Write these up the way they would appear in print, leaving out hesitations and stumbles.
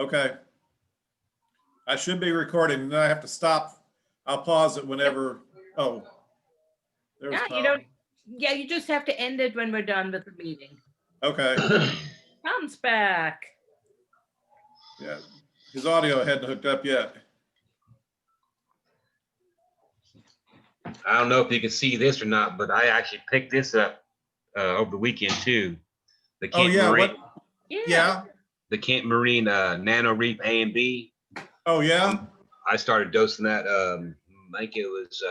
Okay. I should be recording, and then I have to stop. I'll pause it whenever. Oh, there's Yeah, you Tom. don't. Yeah, you just have to end it when we're done with the meeting. Okay. Tom's back. Yeah. His audio hadn't hooked up yet. I don't know if you can see this or not, but I actually picked this up over the weekend too. The Oh Kent yeah. Marine, What? Yeah. Yeah. the Kent Marine Nano Reef A and B. Oh yeah. I started dosing that. I think it was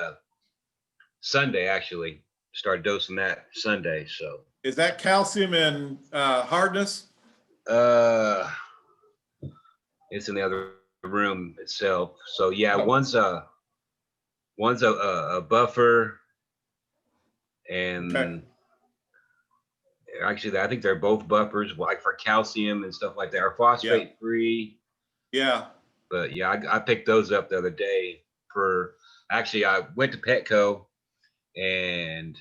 Sunday actually. Started dosing that Sunday. So Is that calcium and hardness? uh, it's in the other room itself. So yeah, Oh. one's a buffer, and Okay. actually I think they're both buffers, like for calcium and stuff like that, are phosphate free. Yeah. But yeah, I picked those up the other day for. Actually, I went to Petco and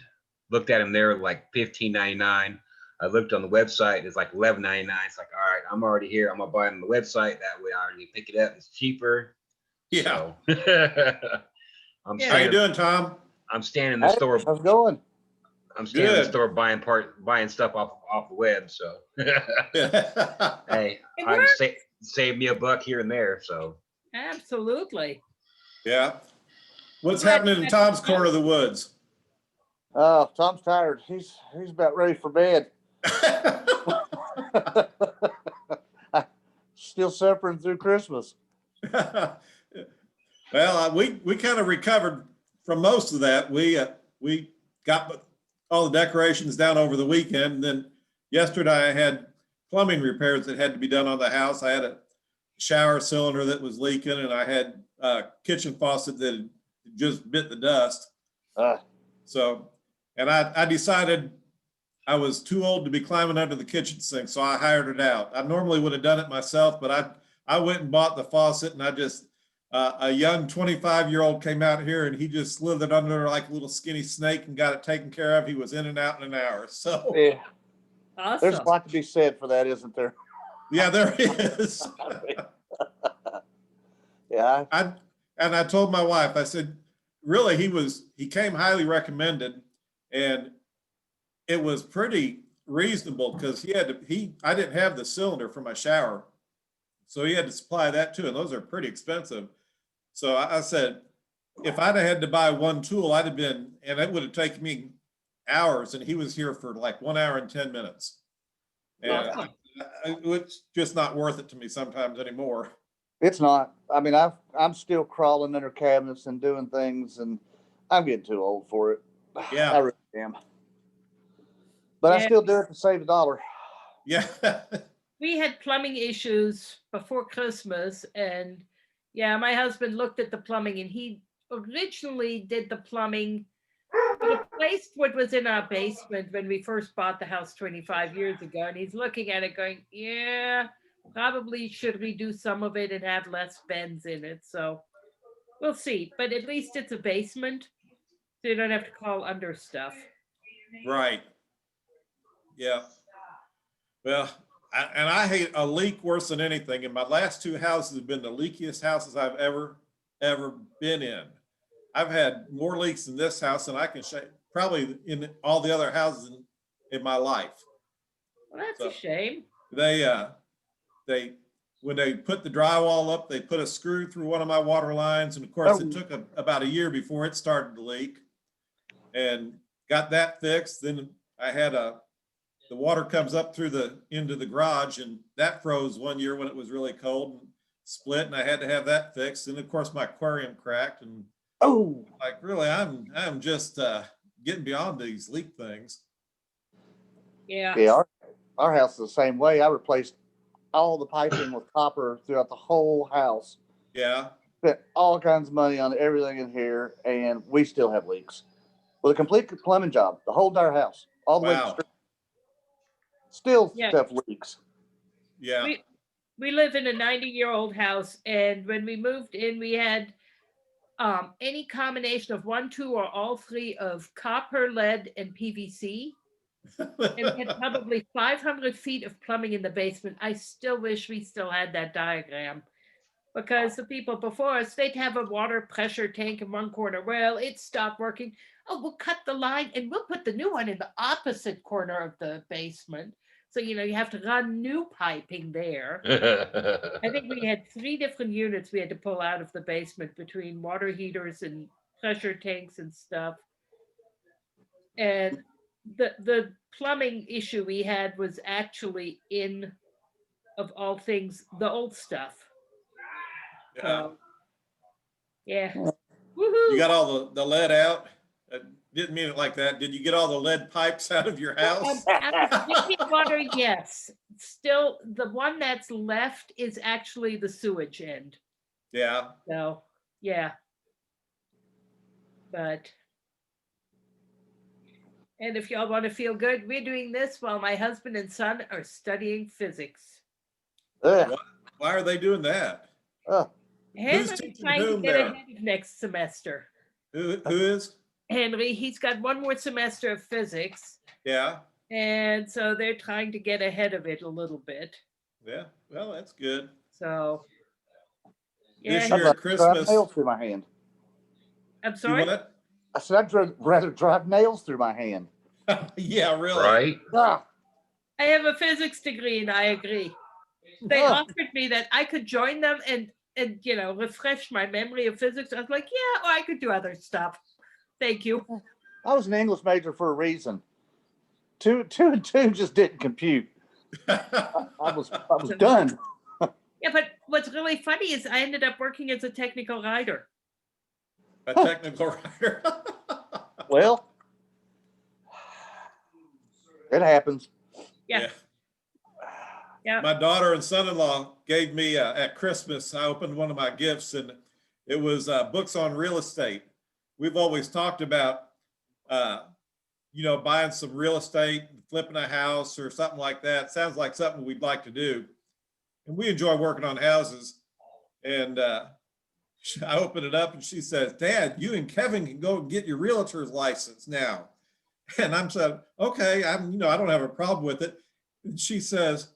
looked at them there like $15.99. I looked on the website, it's like $11.99. It's like, all right, I'm already here. I'm gonna buy it on the website. That way I already pick it up. It's cheaper. Yeah. So I'm How you doing, Tom? I'm standing in the store. How's it going? I'm standing in the Good. store buying stuff off the web. So hey, It I can works. save me a buck here and there. So Absolutely. Yeah. What's Glad happening you in got Tom's corner of the woods? Tom's tired. He's about ready for bed. Still suffering through Christmas. Well, we kind of recovered from most of that. We got all the decorations down over the weekend. And then yesterday I had plumbing repairs that had to be done on the house. I had a shower cylinder that was leaking, and I had a kitchen faucet that had just bit the dust. So, and I decided I was too old to be climbing under the kitchen sink, so I hired it out. I normally would have done it myself, but I went and bought the faucet, and I just a young 25-year-old came out here, and he just slithered under like a little skinny snake and got it taken care of. He was in and out in an hour. So Yeah, Awesome. there's a lot to be said for that, isn't there? yeah, there is. Yeah. I told my wife, I said, really, he came highly recommended, and it was pretty reasonable because I didn't have the cylinder for my shower, so he had to supply that too, and those are pretty expensive. So I said, if I'd have had to buy one tool, I'd have been, and it would have taken me hours, and he was here for like 1 hour and 10 minutes. And Awesome. it's just not worth it to me sometimes anymore. It's not. I mean, I'm still crawling under cabinets and doing things, and I'm getting too old for it. Yeah. I really am. But I Yeah. still do it to save $1. Yeah. We had plumbing issues before Christmas, and yeah, my husband looked at the plumbing, and he originally did the plumbing, replaced what was in our basement when we first bought the house 25 years ago, and he's looking at it going, yeah, probably should redo some of it and have less vents in it. So we'll see, but at least it's a basement, so you don't have to call under stuff. Right. Yeah. Well, I hate a leak worse than anything. And my last two houses have been the leakiest houses I've ever been in. I've had more leaks in this house than I can probably in all the other houses in my life. Well, that's So a shame. they when they put the drywall up, they put a screw through one of my water lines, and of course it took about a year before it started to leak, and got that fixed. Then I had the water comes up through into the garage, and that froze one year when it was really cold and split, and I had to have that fixed. And of course my aquarium cracked, and like really I'm just getting beyond these leak things. Yeah. Our house is the same way. I replaced all the piping with copper throughout the whole house. Yeah. Spent all kinds of money on everything in here, and we still have leaks. With a complete plumbing job, the whole entire house, all the way to the street. Still stuff leaks. Yeah. We live in a 90-year-old house, and when we moved in, we had any combination of one, two, or all three of copper, lead, and PVC. And we had probably 500 feet of plumbing in the basement. I still wish we still had that diagram, because the people before us, they'd have a water pressure tank in one corner. Well, it stopped working. Oh, we'll cut the line and we'll put the new one in the opposite corner of the basement. So, you have to run new piping there. I think we had 3 different units we had to pull out of the basement between water heaters and pressure tanks and stuff. And the plumbing issue we had was actually in, of all things, the old stuff. Yeah. Yeah. Yeah. Woohoo! You got all the lead out? Didn't mean it like that. Did you get all the lead pipes out of your house? Out of drinking water, yes. Still, the one that's left is actually the sewage end. Yeah. So, yeah. But, and if y'all want to feel good, we're doing this while my husband and son are studying physics. Ugh. Why are they doing that? Ugh. Henry's teaching trying to whom get there? ahead of next semester. Who is? Henry, he's got one more semester of physics. Yeah. And so they're trying to get ahead of it a little bit. Yeah. Well, that's good. So, This yeah, year I'd at rather drive Christmas. nails through my hand. I'm You sorry. what? I said I'd rather drive nails through my hand. Yeah, really. Right? Ah, I have a physics degree and I agree. They Oh. offered me that I could join them and refresh my memory of physics. I was like, yeah, or I could do other stuff. Thank you. I was an English major for a reason. Two and two just didn't compute. I was done. Yeah, but what's really funny is I ended up working as a technical writer. A technical writer. Well, it happens. Yeah. Yeah. My daughter and son-in-law gave me at Christmas, I opened one of my gifts and it was books on real estate. We've always talked about, buying some real estate, flipping a house or something like that. Sounds like something we'd like to do. And we enjoy working on houses. And I opened it up and she says, Dad, you and Kevin can go and get your realtor's license now. And I'm saying, okay, I don't have a problem with it. And she says,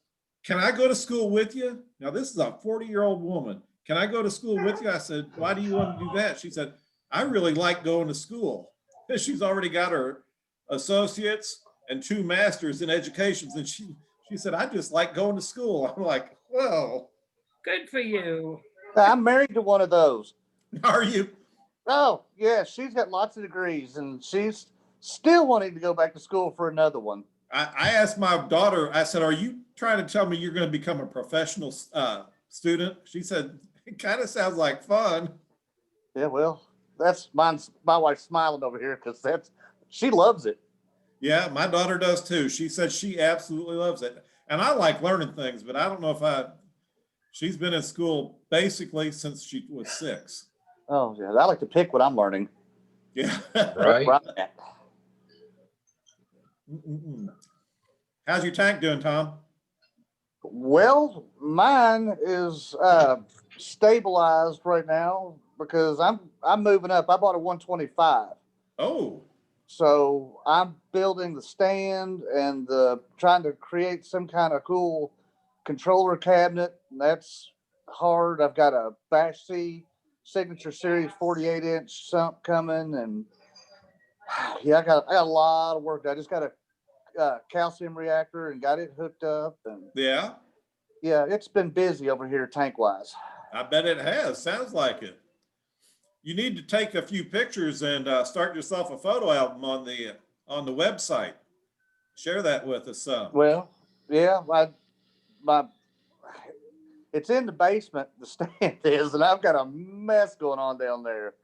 can I go to school with you? Now, this is a 40-year-old woman. Can I go to school with you? I said, why do you want to do that? She said, I really like going to school. And she's already got her associates and 2 masters in education. And she said, I just like going to school. I'm like, well. Good for you. I'm married to one of those. Are you? Oh, yeah, she's got lots of degrees and she's still wanting to go back to school for another one. I asked my daughter, I said, are you trying to tell me you're going to become a professional student? She said, it kind of sounds like fun. Yeah, well, that's my wife's smiling over here because she loves it. Yeah, my daughter does too. She said she absolutely loves it. And I like learning things, but I don't know if she's been in school basically since she was 6. Oh, yeah, I like to pick what I'm learning. Yeah. Right? How's your tank doing, Tom? Well, mine is stabilized right now because I'm moving up. I bought a 125. Oh, So I'm building the stand and trying to create some kind of cool controller cabinet. And that's hard. I've got a Bash C Signature Series 48-inch sump coming, and yeah, I got a lot of work. I just got a calcium reactor and got it hooked up, and yeah. yeah, it's been busy over here tank wise. I bet it has. Sounds like it. You need to take a few pictures and start yourself a photo album on the website. Share that with us some. Well, yeah, my it's in the basement. The stand is, and I've got a mess going on down there.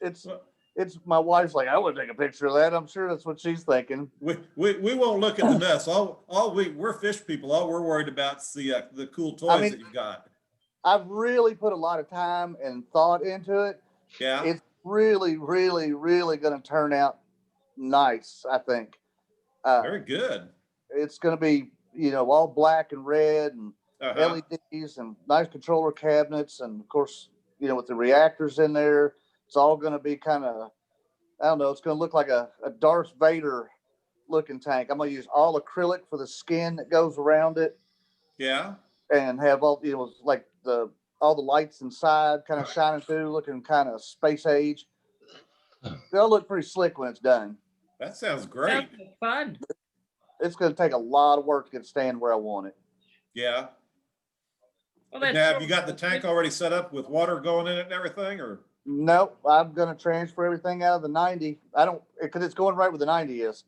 It's my wife's like, I would take a picture of that. I'm sure that's what she's thinking. We won't look at the mess. We're fish people. All we're worried about is the cool toys that you've got. I've really put a lot of time and thought into it. Yeah. It's really, really, really going to turn out nice, I think. Very good. It's going to be, all black and red and LEDs and nice controller cabinets. And of course, with the reactors in there, it's all going to be kind of, I don't know, it's going to look like a Darth Vader looking tank. I'm gonna use all acrylic for the skin that goes around it, Yeah. and have all, like all the lights inside kind of shining through, looking kind of space age. They'll look pretty slick when it's done. That sounds great. Sounds like fun. It's gonna take a lot of work to get it stand where I want it. Yeah. Well, Now, that's have short. you got the tank already set up with water going in it and everything, or? Nope, I'm gonna transfer everything out of the 90. I don't, because it's going right where the 90 is.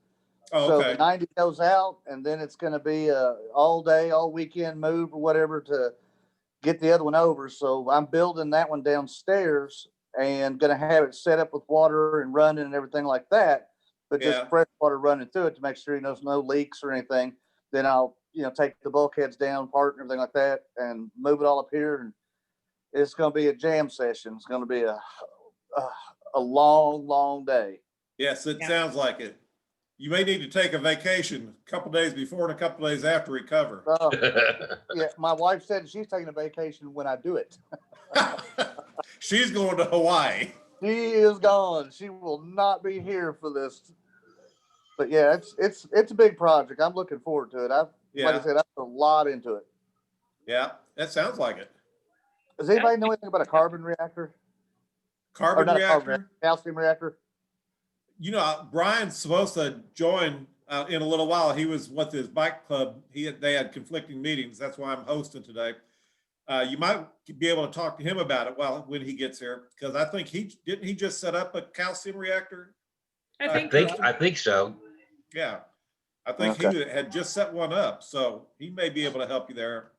Oh, So okay. the 90 goes out, and then it's gonna be all day, all weekend move or whatever to get the other one over. So I'm building that one downstairs and gonna have it set up with water and running and everything like that. But just Yeah. fresh water running through it to make sure there's no leaks or anything. Then I'll, take the bulkheads down, part and everything like that, and move it all up here. And it's gonna be a jam session. It's gonna be a long, long day. Yes, it Yeah. sounds like it. You may need to take a vacation a couple days before and a couple days after recover. Yeah, my wife said she's taking a vacation when I do it. She's going to Hawaii. She is gone. She will not be here for this. But yeah, it's a big project. I'm looking forward to it. Like I Yeah. said, I put a lot into it. Yeah, that sounds like it. Does anybody know anything about a carbon reactor? Or Carbon not a carbon reactor. reactor, calcium reactor? Brian's supposed to join in a little while. He was with his bike club. They had conflicting meetings. That's why I'm hosting today. You might be able to talk to him about it when he gets here, because I think he just set up a calcium reactor. I think I think so. Yeah, I think he had just set one up, so he may be able to help you there.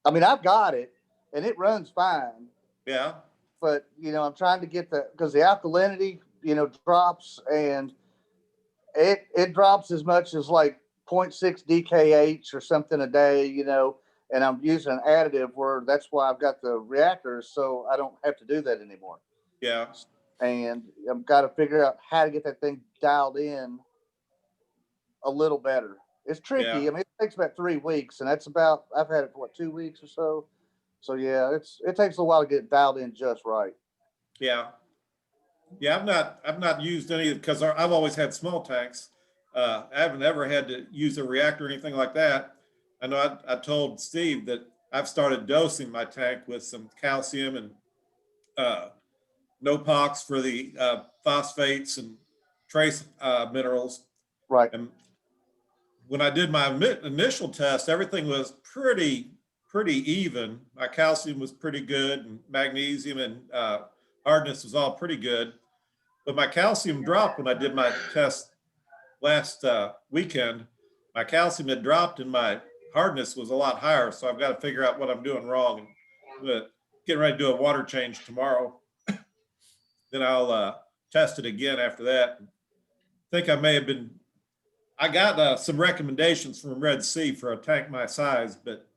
I mean, I've got it and it runs fine, Yeah, but I'm trying to get because the alkalinity, drops, and it drops as much as like 0.6 DKH or something a day, and I'm using an additive where that's why I've got the reactors, so I don't have to do that anymore. yeah, And I've got to figure out how to get that thing dialed in a little better. It's tricky. Yeah. I mean, it takes about 3 weeks, and I've had it for 2 weeks or so. So yeah, it takes a while to get it dialed in just right. yeah. I've not used any, because I've always had small tanks. I haven't ever had to use a reactor or anything like that. I know I told Steve that I've started dosing my tank with some calcium and Nopox for the phosphates and trace minerals. Right. And when I did my initial test, everything was pretty even. My calcium was pretty good, and magnesium and hardness was all pretty good. But my calcium dropped when I did my test last weekend. My calcium had dropped and my hardness was a lot higher. So I've got to figure out what I'm doing wrong. And getting ready to do a water change tomorrow. Then I'll test it again after that. I think I got some recommendations from Red Sea for a tank my size, but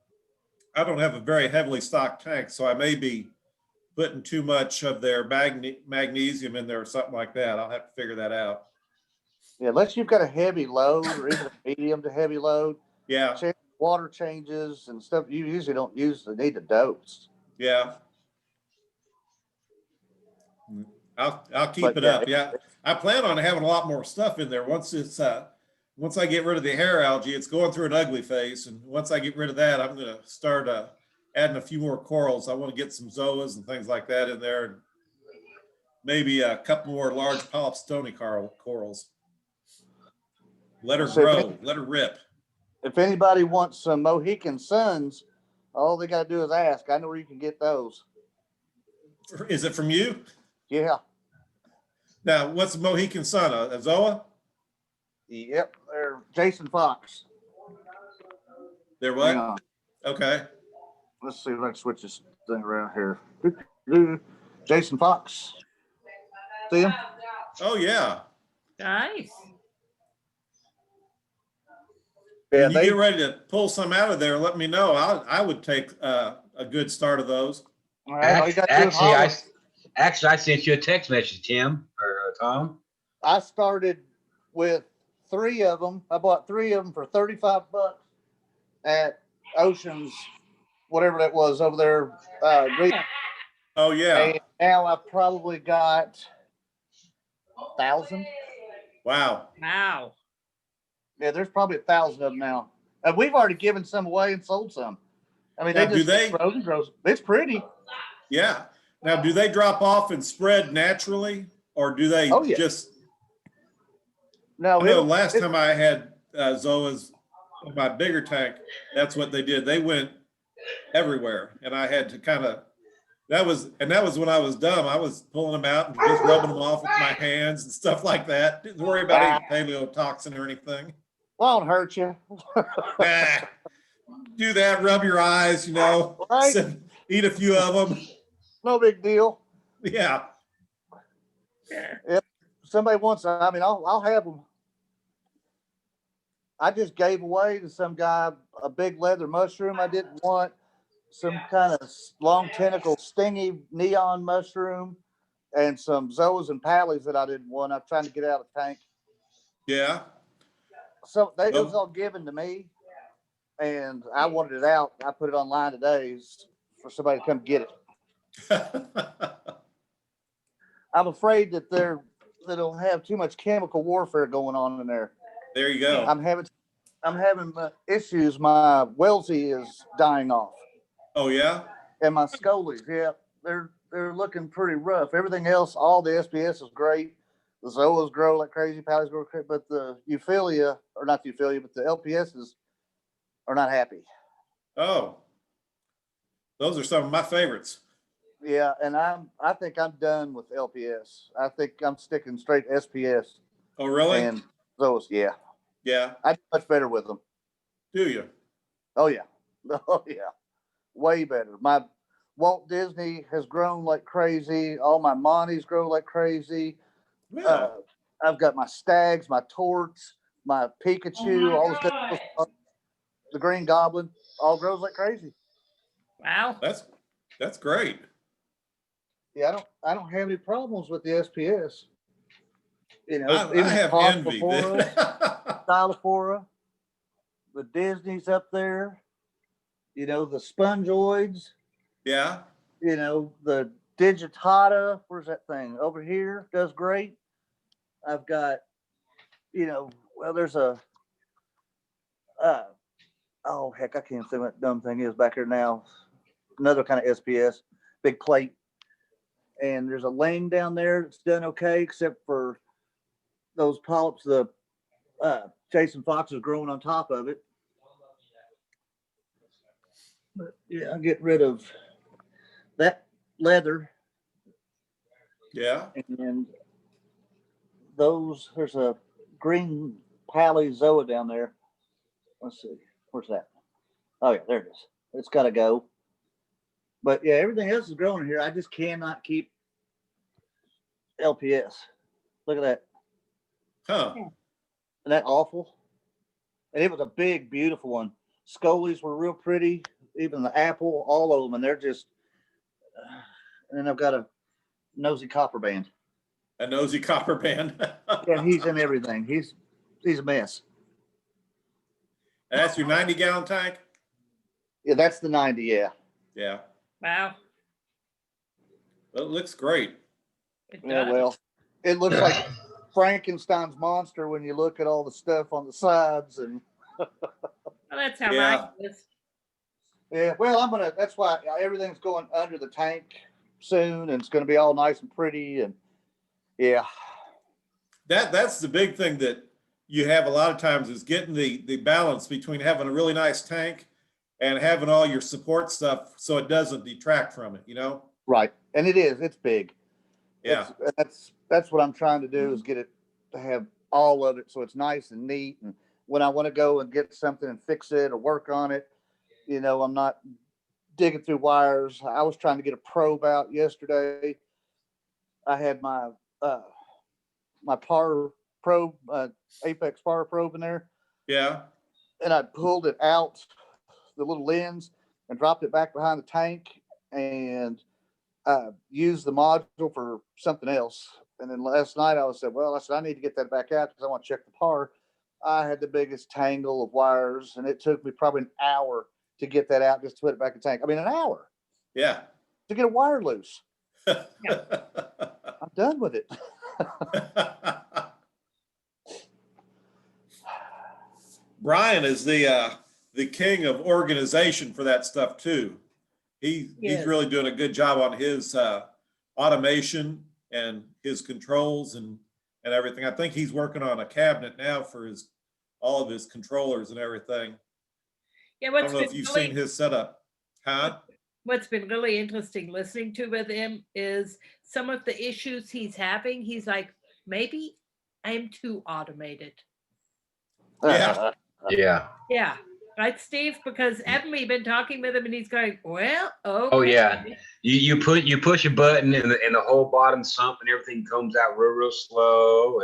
I don't have a very heavily stocked tank. So I may be putting too much of their magnesium in there or something like that. I'll have to figure that out. Yeah, unless you've got a heavy load or even a medium to heavy load, Yeah, water changes and stuff, you usually don't need to dose. yeah. I'll keep it up. Yeah, I plan on having a lot more stuff in there once I get rid of the hair algae. It's going through an ugly phase, and once I get rid of that, I'm going to start adding a few more corals. I want to get some zoas and things like that in there, and maybe a couple more large polypstony corals. Let her grow. Let her rip. If anybody wants some Mohican suns, all they got to do is ask. I know where you can get those. Is it from you? Yeah. Now, what's a Mohican sun? A zoa? Yep. They're Jason Fox. They're what? Okay. Let's see if I can switch this thing around here. Jason Fox. See him? Oh, yeah. nice. When you get ready to pull some out of there, let me know. I would take a good start of those. All right, Actually, I sent you a text message, Tim or Tom. I started with 3 of them. I bought 3 of them for $35 at Oceans, whatever that was over there. Oh, yeah. And now I've probably got 1,000. Wow. Wow. Yeah, there's probably 1,000 of them now. And we've already given some away and sold some. I mean, Now, they do just they- frozen grows. It's pretty. Yeah. Now, do they drop off and spread naturally, or do they Oh, yeah. just? No, I know last time I had Zoas in my bigger tank, that's what they did. They went everywhere, and I had to kind of. That was when I was dumb. I was pulling them out and just rubbing them off with my hands and stuff like that. Didn't worry about any paleotoxin or anything. won't hurt you. Nah, do that. Rub your eyes. Right. Eat a few of them. No big deal. Yeah. Yeah. Somebody wants, I mean, I'll have them. I just gave away to some guy a big leather mushroom I didn't want, some kind of long tentacle stingy neon mushroom, and some zoas and pallies that I didn't want. I'm trying to get out of the tank. Yeah. So it was all given to me, and I wanted it out. I put it online today for somebody to come get it. I'm afraid that that'll have too much chemical warfare going on in there. There you go. I'm having issues. My Wellesley is dying off, Oh yeah. and my Scolies, yeah, they're looking pretty rough. Everything else, all the SPS is great. The Zoas grow like crazy, Pallies grow crazy, but the Euphilia, or not the Euphilia, but the LPSs are not happy. Oh, those are some of my favorites. Yeah, and I think I'm done with LPS. I think I'm sticking straight SPS. Oh really? And those, yeah, Yeah. I do much better with them. Do you? Oh yeah, oh yeah, way better. My Walt Disney has grown like crazy. All my Monties grow like crazy. Well, I've got my Stags, my Torts, my Pikachu, all the stuff. The Green Goblin all grows like crazy. Wow. that's great. Yeah, I don't have any problems with the SPS. You know, I even have envy. Stylophora, the Disney's up there. You know, the Spongeoids. Yeah. You know, the Digitata. Where's that thing? Over here does great. I've got, well, there's a. Oh heck, I can't see what that dumb thing is back here now. Another kind of SPS, big plate. And there's a lane down there that's done okay, except for those polyps. The Jason Fox is growing on top of it. But yeah, I'll get rid of that leather. Yeah. And there's a green Palizoa down there. Let's see, where's that? Oh yeah, there it is. It's got to go. But yeah, everything else is growing here. I just cannot keep LPS. Look at that. Huh. Isn't that awful? And it was a big, beautiful one. Scolies were real pretty. Even the apple, all of them, and they're just. And then I've got a nosy copper band. A nosy copper band. Yeah, he's in everything. He's a mess. And that's your 90-gallon tank? Yeah, that's the 90. Yeah. Yeah. Wow. Well, it looks great. It Yeah. does. Well, it looks like Frankenstein's monster when you look at all the stuff on the sides and. Well, that's how Yeah. mine is. Yeah. Well, that's why everything's going under the tank soon, and it's gonna be all nice and pretty, and yeah. That's the big thing that you have a lot of times is getting the balance between having a really nice tank and having all your support stuff so it doesn't detract from it, Right. And it's big. Yeah. That's what I'm trying to do is get it to have all of it so it's nice and neat. And when I want to go and get something and fix it or work on it, I'm not digging through wires. I was trying to get a probe out yesterday. I had my my PAR probe, Apex PAR probe in there, Yeah. and I pulled it out, the little lens, and dropped it back behind the tank and used the module for something else. And then last night I said, I need to get that back out because I want to check the PAR. I had the biggest tangle of wires, and it took me probably an hour to get that out just to put it back in the tank. I mean, an hour Yeah. to get a wire loose. I'm done with it. Brian is the king of organization for that stuff too. He's Yes. really doing a good job on his automation and his controls and everything. I think he's working on a cabinet now for all of his controllers and everything. Yeah, I don't know if you've seen his setup. Huh? what's been really interesting listening to with him is some of the issues he's having. He's like, maybe I'm too automated. Yeah. Yeah. Yeah. Right, Steve? Because haven't we been talking with him and he's going, well, okay. Oh yeah. You push a button and the whole bottom sump and everything comes out real slow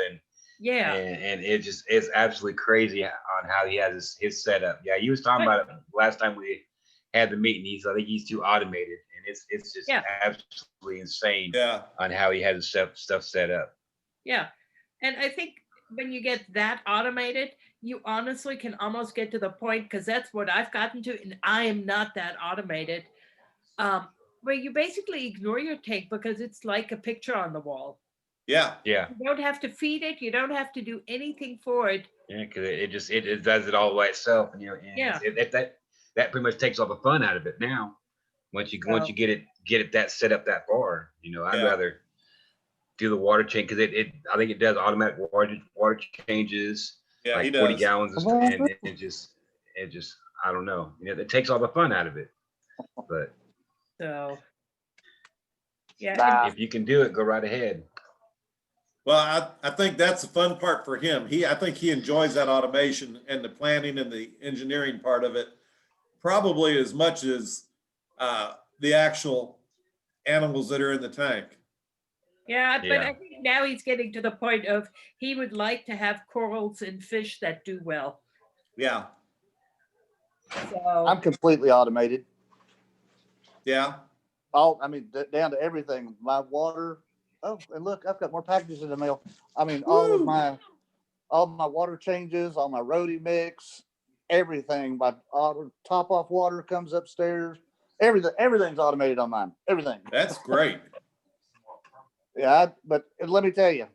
Yeah. and it's absolutely crazy on how he has his setup. Yeah, he was talking about it last time we had the meeting. I think he's too automated, and it's just absolutely insane Yeah. on how he has his stuff set up. Yeah. And I think when you get that automated, you honestly can almost get to the point, because that's what I've gotten to, and I am not that automated, where you basically ignore your tank because it's like a picture on the wall. Yeah. Yeah. You don't have to feed it. You don't have to do anything for it. Yeah, because it does it all by itself, and Yeah. that pretty much takes all the fun out of it now. Once you get it that set up that far, I'd Yeah. rather do the water change because I think it does automatic water changes. Yeah, like he 40 does. gallons and stuff, and it just I don't know. It takes all the fun out of it. But So, yeah. Nah. if you can do it, go right ahead. Well, I think that's the fun part for him. I think he enjoys that automation and the planning and the engineering part of it, probably as much as the actual animals that are in the tank. Yeah, but Yeah. I think now he's getting to the point of he would like to have corals and fish that do well. Yeah. So I'm completely automated. Yeah. Down to everything. My water. Oh, and look, I've got more packages in the mail. Woo! all my water changes, all my roadie mix, everything. My top off water comes upstairs. Everything's automated on mine. Everything. That's great. Yeah, but let me tell you,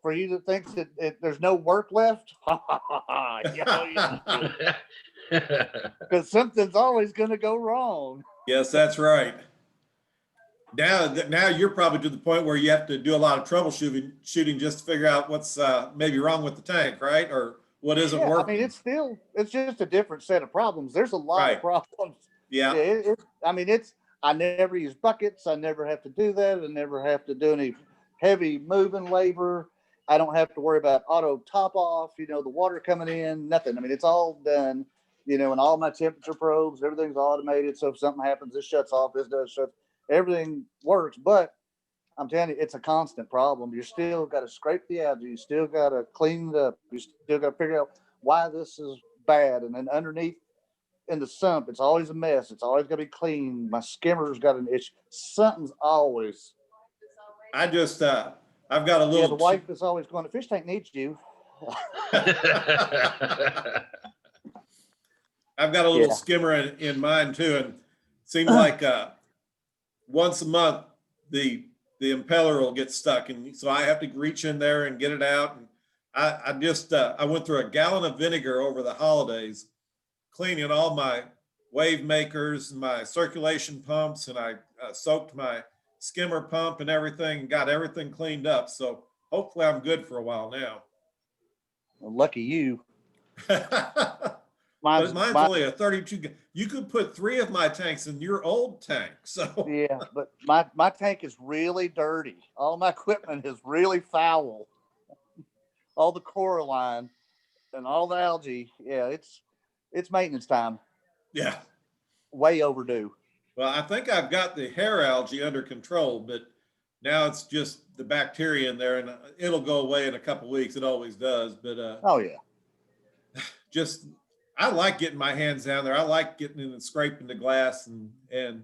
for you that thinks that there's no work left, because something's always going to go wrong. Yes, that's right. Now you're probably to the point where you have to do a lot of troubleshooting just to figure out what's maybe wrong with the tank, right? Or what isn't working. It's just a different set of problems. There's a lot of problems. Yeah. I never use buckets. I never have to do that. I never have to do any heavy moving labor. I don't have to worry about auto top off, the water coming in, nothing. It's all done, and all my temperature probes, everything's automated. So if something happens, this shuts off, this does shut. Everything works, but I'm telling you, it's a constant problem. You still got to scrape the algae. You still got to clean it up. You still got to figure out why this is bad. And then underneath in the sump, it's always a mess. It's always got to be clean. My skimmer's got an issue. Something's always. I just, I've got a little. The wife is always going, the fish tank needs you. I've got a little skimmer in mine too. And it seems like once a month, the impeller will get stuck. And so I have to reach in there and get it out. And I went through a gallon of vinegar over the holidays, cleaning all my wave makers and my circulation pumps. And I soaked my skimmer pump and everything and got everything cleaned up. So hopefully I'm good for a while now. Well, lucky you. Mine's only a 32. You could put 3 of my tanks in your old tank. So yeah, but my tank is really dirty. All my equipment is really foul. All the coralline and all the algae. Yeah, it's maintenance time. Yeah. Way overdue. Well, I think I've got the hair algae under control, but now it's just the bacteria in there, and it'll go away in a couple of weeks. It always does. But oh yeah, I like getting my hands down there. I like getting in and scraping the glass and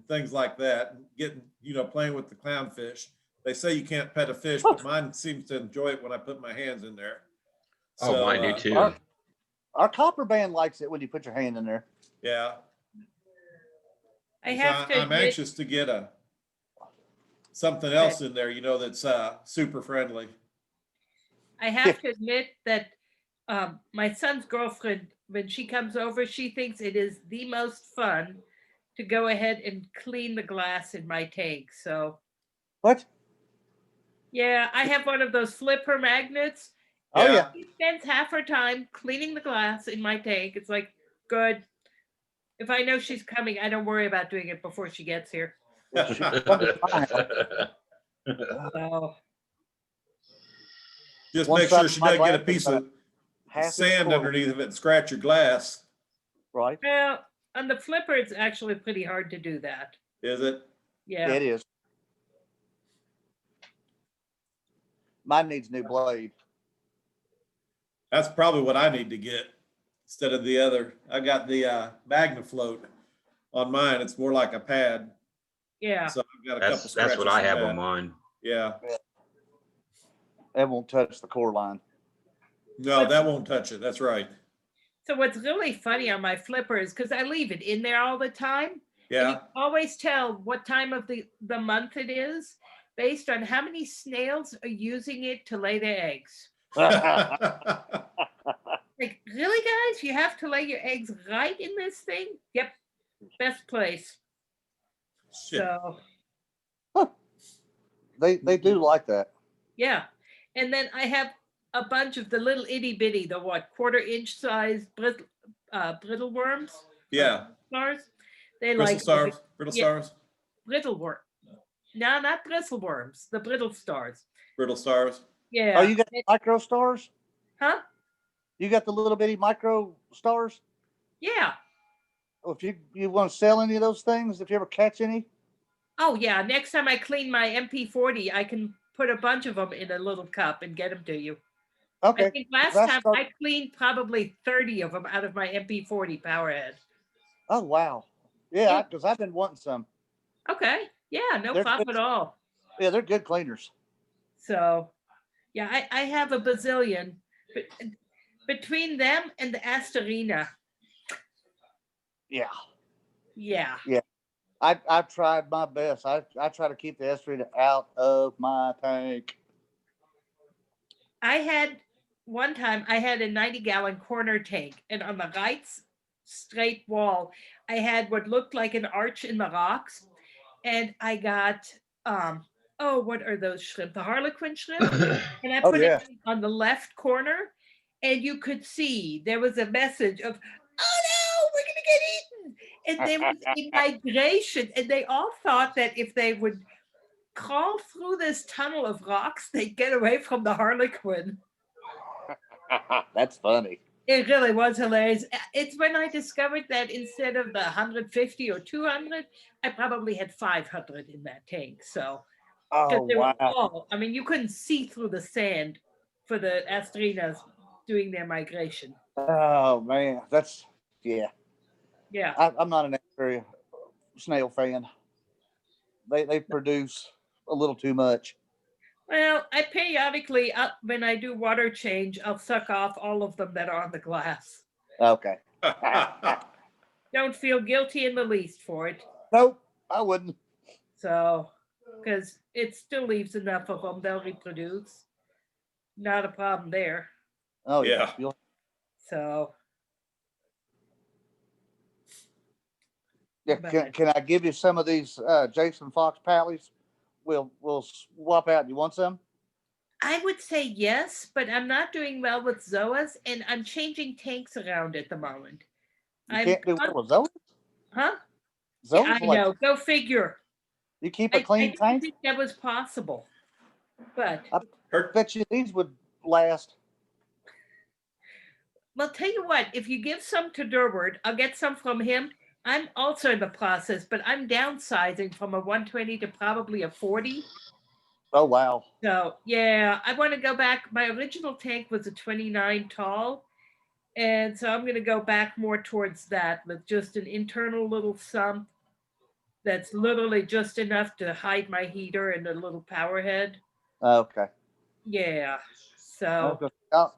things like that. And getting, playing with the clownfish. They say you can't pet a fish, but mine seems to enjoy it when I put my hands in there. So, mine do too. Our copper band likes it when you put your hand in there. Yeah. I'm anxious to get something else in there, that's super friendly. I have to admit that my son's girlfriend when she comes over, she thinks it is the most fun to go ahead and clean the glass in my tank. So What? yeah, I have one of those flipper magnets. Oh yeah. She spends half her time cleaning the glass in my tank. It's like, good. If I know she's coming, I don't worry about doing it before she gets here. So Just One make side sure of she my doesn't get a glass is piece about of half inch sand cord, underneath of it and scratch your glass. right? well, on the flipper, it's actually pretty hard to do that. Is it? Yeah. It is. Mine needs new blade. That's probably what I need to get instead of the other. I got the Magna float on mine. It's more like a pad. Yeah. So I've got a couple That's scratches what I from have that. on mine. Yeah. It won't touch the core line. No, that won't touch it. That's right. So what's really funny on my flipper is because I leave it in there all the time. And you Yeah. can always tell what time of the month it is based on how many snails are using it to lay their eggs. Like, really, guys? You have to lay your eggs right in this thing? Yep. Best place. Shit. So They do like that. yeah. And then I have a bunch of the little itty bitty, the what, 1/4 inch size brittle worms. Yeah. Stars. They Bristle like stars. Brittle yeah. stars. brittle worm. No, not bristle worms. The brittle stars. Brittle stars. Yeah. Oh, you got micro stars? Huh? You got the little bitty micro stars? Yeah. Oh, if you want to sell any of those things, if you ever catch any, Oh yeah. Next time I clean my MP40, I can put a bunch of them in a little cup and get them to you. I okay. think last That's time not- I cleaned probably 30 of them out of my MP40 Powerhead. Oh wow, yeah, because I've been wanting some. Okay. Yeah, no They're problem good. at all. Yeah, they're good cleaners. So yeah, I have a bazillion. But between them and the Astorina, Yeah, yeah. I've tried my best. I try to keep the estuary out of my tank. I had one time I had a 90-gallon corner tank, and on the right straight wall, I had what looked like an arch in the rocks, and I got oh, what are those shrimp? The Harlequin shrimp, and I Oh put yeah, it on the left corner, and you could see there was a message of, "Oh no, we're gonna get eaten!" And there was a migration, and they all thought that if they would crawl through this tunnel of rocks, they'd get away from the Harlequin. that's funny. It really was hilarious. It's when I discovered that instead of the 150 or 200, I probably had 500 in that tank. So, because Oh they were wow. all, I mean, you couldn't see through the sand for the Astrinas doing their migration. Oh man, that's yeah. Yeah. I'm not an estuary snail fan. They produce a little too much. Well, I periodically, when I do water change, I'll suck off all of them that are on the glass. Okay. Don't feel guilty in the least for it. Nope, I wouldn't. So, because it still leaves enough of them, they'll reproduce. Not a problem there. Oh Yeah. yeah. You'll- So, Yeah, But- can I give you some of these Jason Fox pallies? We'll swap out. You want some? I would say yes, but I'm not doing well with Zoas, and I'm changing tanks around at the moment. You I'm can't do well with Zoe. huh? Zoe's Yeah, I like know. Go figure. you keep I a clean didn't tank. think that was possible, but Bet you these would last. well, tell you what. If you give some to Durward, I'll get some from him. I'm also in the process, but I'm downsizing from a 120 to probably a 40. Oh wow. So yeah, I want to go back. My original tank was a 29 tall. And so I'm going to go back more towards that with just an internal little sump that's literally just enough to hide my heater and a little power head. Okay. Yeah. So Okay.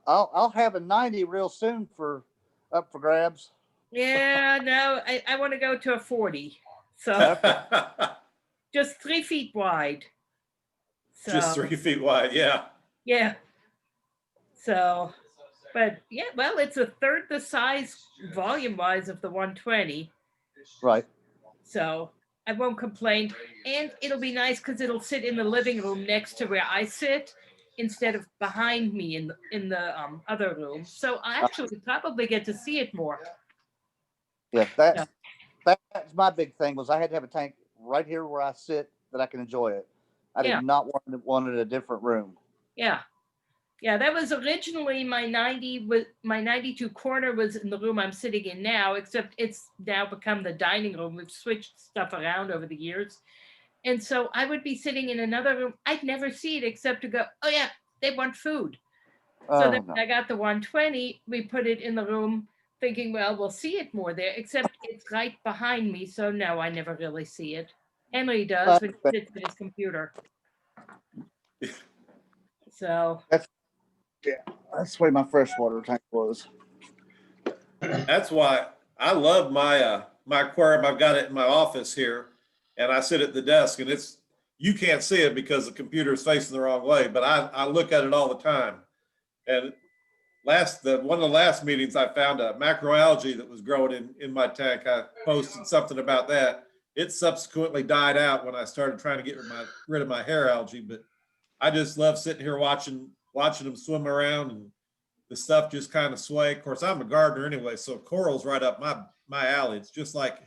I'll have a 90 real soon for up for grabs. yeah, no, I want to go to a 40. So just 3 feet wide. So Just 3 feet wide. Yeah. yeah. So But yeah, well, it's a third the size volume wise of the 120. Right. So I won't complain. And it'll be nice because it'll sit in the living room next to where I sit instead of behind me in the other room. So I actually probably get to see it more. Yeah, Yeah. that's my big thing was I had to have a tank right here where I sit that I can enjoy it. I Yeah. did not want it in a different room. Yeah. Yeah, that was originally my 92 corner was in the room I'm sitting in now, except it's now become the dining room. We've switched stuff around over the years. And so I would be sitting in another room. I'd never see it except to go, oh yeah, they want food. So Oh, then no. when I got the 120, we put it in the room thinking, well, we'll see it more there, except it's right behind me. So no, I never really see it. Henry does when he sits at his computer. So That's the way my freshwater tank was. That's why I love my aquarium. I've got it in my office here, and I sit at the desk, and it's you can't see it because the computer is facing the wrong way, but I look at it all the time. And one of the last meetings, I found a macroalgae that was growing in my tank. I posted something about that. It subsequently died out when I started trying to get rid of my hair algae, but I just love sitting here watching them swim around and the stuff just kind of sway. Of course, I'm a gardener anyway, so coral's right up my alley. It's just like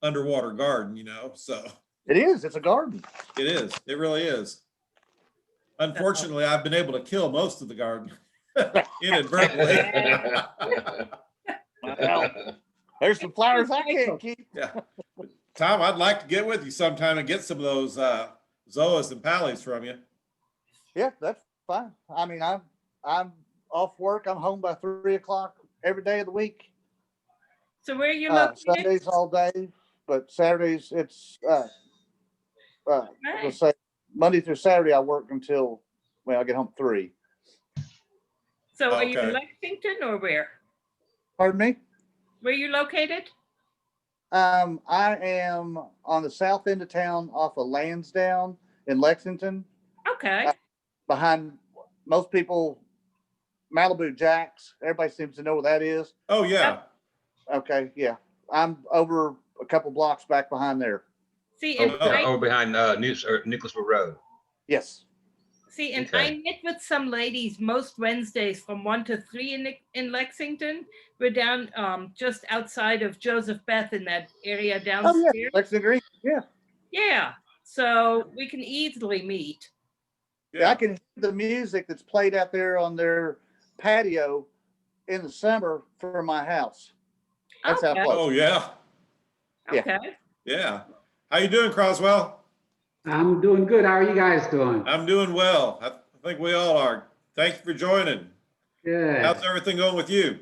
underwater garden, So It is. It's a garden. it is. It really is. Unfortunately, I've been able to kill most of the garden inadvertently. Well, there's some flowers I can't keep. Yeah. Tom, I'd like to get with you sometime and get some of those zoas and pallies from you. Yeah, that's fine. I mean, I'm off work. I'm home by 3 o'clock every day of the week. So where are you located? Sundays all day, but Saturdays it's let's say Monday through Saturday I work until I get home at 3. So are you in Okay. Lexington or where? Pardon me? Where are you located? I am on the south end of town off of Lansdowne in Lexington, Okay. behind most people Malibu Jacks. Everybody seems to know where that is. Oh yeah. Okay, yeah. I'm over a couple blocks back behind there. See, and Over behind Nicholasville Road. Yes. See, and Okay. I meet with some ladies most Wednesdays from 1 to 3 in Lexington. We're down just outside of Joseph Beth in that area Oh downstairs. yeah, Lexington Green. Yeah. Yeah, so we can easily meet. Yeah, I can hear the music that's played out there on their patio in the summer from my house. That's how Okay. close. Oh yeah. Okay. Yeah. How you doing, Croswell? I'm doing good. How are you guys doing? I'm doing well. I think we all are. Thank you for joining. Good. How's everything going with you?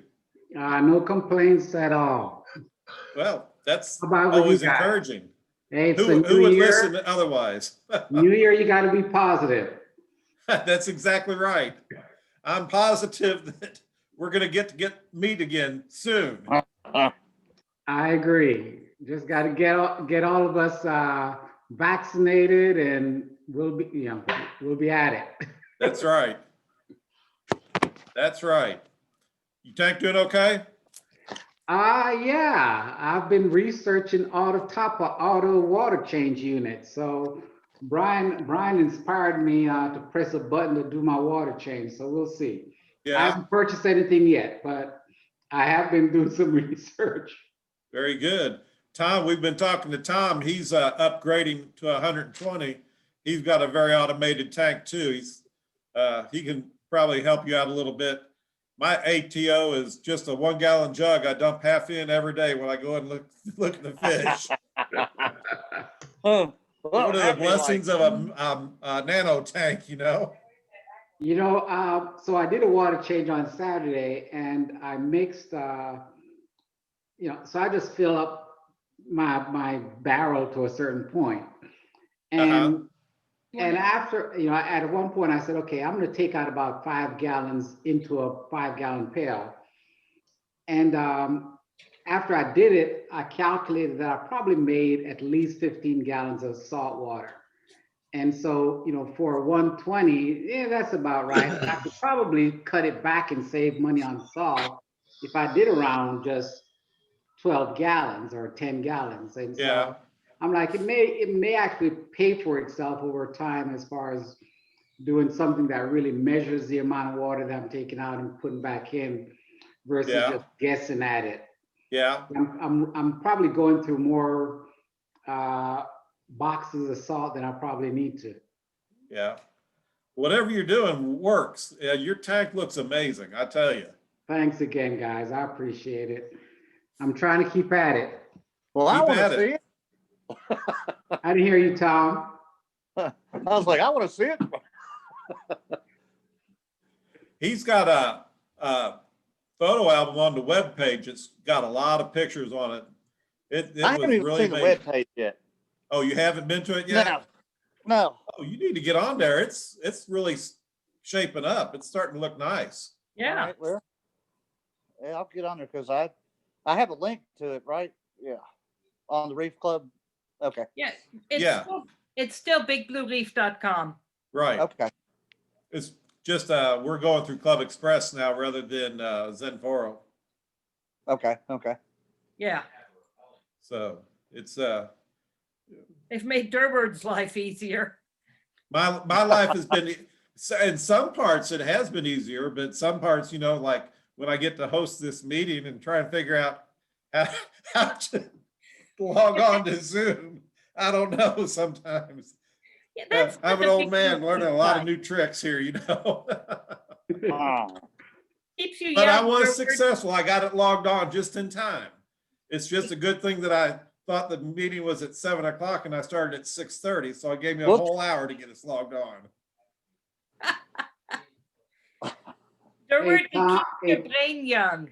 No complaints at all. Well, that's How about with always you guys? encouraging. Hey, it's a Who new would year. listen otherwise? New year, you got to be positive. That's exactly right. I'm positive that we're going to meet again soon. I agree. Just got to get all of us vaccinated, and we'll be at it. That's right. That's right. You tank doing okay? Yeah. I've been researching auto water change units. So Brian inspired me to press a button to do my water change. So we'll see. I Yeah. haven't purchased anything yet, but I have been doing some research. Very good. Tom, we've been talking to Tom. He's upgrading to 120. He's got a very automated tank too. He can probably help you out a little bit. My ATO is just a 1 gallon jug. I dump half in every day when I go and look at the fish. One of the blessings of a nano tank, So I did a water change on Saturday, and I mixed, so I just fill up my barrel to a certain point. And and after, at one point I said, okay, I'm going to take out about 5 gallons into a 5-gallon pail. And after I did it, I calculated that I probably made at least 15 gallons of salt water. And so, for 120, yeah, that's about right. I could probably cut it back and save money on salt if I did around just 12 gallons or 10 gallons. And Yeah. so I'm like, it may actually pay for itself over time as far as doing something that really measures the amount of water that I'm taking out and putting back in versus Yeah. just guessing at it. Yeah. I'm probably going through more boxes of salt than I probably need to. Yeah. Whatever you're doing works. Yeah, your tank looks amazing, I tell you. Thanks again, guys. I appreciate it. I'm trying to keep at it. Well, I Keep want at to see it. it. I didn't hear you, Tom. I was like, I want to see it. He's got a photo album on the webpage. It's got a lot of pictures on it. It I was haven't even really seen the amazing. webpage yet. Oh, you haven't been to it yet? No, no. Oh, you need to get on there. It's really shaping up. It's starting to look nice. Yeah. All right, well, yeah, I'll get on there because I have a link to it, right? Yeah, on the Reef Club. Okay. Yeah. Yeah. It's still bigbluereef.com. Right. Okay. It's just we're going through Club Express now rather than Zenforo. Okay. Okay. Yeah. So it's They've made Durward's life easier. my life has been in some parts it has been easier, but some parts, like when I get to host this meeting and try and figure out how to log on to Zoom, I don't know sometimes. Yeah, that's I'm the an old big man learning a lot of side. new tricks here, Oh, Keeps you But I young, was Durward. successful. I got it logged on just in time. It's just a good thing that I thought the meeting was at 7 o'clock and I started at 6:30. So it gave me a Whoops. whole hour to get us logged on. Durward Hey, can Tom, keep your brain young.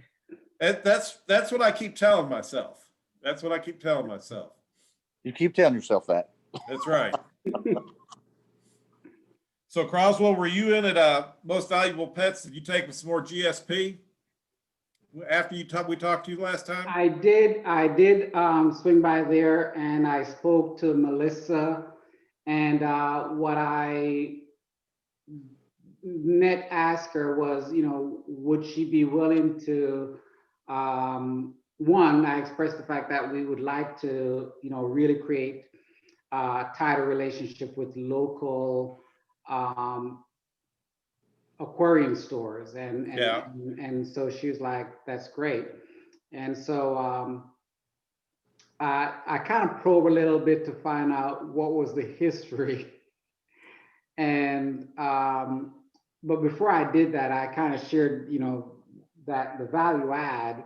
That's what I keep telling myself. That's what I keep telling myself. you keep telling yourself that. That's right. So Croswell, were you in at Most Valuable Pets? Did you take some more GSP after we talked to you last time? I did swing by there and I spoke to Melissa, and what I net asked her was, would she be willing to, one, I expressed the fact that we would like to, really create a tighter relationship with local aquarium stores, and so she was like, that's great. And so I kind of probe a little bit to find out what was the history. And but before I did that, I kind of shared, that the value add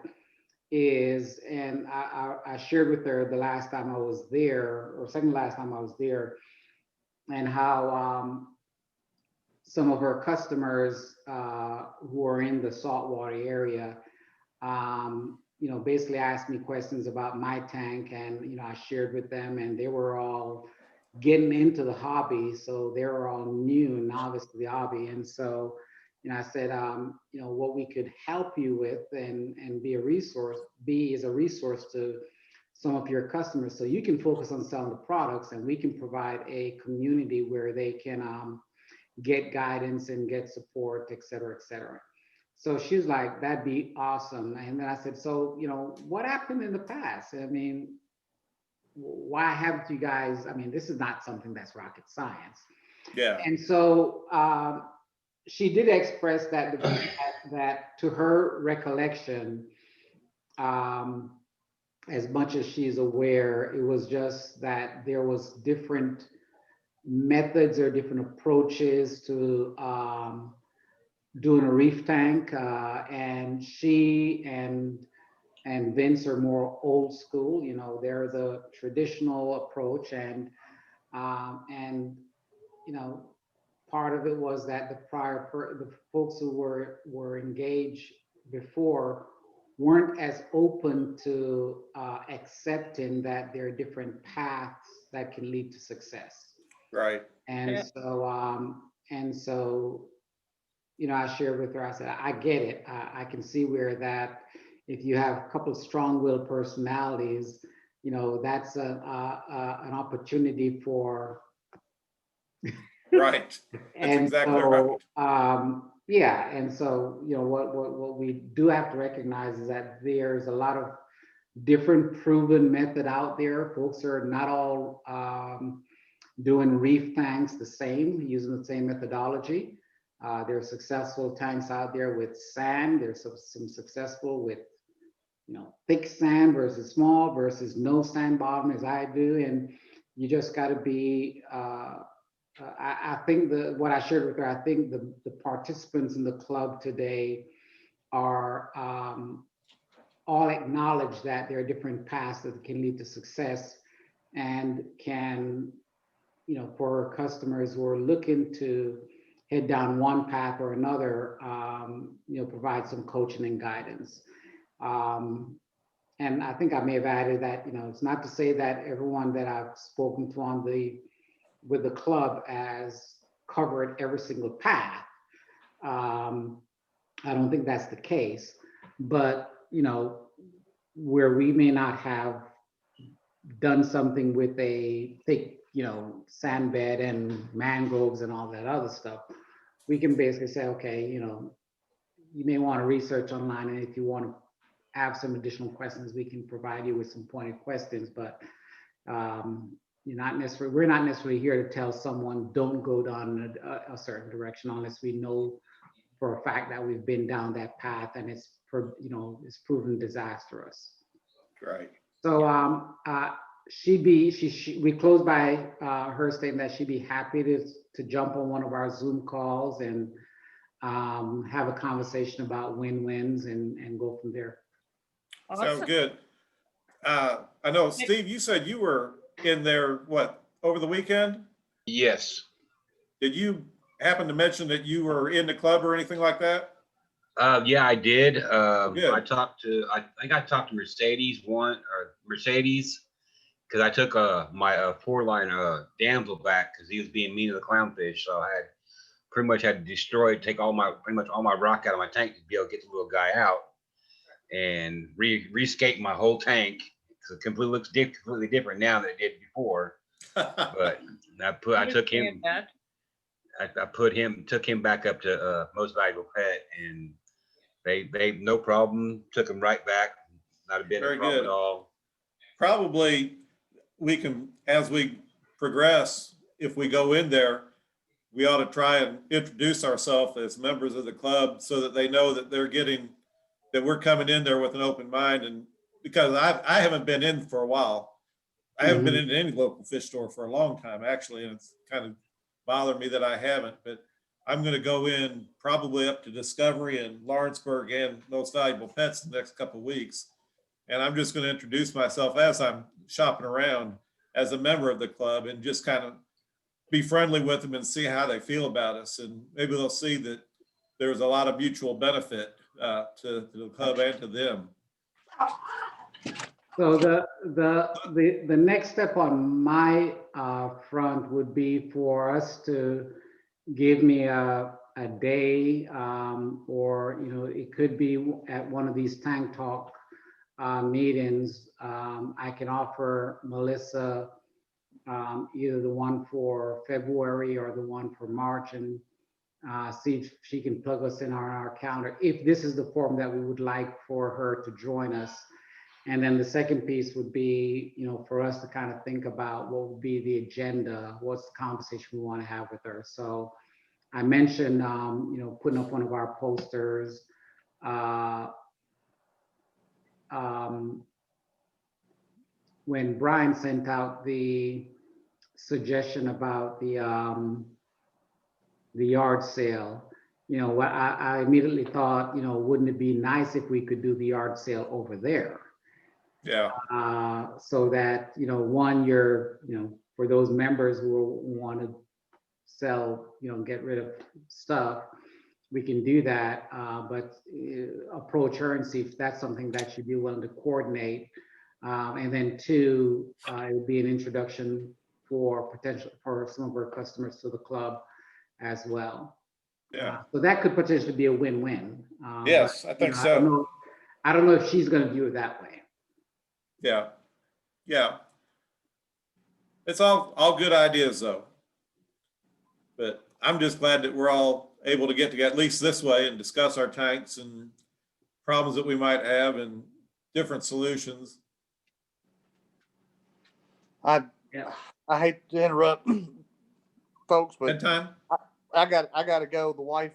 is, and I shared with her the last time I was there, or second last time I was there, and how some of her customers who are in the saltwater area, basically asked me questions about my tank, and I shared with them, and they were all getting into the hobby, so they were all new and novice to the hobby. And so, I said, what we could help you with and be a resource to some of your customers, so you can focus on selling the products, and we can provide a community where they can get guidance and get support, et cetera, et cetera. So she was like, that'd be awesome. And then I said, so, what happened in the past? I mean, why haven't you guys, this is not something that's rocket science. Yeah. And so she did express that to her recollection, as much as she's aware, it was just that there was different methods or different approaches to doing a reef tank, and she and Vince are more old school. They're the traditional approach, and part of it was that the folks who were engaged before weren't as open to accepting that there are different paths that can lead to success. Right. And Yeah. so, I shared with her, I said, I get it. I can see where that, if you have a couple of strong-willed personalities, that's an opportunity for Right. That's And exactly so, right. yeah, and so, you know, what we do have to recognize is that there's a lot of different proven method out there. Folks are not all doing reef tanks the same, using the same methodology. There are successful tanks out there with sand. There's some successful with, you know, thick sand versus small versus no sand bottom as I do. And you just got to be, I think what I shared with her, I think the participants in the club today are all acknowledge that there are different paths that can lead to success and can, you know, for customers who are looking to head down one path or another, you know, provide some coaching and guidance. And I think I may have added that, you know, it's not to say that everyone that I've spoken to with the club has covered every single path. I don't think that's the case, but, you know, where we may not have done something with a thick, you know, sand bed and mangroves and all that other stuff, we can basically say, okay, you know, you may want to research online, and if you want to have some additional questions, we can provide you with some pointed questions, but we're not necessarily here to tell someone don't go down a certain direction unless we know for a fact that we've been down that path and it's proven disastrous. Right. So we closed by her stating that she'd be happy to jump on one of our Zoom calls and have a conversation about win-wins and go from there. Sounds Awesome. good. I know, Steve, you said you were in there, what, over the weekend? Yes. Did you happen to mention that you were in the club or anything like that? Yeah, I did. Good. I think I talked to Mercedes because I took my 4-line damsel back because he was being mean to the clownfish. So I had pretty much had to take pretty much all my rock out of my tank to be able to get the little guy out and rescape my whole tank. So it completely looks completely different now than it did before. But I took him. Took him back up to most valuable pet, and they no problem took him right back. Not a bit of a problem at all. Probably we can, as we progress, if we go in there, we ought to try and introduce ourselves as members of the club so that they know that that we're coming in there with an open mind. And because I haven't been in for a while. I haven't been in any local fish store for a long time, actually, and it's kind of bothered me that I haven't, but I'm going to go in probably up to Discovery and Lawrenceburg and Most Valuable Pets in the next couple of weeks. And I'm just going to introduce myself as I'm shopping around as a member of the club and just kind of be friendly with them and see how they feel about us. And maybe they'll see that there's a lot of mutual benefit to the club and to them. So the next step on my front would be for us to give me a day, or it could be at one of these tank talk meetings. I can offer Melissa either the one for February or the one for March, and see if she can plug us in on our calendar if this is the form that we would like for her to join us. And then the second piece would be, for us to kind of think about what would be the agenda, what's the conversation we want to have with her. So I mentioned, putting up one of our posters. When Brian sent out the suggestion about the yard sale, I immediately thought, wouldn't it be nice if we could do the yard sale over there? Yeah. So that, one, for those members who want to sell, get rid of stuff, we can do that, but approach her and see if that's something that she'd be willing to coordinate. And then two, it would be an introduction for some of our customers to the club as well. Yeah. So that could potentially be a win-win. Yes, I think so. I don't know if she's going to view it that way. Yeah. Yeah. It's all good ideas though. But I'm just glad that we're all able to get together, at least this way, and discuss our tanks and problems that we might have and different solutions. I Yeah. I hate to interrupt folks, but Bedtime? I got to go. The wife,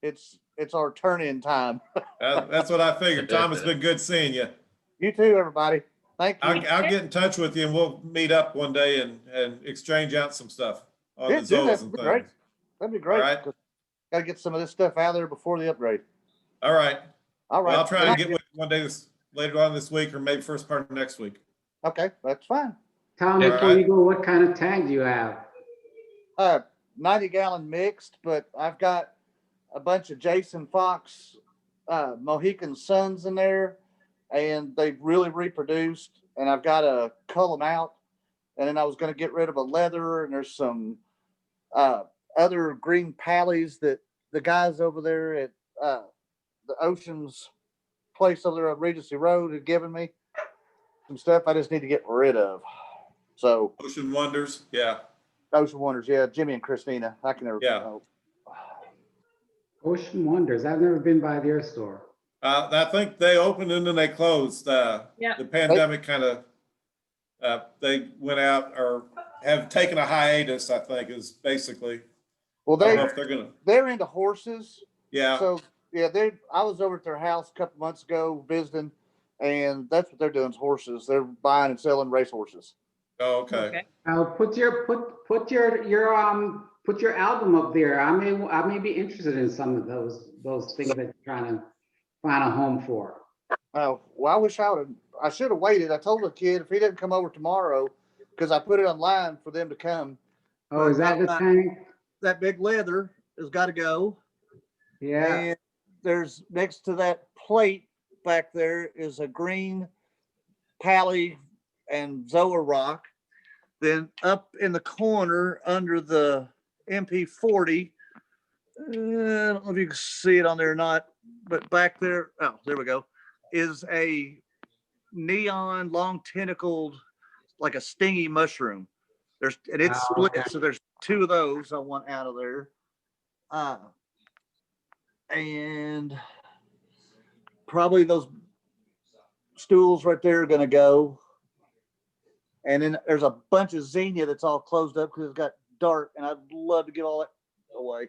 it's our turn-in time. That's what I figured. Tom, it's been good seeing you. You too, everybody. Thank you. I'll get in touch with you and we'll meet up one day and exchange out some stuff on Yeah, the do that. Zoas and That'd be great. things. That'd be great. All right. Got to get some of this stuff out of there before the upgrade. All right. All right. Well, I'll try and get with you one day later on this week or maybe first part of next week. Okay, that's fine. Tom, Yeah. before you go, what kind of tank do you have? 90-gallon mixed, but I've got a bunch of Jason Fox Mohican Suns in there, and they've really reproduced. And I've got to cull them out, and then I was going to get rid of a leather, and there's some other green pallies that the guys over there at the Oceans place over there on Regency Road had given me. Some stuff I just need to get rid of. So Ocean Wonders. Yeah. Ocean Wonders, yeah, Jimmy and Christina. I can never. Yeah. Ocean Wonders. I've never been by their store. I think they opened and then they closed. Yeah. The pandemic kind of, they went out or have taken a hiatus, I think is basically. Well, I don't know if they're gonna, they're into horses. yeah. So yeah, I was over at their house a couple months ago visiting, and that's what they're doing is horses. They're buying and selling race horses. Oh, okay. Put your album up there. I may be interested in some of those things that you're trying to find a home for. Oh, well, I wish I should have waited. I told the kid if he didn't come over tomorrow, because I put it online for them to come. Oh, is that the tank? That big leather has got to go. Yeah. And there's next to that plate back there is a green Pally and Zoa rock. Then up in the corner under the MP40, I don't know if you can see it on there or not, but back there, oh, there we go, is a neon long tentacled, like a stingy mushroom. And it's Oh, split, okay. so there's two of those I want out of there. And probably those stools right there are gonna go. And then there's a bunch of Xenia that's all closed up because it's got dark, and I'd love to give all that away.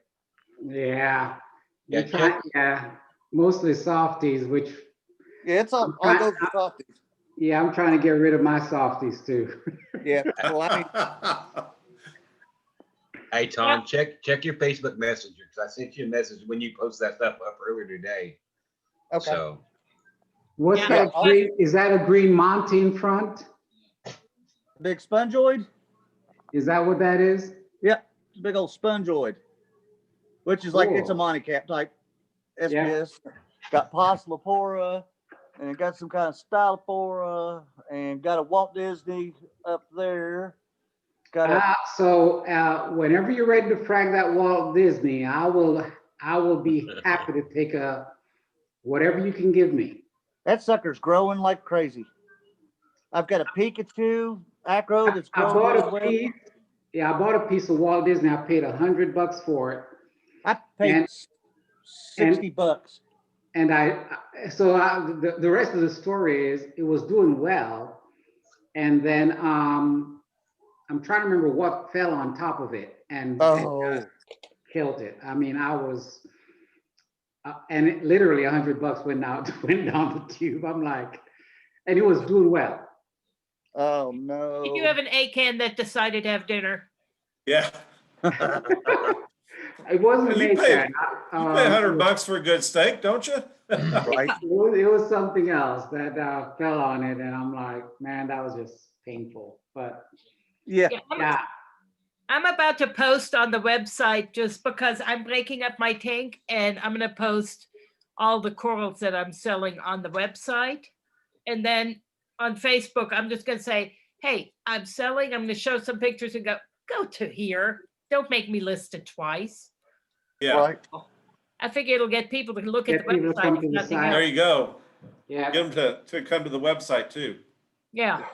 Yeah. Yeah, Mostly softies, which, Yeah, it's all I'm those trying- softies. yeah, I'm trying to get rid of my softies too. Yeah, well, I mean, Hey, Tom, check your Facebook Messenger because I sent you a message when you posted that stuff up earlier today. okay. So What's Yeah. that green? Is that a green Monty in front? Big spongeoid. Is that what that is? Yep, it's a big old spongeoid, which is like it's a Cool. Monty Cap type SPS. Got Poslepora, and it got some kind of Stylophora, and got a Walt Disney up there. Got a Whenever you're ready to frag that Walt Disney, I will be happy to take whatever you can give me. that sucker's growing like crazy. I've got a Pikachu Acro that's I growing bought really a well. piece. Yeah, I bought a piece of Walt Disney. I paid $100 for it, I paid And- $60. and the rest of the story is it was doing well, and then I'm trying to remember what fell on top of it and Oh, killed it. I mean, I was, and it literally $100 went down the tube. I'm like, and it was doing well. oh no. Did you have an ACAN that decided to have dinner? Yeah. It wasn't You made pay- that. You pay $100 for a good steak, don't you? Right. It was something else that fell on it, and I'm like, man, that was just painful. But Yeah. Yeah, yeah, I'm about to post on the website just because I'm breaking up my tank, and I'm going to post all the corals that I'm selling on the website. And then on Facebook, I'm just going to say, hey, I'm selling. I'm going to show some pictures and go to here. Don't make me list it twice. Yeah. Right. I figure it'll get people to look at Get the people to website. come if to the nothing site. There else. you go. yeah. Get them to come to the website too. Yeah.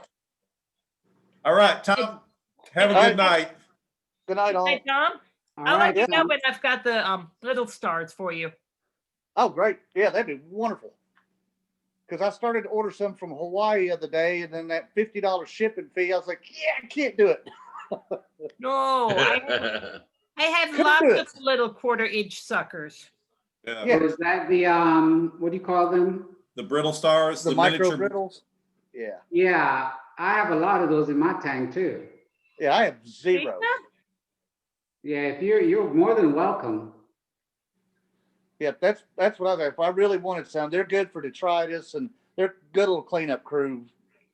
All right, Tom, have a Hey. good night. Good night, all. Hey, Tom? All I'll let right, you know Tom. when I've got the little stars for you. Oh, great. Yeah, that'd be wonderful. Because I started to order some from Hawaii the other day, and then that $50 shipping fee, I was like, yeah, I can't do it. No, I have Couldn't lots do it. of little 1/4-inch suckers. Yeah. Yeah. So is that the, what do you call them? The brittle stars, The the micro miniature. brittles. Yeah. Yeah, I have a lot of those in my tank too. Yeah, I have zero. Yeah, if you're more than welcome. Yeah, that's what I was. If I really wanted some, they're good for detritus, and they're good little cleanup crew.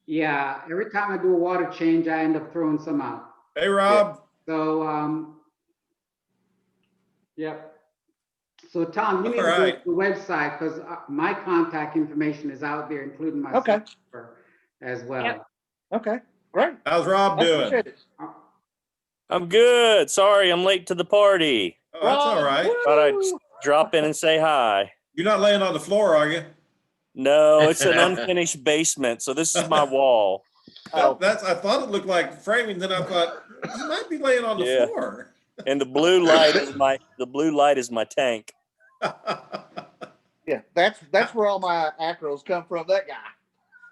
Yeah, every time I do a water change, I end up throwing some out. Hey, Rob. So, yep. So Tom, you need All to go to right. the website because my contact information is out there, including my Okay. cell number as well. Yep. Okay, great. How's Rob I doing? appreciate it. I'm good. Sorry, I'm late to the party. Oh, that's all Rob, right. Thought I'd woo! drop in and say hi. You're not laying on the floor, are you? No, it's an unfinished basement, so this is my wall. Oh, I thought it looked like framing. Then I thought you might be laying on the Yeah. floor. And the blue light is my tank. yeah, that's where all my acros come from. That guy.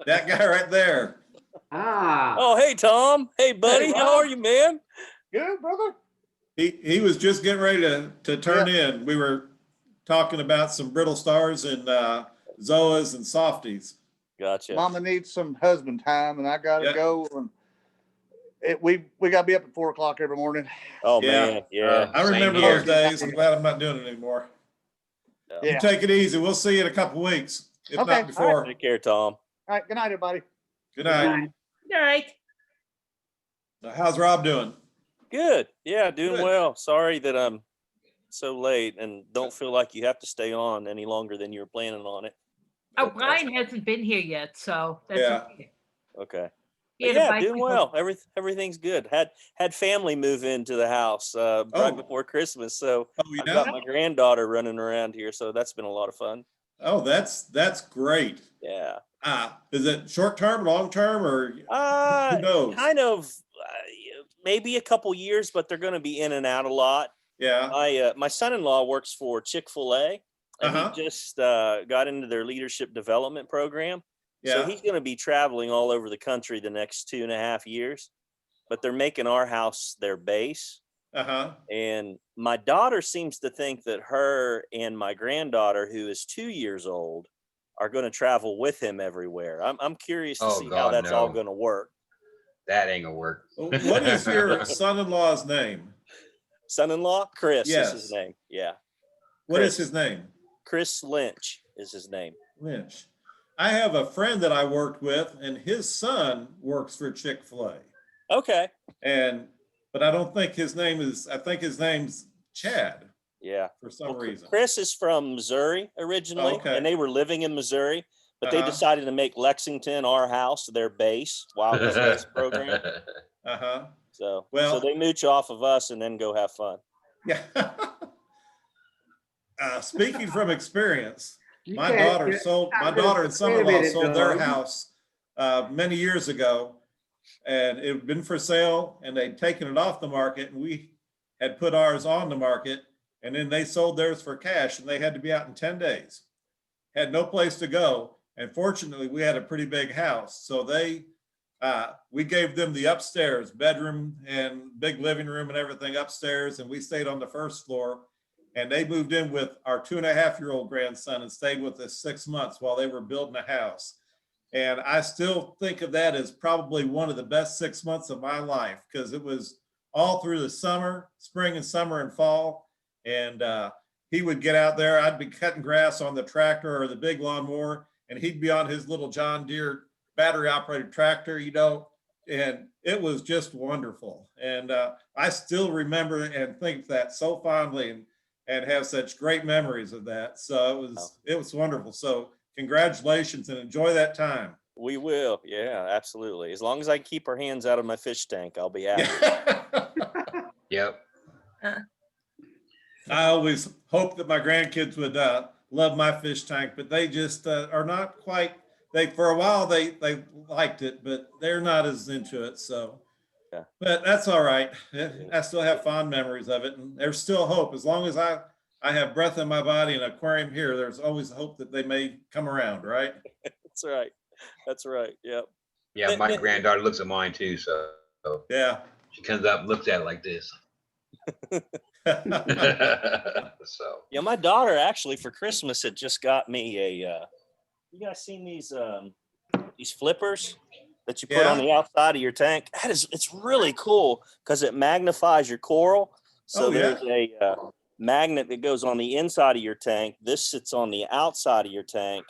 That guy right there. Ah, Oh, hey Tom. Hey buddy, Hey, how Rob. are you, man? Good, brother. He was just getting ready to turn in. We were talking about some brittle stars and zoas and softies. Gotcha. Mama needs some husband time, and I gotta Yeah. go. And we gotta be up at 4 o'clock every morning. Oh Yeah. man, yeah. I Same remember here. those days. I'm glad I'm not doing it anymore. Yeah. You take it easy. We'll see you in a couple weeks, if Okay, not all before. Take care, Tom. All right. Good night, everybody. Good night. fine. All right. How's Rob doing? Good. Yeah, doing Good. well. Sorry that I'm so late and don't feel like you have to stay on any longer than you were planning on it. Oh, But, Brian hasn't been here yet, so that's Yeah. okay. Okay. He But had a yeah, doing bicycle. well. Everything's good. Had family move into the house right Oh. before Christmas, so Oh, you I've got know? my granddaughter running around here, so that's been a lot of fun. Oh, that's great. Yeah. Is it short term, long term, or who knows? Kind of maybe a couple years, but they're going to be in and out a lot. Yeah. My son-in-law works for Chick-fil-A, and Uh-huh. he just got into their leadership development program. So Yeah. he's going to be traveling all over the country the next 2.5 years, but they're making our house their base. Uh-huh. And my daughter seems to think that her and my granddaughter, who is 2 years old, are going to travel with him everywhere. I'm curious to Oh, see how God, that's all no. going to work. That ain't gonna work. What is your son-in-law's name? Son-in-law, Chris is Yes. his name. Yeah. What is Chris. his name? Chris Lynch is his name. Lynch. I have a friend that I worked with, and his son works for Chick-fil-A. Okay. But I don't think his name is, I think his name's Chad Yeah. for some reason. Chris is from Missouri originally, Okay. and they were living in Missouri, but they Uh-huh. decided to make Lexington, our house, their base while this base program. Uh-huh. So, Well- so they mooch off of us and then go have fun. Yeah. Speaking from experience, You my can't- daughter you- sold, my I'm daughter and just- wait a son-in-law minute, sold their Doug. house many years ago. And it had been for sale, and they'd taken it off the market, and we had put ours on the market, and then they sold theirs for cash, and they had to be out in 10 days. Had no place to go, and fortunately, we had a pretty big house, so we gave them the upstairs bedroom and big living room and everything upstairs, and we stayed on the first floor. And they moved in with our 2.5-year-old grandson and stayed with us 6 months while they were building a house. And I still think of that as probably one of the best 6 months of my life, because it was all through the summer, spring and summer and fall. And he would get out there, I'd be cutting grass on the tractor or the big lawnmower, and he'd be on his little John Deere battery operated tractor, and it was just wonderful. And I still remember and think that so fondly, and have such great memories of that. So it was wonderful. So congratulations and enjoy that time. We will. Yeah, absolutely. As long as I can keep her hands out of my fish tank, I'll be happy. Yep. I always hoped that my grandkids would love my fish tank, but they just are not quite. For a while they liked it, but they're not as into it. So But that's all right. I still have fond memories of it, and there's still hope. As long as I have breath in my body and an aquarium here, there's always hope that they may come around, right? That's right. That's right. Yep. Yeah, my granddaughter looks at mine too, so Yeah. she comes up and looks at it like this. So Yeah, my daughter actually for Christmas had just got me a. You guys seen these flippers that you put on Yeah. the outside of your tank? It's really cool because it magnifies your coral. So Oh, yeah. there's a magnet that goes on the inside of your tank. This sits on the outside of your tank,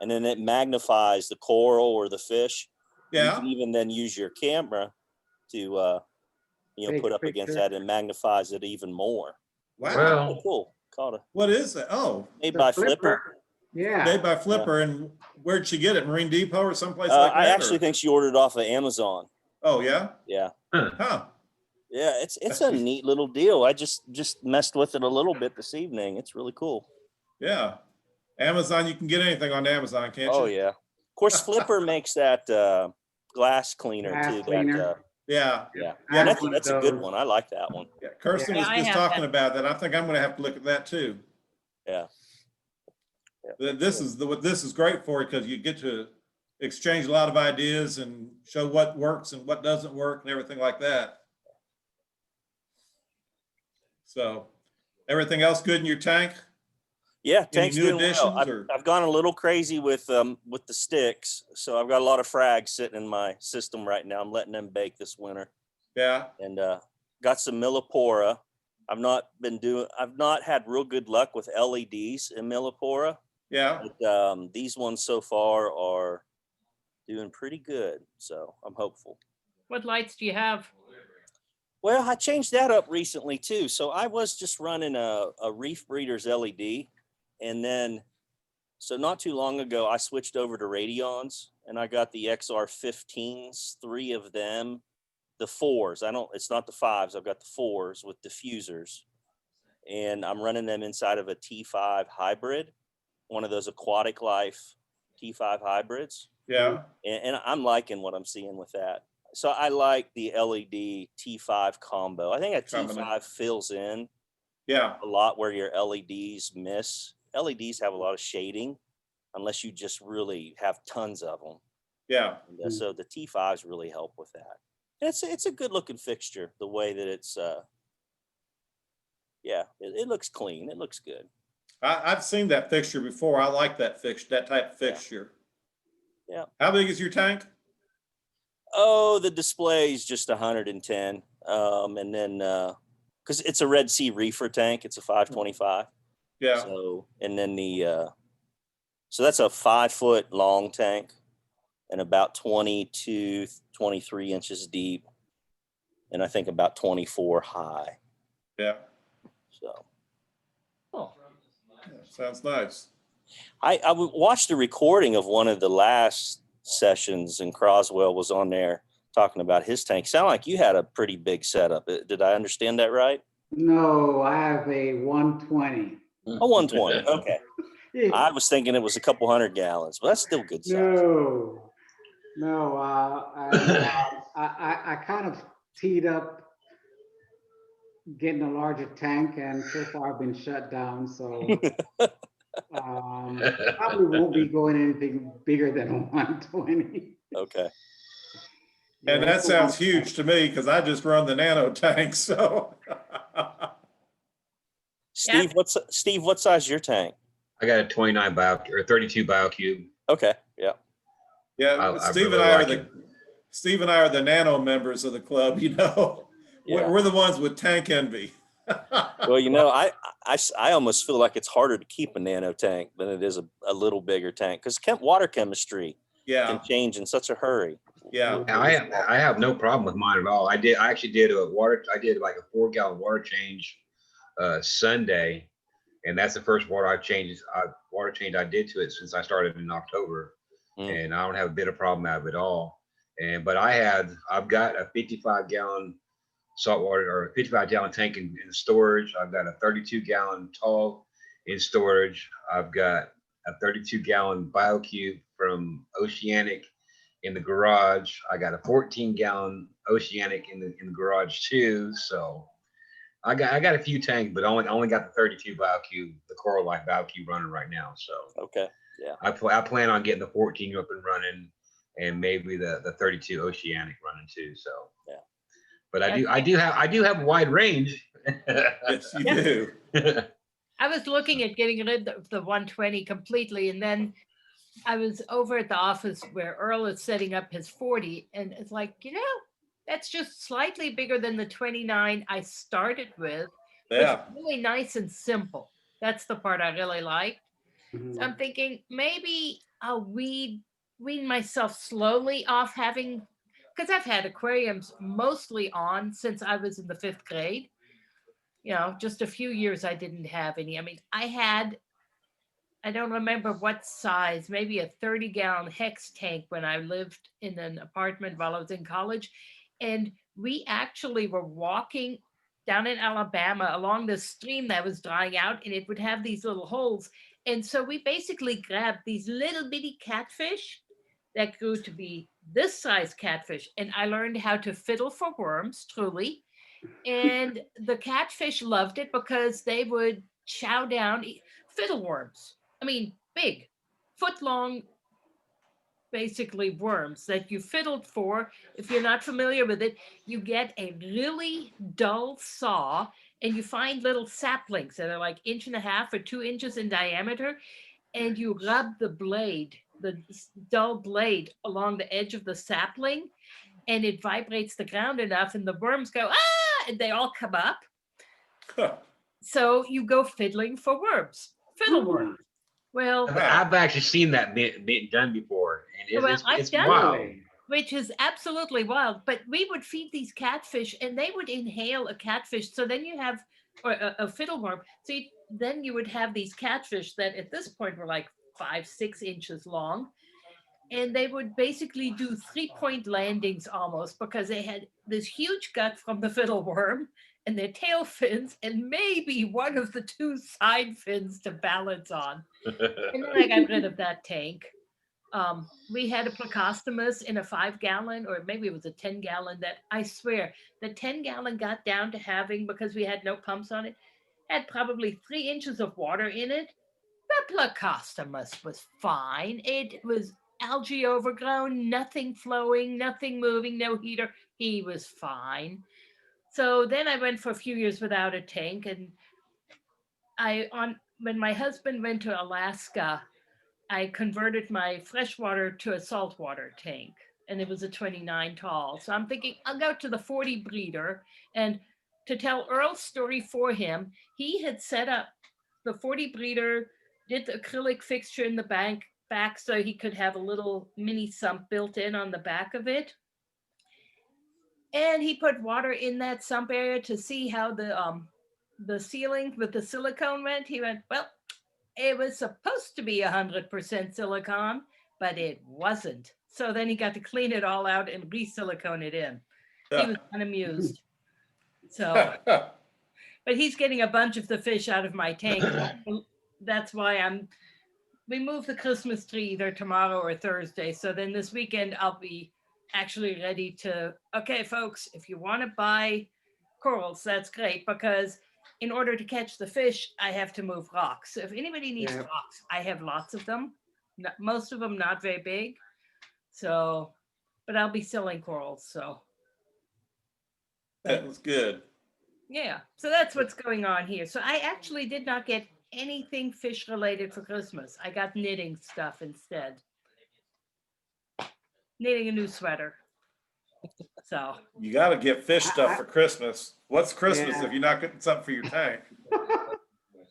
and then it magnifies the coral or the fish. You Yeah. can even then use your camera to Take put a up against picture. that and magnifies it even more. Wow. Well, Really cool. Called a What is it? Oh, made The by Flipper. Yeah. made by Flipper. And where'd she get it? Marine Depot or someplace like that? I actually or- think she ordered off of Amazon. Oh, yeah. Yeah. Huh. Yeah, it's a neat little deal. I just messed with it a little bit this evening. It's really cool. Yeah. Amazon, you can get anything on Amazon, can't Oh you? yeah. Of course, Flipper makes that glass cleaner Glass too. cleaner. That Yeah. yeah, I have that's one of that's a good those. one. I like that one. Yeah. Kirsten Yeah, was I just have talking that. about that. I think I'm going to have to look at that too. Yeah. This is great for it because you get to exchange a lot of ideas and show what works and what doesn't work and everything like that. So, everything else good in your tank? Yeah, Any tank's new doing well. additions or? I've gone a little crazy with the sticks, so I've got a lot of frags sitting in my system right now. I'm letting them bake this winter, Yeah. and got some millipora. I've not had real good luck with LEDs in millipora. Yeah. But these ones so far are doing pretty good, so I'm hopeful. What lights do you have? Well, I changed that up recently too. So I was just running a Reef Breeders LED, and then so not too long ago I switched over to Radions, and I got the XR15s, 3 of them, the 4s. It's not the 5s. I've got the 4s with diffusers, and I'm running them inside of a T5 hybrid, one of those Aquatic Life T5 hybrids. Yeah. And I'm liking what I'm seeing with that. So I like the LED T5 combo. I think a T5 fills in Yeah. a lot where your LEDs miss. LEDs have a lot of shading unless you just really have tons of them. Yeah. And, so the T5s really help with that. And it's a good looking fixture, the way that it's it looks clean. It looks good. I've seen that fixture before. I like that type of fixture. Yeah. How big is your tank? Oh, the display is just 110. And then because it's a Red Sea reefer tank, it's a 525. Yeah. So and then so that's a 5-foot long tank and about 22, 23 inches deep, and I think about 24 high. Yeah. So Oh, Sounds nice. I watched a recording of one of the last sessions, and Croswell was on there talking about his tank. Sound like you had a pretty big setup. Did I understand that right? No, I have a 120. A 120. Okay. Yeah. I was thinking it was a couple hundred gallons, but that's still good size. No, I kind of teed up getting a larger tank, and so far I've been shut down. So probably won't be going anything bigger than a 120. Okay. And that sounds huge to me because I just run the nano tank. So. Steve, what size is your tank? I got a 29 or 32 BioCube. Okay. Yeah. Yeah. Steve and I are the nano members of the club. You know, Yeah. we're the ones with tank envy. Well, I almost feel like it's harder to keep a nano tank than it is a little bigger tank because water chemistry can change in such a hurry. Yeah. I have no problem with mine at all. I actually did like a 4-gallon water change Sunday, and that's the first water change I did to it since I started in October, and I don't have a bit of problem out of it all. But I've got a 55-gallon saltwater or a 55-gallon tank in storage. I've got a 32-gallon tall in storage. I've got a 32-gallon BioCube from Oceanic in the garage. I got a 14-gallon oceanic in the garage too. So I got a few tanks, but only got the 32 BioCube, the Coral Life BioCube running right now. So Okay. Yeah. I plan on getting the 14 up and running, and maybe the 32 oceanic running too. So Yeah. But I do have a wide range. Yes, you Yeah. do. I was looking at getting rid of the 120 completely, and then I was over at the office where Earl is setting up his 40, and it's like, that's just slightly bigger than the 29 I started with. Yeah. It's really nice and simple. That's the part I really liked. So I'm Mhm. thinking maybe I'll wean myself slowly off having, because I've had aquariums mostly on since I was in the 5th grade. Just a few years I didn't have any. I mean, I don't remember what size, maybe a 30-gallon hex tank when I lived in an apartment while I was in college. And we actually were walking down in Alabama along the stream that was drying out, and it would have these little holes. And so we basically grabbed these little bitty catfish that grew to be this size catfish. And I learned how to fiddle for worms, truly. And the catfish loved it because they would chow down fiddle worms. I mean, big, foot long, basically worms that you fiddled for. If you're not familiar with it, you get a really dull saw and you find little saplings that are like 1.5 or 2 inches in diameter, and you rub the blade, the dull blade, along the edge of the sapling, and it vibrates the ground enough, and the worms go, ah, and they all come up. So you go fiddling for worms, fiddle worms. Well, I've actually seen that being done before, and I've it's done wild. Really? which is absolutely wild. But we would feed these catfish, and they would inhale a catfish. So then you have, or a fiddleworm. So then you would have these catfish that at this point were like 5, 6 inches long, and they would basically do 3-point landings almost because they had this huge gut from the fiddleworm and their tail fins and maybe one of the 2 side fins to balance on. And then I got rid of that tank. We had a Plecostomus in a 5-gallon, or maybe it was a 10-gallon, that I swear the 10-gallon got down to having, because we had no pumps on it, had probably 3 inches of water in it. The Plecostomus was fine. It was algae overgrown, nothing flowing, nothing moving, no heater. He was fine. So then I went for a few years without a tank, and when my husband went to Alaska, I converted my freshwater to a saltwater tank, and it was a 29 tall. So I'm thinking I'll go to the 40 breeder. And to tell Earl's story for him, he had set up the 40 breeder, did the acrylic fixture in the back so he could have a little mini sump built in on the back of it. And he put water in that sump area to see how the ceiling with the silicone went. He went, well, it was supposed to be 100% silicone, but it wasn't. So then he got to clean it all out and re-silicone it in. He was unamused. So, but he's getting a bunch of the fish out of my tank. That's why we move the Christmas tree either tomorrow or Thursday. So then this weekend I'll be actually ready to, okay, folks, if you want to buy corals, that's great, because in order to catch the fish, I have to move rocks. So if anybody needs Yeah. rocks, I have lots of them. Most of them not very big. So, but I'll be selling corals. So That was good. yeah, so that's what's going on here. So I actually did not get anything fish related for Christmas. I got knitting stuff instead. Knitting a new sweater. So You got to get fish stuff I- for Christmas. What's Christmas Yeah. if you're not getting something for your tank?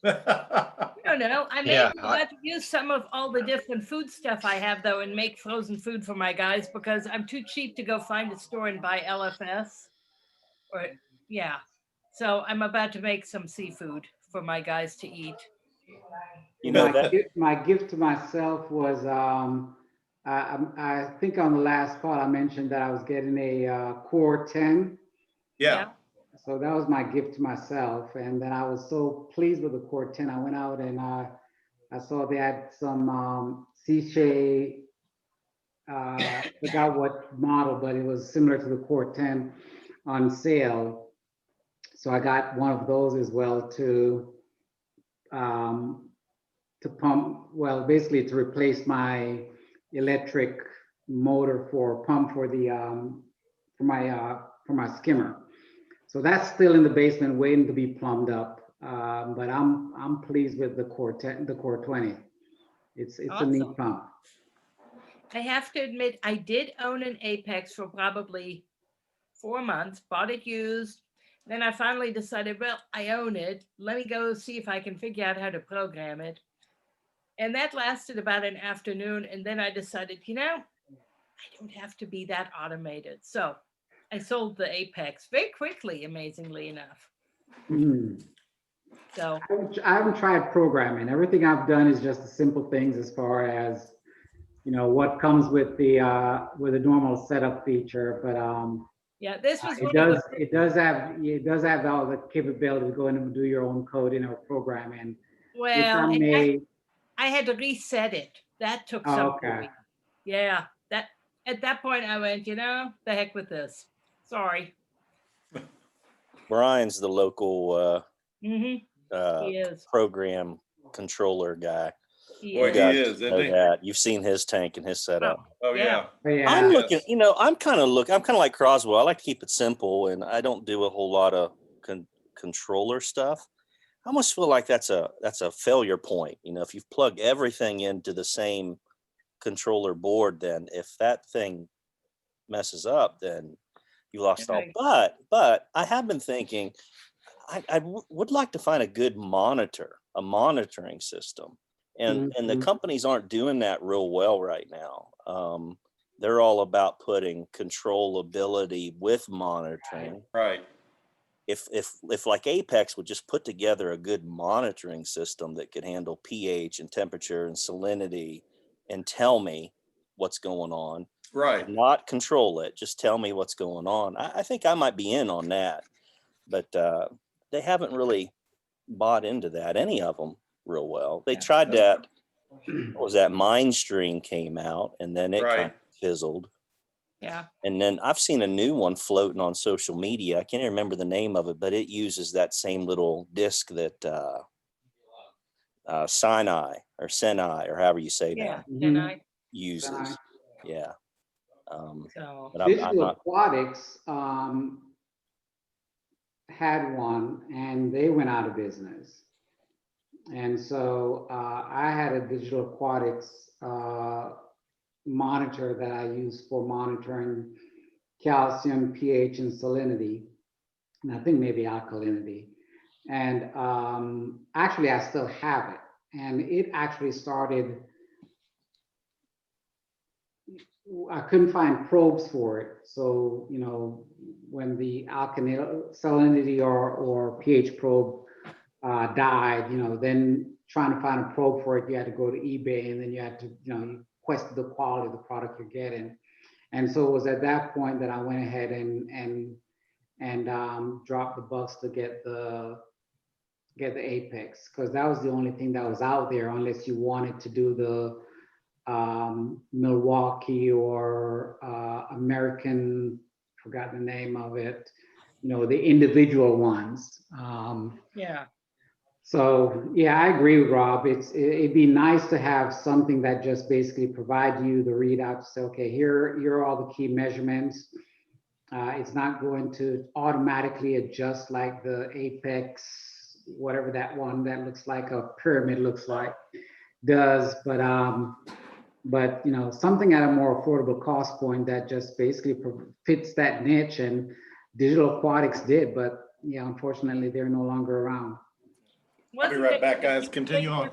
I don't know. I may Yeah, be glad to use some of all the different food stuff I have though, and make frozen food for my guys, because I'm too cheap to go find a store and buy LFS. Or yeah. So I'm about to make some seafood for my guys to eat. You know my, that. my gift to myself was I think on the last call I mentioned that I was getting a Core 10. Yeah. So that was my gift to myself. And then I was so pleased with the Core 10. I went out and I saw they had some Seashade Forgot what model, but it was similar to the Core 10 on sale. So I got one of those as well to pump, well, basically to replace my electric motor for pump for the for my skimmer. So that's still in the basement waiting to be plumbed up. But I'm pleased with the Core 10, the Core 20. It's a neat Awesome. pump. I have to admit, I did own an Apex for probably 4 months, bought it used. Then I finally decided, well, I own it. Let me go see if I can figure out how to program it. And that lasted about an afternoon. And then I decided, I don't have to be that automated. So I sold the Apex very quickly, amazingly enough. Mm. So I haven't tried programming. Everything I've done is just the simple things as far as, what comes with the normal setup feature. But yeah, this was it does have all the capability to go in and do your own coding or programming. well, I had to reset it. That took some Okay. doing. Yeah, that at that point I went, the heck with this. Sorry. Brian's the local He is. program controller guy. Boy, he guys is, isn't know he? that. You've seen his tank and his setup. Oh, yeah. But yeah. I'm Yes. looking, I'm kind of like Croswell. I like to keep it simple, and I don't do a whole lot of controller stuff. I almost feel like that's a failure point. If you've plugged everything into the same controller board, then if that thing messes up, then you lost all. Right. But I have been thinking, I would like to find a good a monitoring system. And the Mhm. companies aren't doing that real well right now. They're all about putting controllability with monitoring. Right. If like Apex would just put together a good monitoring system that could handle pH and temperature and salinity and tell me what's going on, Right. not control it, just tell me what's going on. I think I might be in on that, but they haven't really bought into that, any of them, real well. They tried that. What was that? Mindstream came out, and then it kind of fizzled. Yeah. And then I've seen a new one floating on social media. I can't even remember the name of it, but it uses that same little disc that Sinai or however you say Yeah. now And I uses. Sinai. Yeah. so But I'm Digital not. Aquatics had one, and they went out of business. And so I had a Digital Aquatics monitor that I use for monitoring calcium, pH, and salinity, and I think maybe alkalinity. And actually, I still have it. And it actually started, I couldn't find probes for it. So, when the salinity or pH probe died, then trying to find a probe for it, you had to go to eBay, and then you had to, you question the quality of the product you're getting. And so it was at that point that I went ahead and dropped the bucks to get the Apex, because that was the only thing that was out there, unless you wanted to do the Milwaukee or American, forgot the name of it, the individual ones. yeah. So yeah, I agree with Rob. It'd be nice to have something that just basically provide you the readout to say, okay, here are all the key measurements. It's not going to automatically adjust like the Apex, whatever that one that looks like a pyramid looks like does, but something at a more affordable cost point that just basically fits that niche. And Digital Aquatics did, but yeah, unfortunately they're no longer around. I'll be right back, guys. Continue on.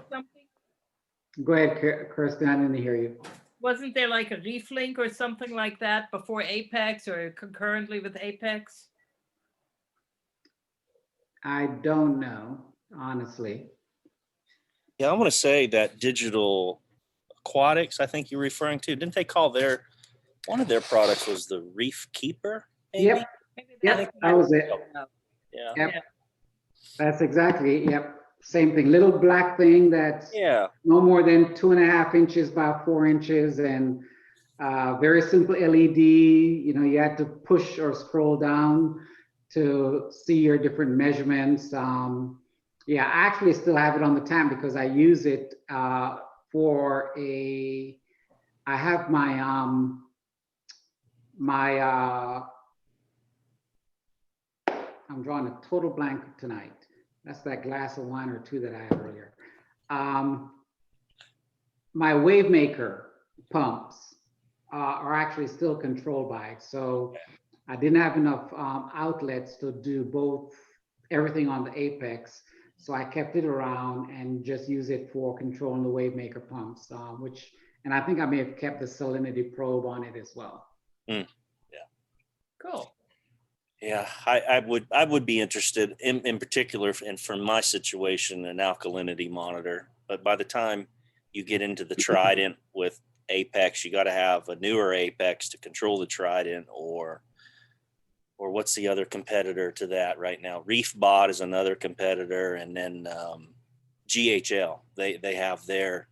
Go ahead, Kirsten, I didn't hear you. Wasn't there like a ReefLink or something like that before Apex or concurrently with Apex? I don't know, honestly. Yeah, I want to say that Digital Aquatics, I think you're referring to, didn't they call one of their products was the Reef Keeper? Maybe? Yep. Yep, that was it. Yeah. Yep. That's exactly, yep. Same thing, little black thing that's no more than 2.5 inches by 4 inches, and Very simple LED. You know, you had to push or scroll down to see your different measurements. Yeah, I actually still have it on the tank because I use it for a. I have my I'm drawing a total blank tonight. That's that glass of wine or two that I had earlier. My wave maker pumps are actually still controlled by it. So I didn't have enough outlets to do both, everything on the Apex. So I kept it around and just use it for controlling the wave maker pumps, and I think I may have kept the salinity probe on it as well. Yeah. Cool. Yeah, I would be interested in particular, and for my situation, an alkalinity monitor. But by the time you get into the Trident with Apex, you got to have a newer Apex to control the Trident, or what's the other competitor to that right now? ReefBot is another competitor, and then GHL. They have their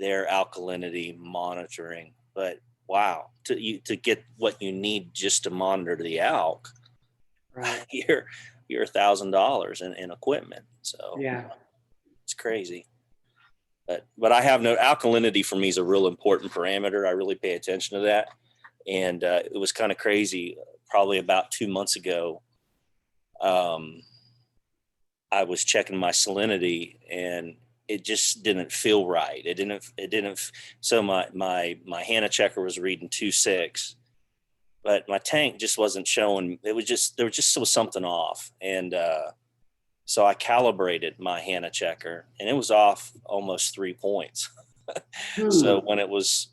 alkalinity monitoring. But wow, to get what you need just to monitor the alk, Right. you're $1,000 in equipment. So Yeah. it's crazy. But I have no alkalinity. For me is a real important parameter. I really pay attention to that. And it was kind of crazy. Probably about 2 months ago, I was checking my salinity and it just didn't feel right. It didn't. So my HANA checker was reading 2.6, but my tank just wasn't showing. There was just something off. And so I calibrated my HANA checker and it was off almost 3 points. So when it was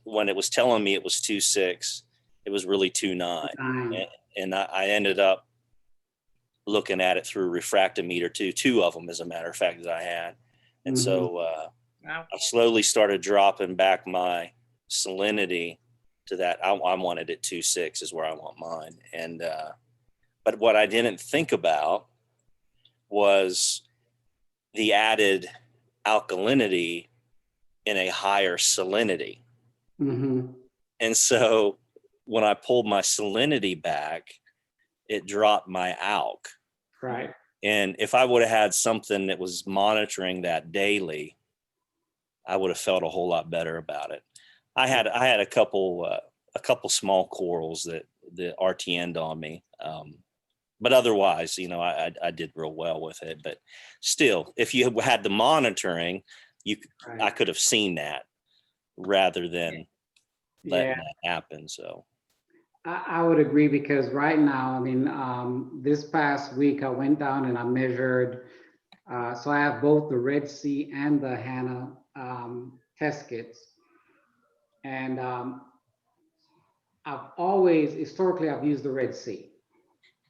telling me it was 2.6, it was really 2.9. And I ended up looking at it through a refractometer too, 2 of them, as a matter of fact, that I had. And so I slowly started dropping back my salinity to that. I wanted it 2.6 is where I want mine. And but what I didn't think about was the added alkalinity in a higher salinity. Mm-hmm. And so when I pulled my salinity back, it dropped my alk. Right. And if I would have had something that was monitoring that daily, I would have felt a whole lot better about it. I had a couple small corals that RTN'd on me. But otherwise, you know, I did real well with it. But still, if you had the monitoring, I could have seen that rather than letting that happen. So I would agree, because right now, I mean, this past week I went down and I measured. So I have both the Red Sea and the HANA test kits, and historically I've used the Red Sea,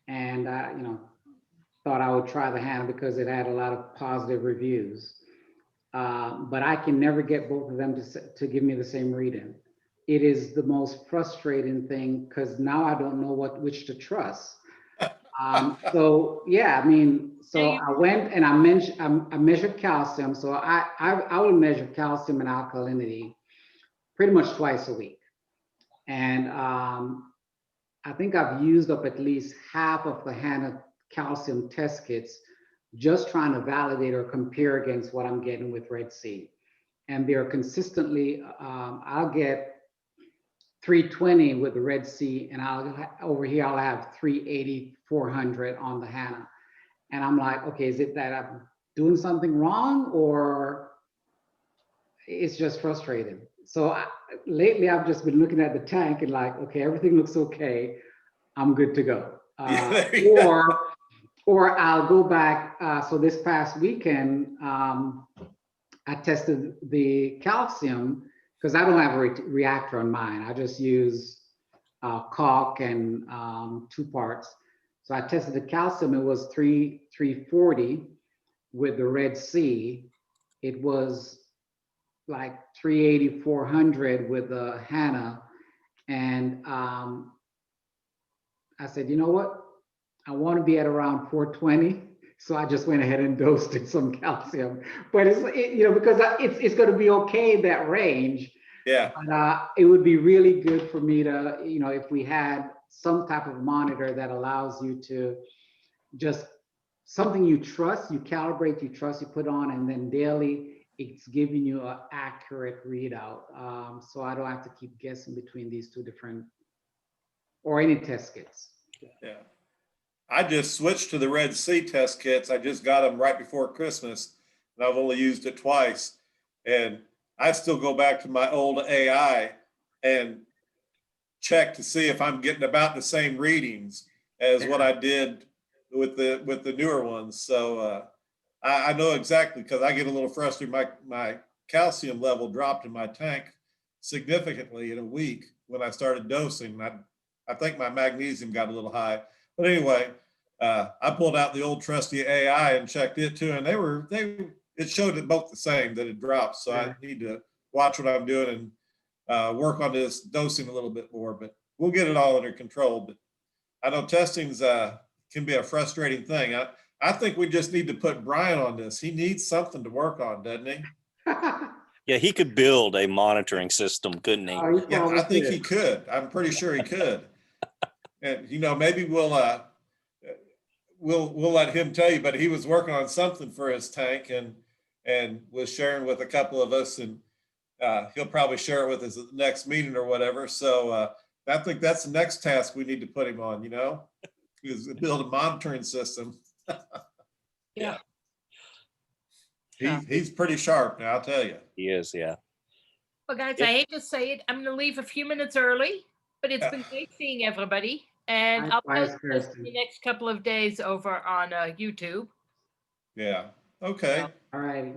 and you know, thought I would try the HANA because it had a lot of positive reviews. But I can never get both of them to give me the same reading. It is the most frustrating thing, because now I don't know which to trust. So yeah, I mean, so I went and I measured calcium. So I will measure calcium and alkalinity pretty much twice a week. And I think I've used up at least half of the HANA calcium test kits, just trying to validate or compare against what I'm getting with Red Sea. And they're consistently, I'll get 320 with the Red Sea, and over here I'll have 380, 400 on the HANA. And I'm like, okay, is it that I'm doing something wrong, or it's just frustrating? So lately I've just been looking at the tank and like, okay, everything looks okay, I'm good to go. Or I'll go back. So this past weekend, I tested the calcium, because I don't have a reactor on mine. I just use caulk and 2 parts. So I tested the calcium. It was 340 with the Red Sea. It was like 380, 400 with the HANA. And I said, you know what? I want to be at around 420. So I just went ahead and dosed it some calcium. But it's you know, because it's going to be okay, that range. Yeah. But it would be really good for me to, if we had some type of monitor that allows you to just something you trust, you calibrate, you trust, you put on, and then daily it's giving you an accurate readout. So I don't have to keep guessing between these two different or any test kits. Yeah. I just switched to the Red Sea test kits. I just got them right before Christmas, and I've only used it twice. And I still go back to my old AI and check to see if I'm getting about the same readings as what I did with the newer ones. So I know exactly, because I get a little frustrated. My calcium level dropped in my tank significantly in a week when I started dosing. I think my magnesium got a little high. But anyway, I pulled out the old trusty AI and checked it too, and it showed it both the same, that it dropped. So I need to watch what I'm doing and work on this dosing a little bit more. But we'll get it all under control. But I know testing's can be a frustrating thing. I think we just need to put Brian on this. He needs something to work on, doesn't he? Yeah, he could build a monitoring system, couldn't he? Yeah, I think he could. I'm pretty sure he could. And maybe we'll let him tell you. But he was working on something for his tank and was sharing with a couple of us, and he'll probably share it with us at the next meeting or whatever. So I think that's the next task we need to put him on. Is build a monitoring system. Yeah. He's pretty sharp now, I'll tell you. He is, yeah. Well, guys, I hate to say it. I'm going to leave a few minutes early, but it's been great seeing everybody. And I'll post this in the next couple of days over on YouTube. Yeah. Okay. All right.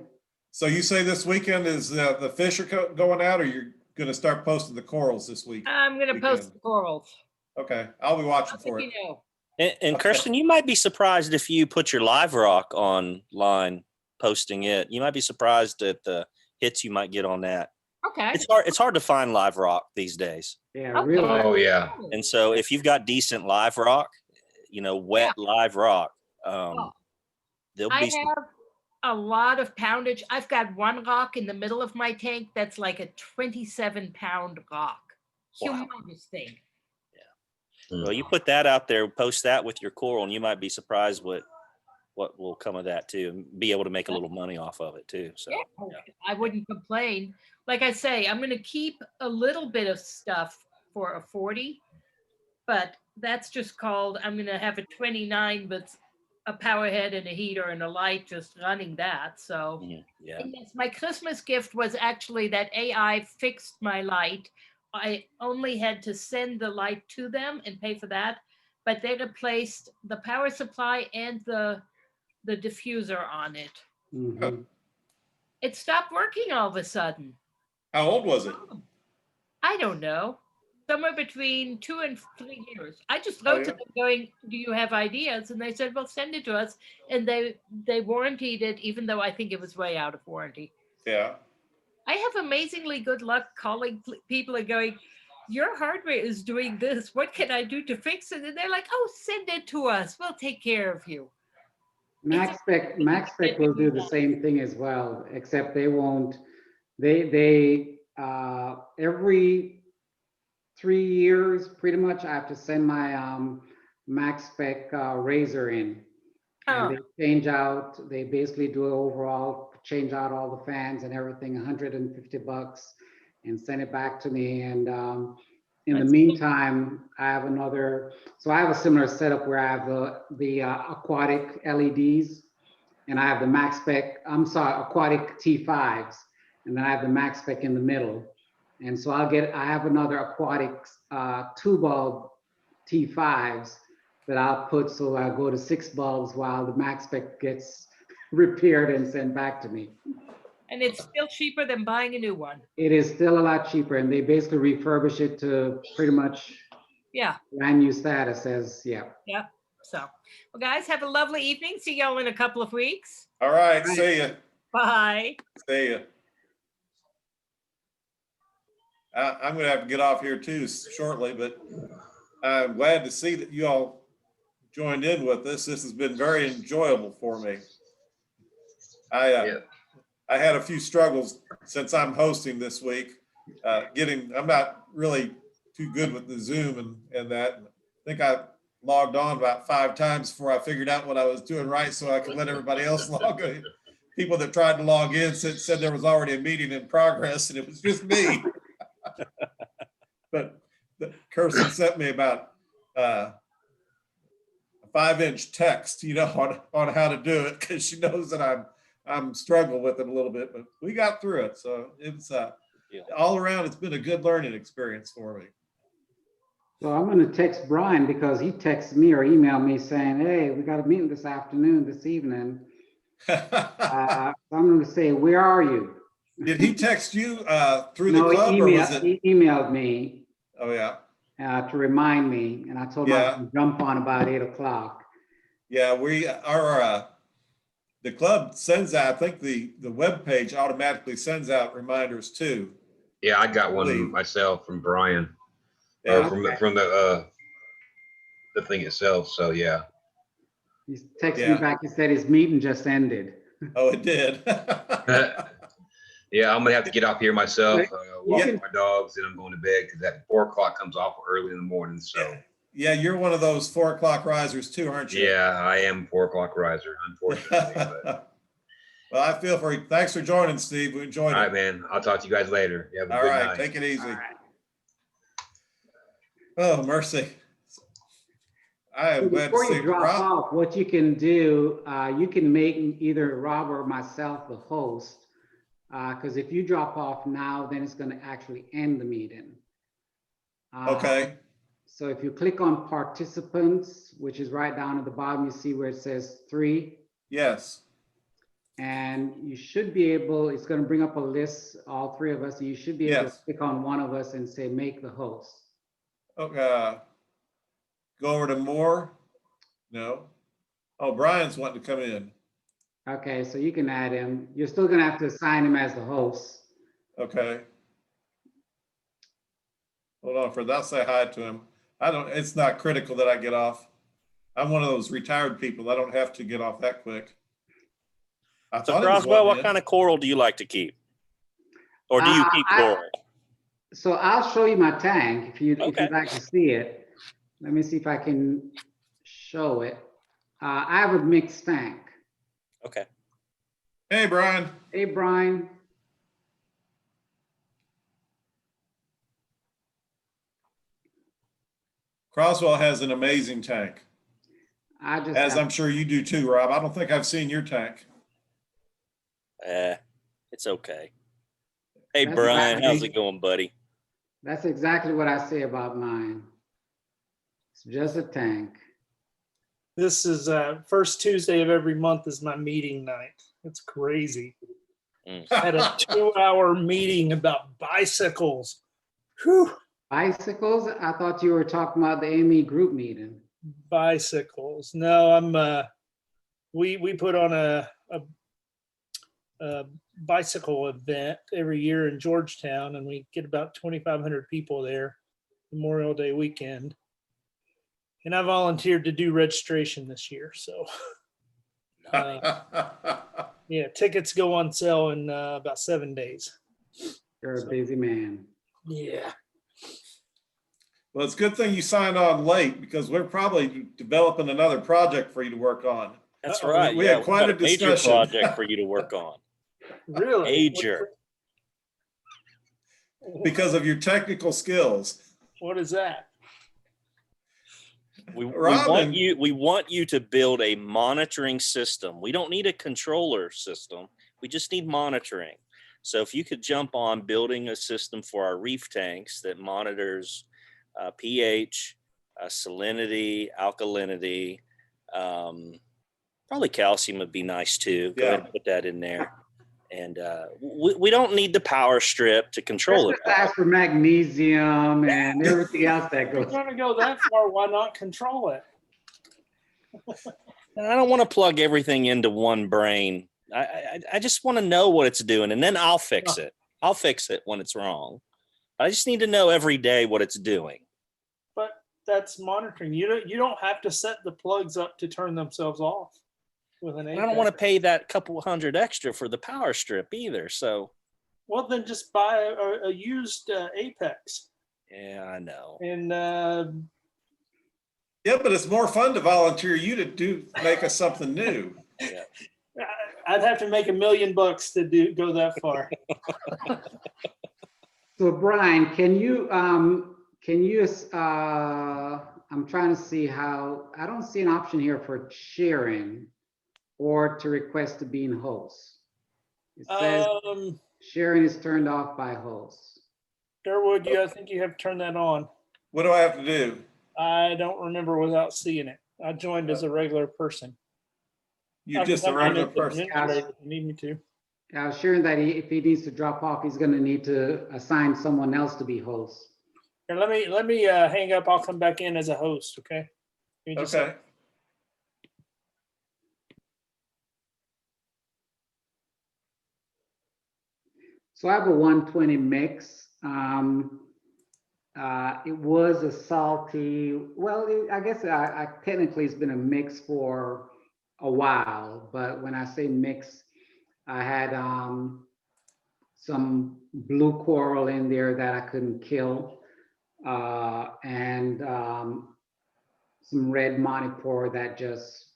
So you say this weekend is the fish are going out, or you're going to start posting the corals this week? I'm going to post the corals. Okay. I'll be watching for it. And Kirsten, you might be surprised if you put your live rock online, posting it. You might be surprised at the hits you might get on that. Okay. It's hard to find live rock these days. Yeah, Okay. really. Oh yeah. And so if you've got decent live rock, wet live rock, there'll I be have a lot of poundage. I've got one rock in the middle of my tank that's like a 27-pound rock. Wow. Humongous thing. Well, you put that out there, post that with your coral, and you might be surprised what will come of that too, and be able to make a little money off of it too. So I wouldn't complain. Like I say, I'm going to keep a little bit of stuff for a 40, but that's just called, I'm going to have a 29 with a power head and a heater and a light just running that. So yeah. and yes, my Christmas gift was actually that AI fixed my light. I only had to send the light to them and pay for that, but they replaced the power supply and the diffuser on it. Mhm. It stopped working all of a sudden. How old was it? I don't know. Somewhere between 2 and 3 years. I just wrote to them going, do you have ideas? And they said, well, send it to us. And they warranted it, even though I think it was way out of warranty. Yeah. I have amazingly good luck calling people and going, your hardware is doing this. What can I do to fix it? And they're like, oh, send it to us. We'll take care of you. MaxSpec will do the same thing as well, except they won't. Every 3 years, pretty much, I have to send my MaxSpec razor in, and they basically do an overall, change out all the fans and everything, $150, and send it back to me. And in the meantime, I have so I have a similar setup where I have the aquatic LEDs, and I have the aquatic T5s, and then I have the MaxSpec in the middle. And so I have another aquatic 2-bulb T5s that I'll put, so I go to 6 bulbs while the MaxSpec gets repaired and sent back to me. And it's still cheaper than buying a new one. It is still a lot cheaper, and they basically refurbish it to pretty much brand new status So, well, guys, have a lovely evening. See y'all in a couple of weeks. All right. See ya. Bye. See ya. I'm going to have to get off here too shortly, but I'm glad to see that you all joined in with us. This has been very enjoyable for me. I had a few struggles since I'm hosting this week. I'm not really too good with the Zoom and that. I think I logged on about 5 times before I figured out what I was doing right so I could let everybody else log in. People that tried to log in said there was already a meeting in progress and it was just me. But Kirsten sent me about a 5-inch text, on how to do it because she knows that I'm struggling with it a little bit, but we got through it. So it's all around, it's been a good learning experience for me. So I'm gonna text Brian because he texted me or emailed me saying, hey, we got a meeting this evening. So I'm gonna say, where are you? Did he text you through No, the club or was it? he emailed me Oh yeah. to remind me, and I told him I Yeah. could jump on about 8 o'clock. Yeah, the club sends out, I think the web page automatically sends out reminders too. Yeah, I got one Believe. myself from Brian, Yeah. or from the thing itself. So yeah. He texted Yeah. me back, he said his meeting just ended. Oh, it did. Yeah, I'm gonna have to get off here myself, walk can- my dogs, and I'm going to bed because that 4 o'clock comes off early in the morning. So Yeah, you're one of those 4 o'clock risers too, aren't you? yeah, I am 4 o'clock riser, unfortunately. But Well, I feel for you. Thanks for joining, Steve. We enjoyed all right, it. man. I'll talk to you guys later. You have a All good right, night. take it easy. All right. Oh, mercy. I am glad to Before see you drop Rob. off, what you can do, you can make either Rob or myself the host. Because if you drop off now, then it's going to actually end the meeting. Okay. So if you click on participants, which is right down at the bottom, you see where it says 3. Yes. And you should be able, it's going to bring up a list, all 3 of us, and you should be able to Yes. click on one of us and say, make the host. Okay. Go over to more. No. Oh, Brian's wanting to come in. Okay, so you can add him. You're still going to have to assign him as the host. Okay. Hold on for that. I'll say hi to him. It's not critical that I get off. I'm one of those retired people. I don't have to get off that quick. I So thought he was Croswell, what wanting in. kind of coral do you like to keep? Or do you keep coral? So I'll show you my tank if you'd Okay. like to see it. Let me see if I can show it. I have a mixed tank. Okay. Hey, Brian. Hey, Brian. Croswell has an amazing tank, I just as have, I'm sure you do too, Rob. I don't think I've seen your tank. It's okay. Hey, That's Brian, exactly- how's it going, buddy? that's exactly what I say about mine. It's just a tank. This is first Tuesday of every month is my meeting night. It's crazy. I had a 2-hour meeting about bicycles. Whew, Bicycles? I thought you were talking about the AME group meeting. bicycles. No, I'm. We put on a bicycle event every year in Georgetown, and we get about 2,500 people there Memorial Day weekend. And I volunteered to do registration this year, so yeah, tickets go on sale in about 7 days. You're a busy man. Yeah. Well, it's a good thing you signed on late because we're probably developing another project for you to work on. That's Uh-oh, right. we yeah, had quite got a major discussion. project for you to work on. Really? Major. Because of your technical skills. What is that? We Robin. want you to build a monitoring system. We don't need a controller system. We just need monitoring. So if you could jump on building a system for our reef tanks that monitors pH, salinity, alkalinity, probably calcium would be nice too. Go ahead and put that in there. And we don't need the power strip to control it. Just ask for magnesium and everything else that If you're goes. going to go that far, why not control it? I don't want to plug everything into one brain. I just want to know what it's doing, and then I'll fix it. I'll fix it when it's wrong. I just need to know every day what it's doing. But that's monitoring. You don't have to set the plugs up to turn themselves off with an And I don't want to pay that couple hundred extra for the power strip either. So Well, then just buy a used Apex. Yeah, I know. And Yeah, but it's more fun to volunteer you to make us something new. Yeah. I'd have to make $1 million to go that far. So Brian, can you, I'm trying to see how, I don't see an option here for sharing or to request to be in host. It says sharing is turned off by hosts. Durwood, I think you have to turn that on. What do I have to do? I don't remember without seeing it. I joined as a regular person. You're just a regular person. If you need me to. I was sharing that if he needs to drop off, he's going to need to assign someone else to be host. Here, let me hang up. I'll come back in as a host. Okay. Give me just a Okay. second. So I have a 120 mix. It was a salty, well, I guess I technically it's been a mix for a while, but when I say mix, I had some blue coral in there that I couldn't kill, and some red Monipore that just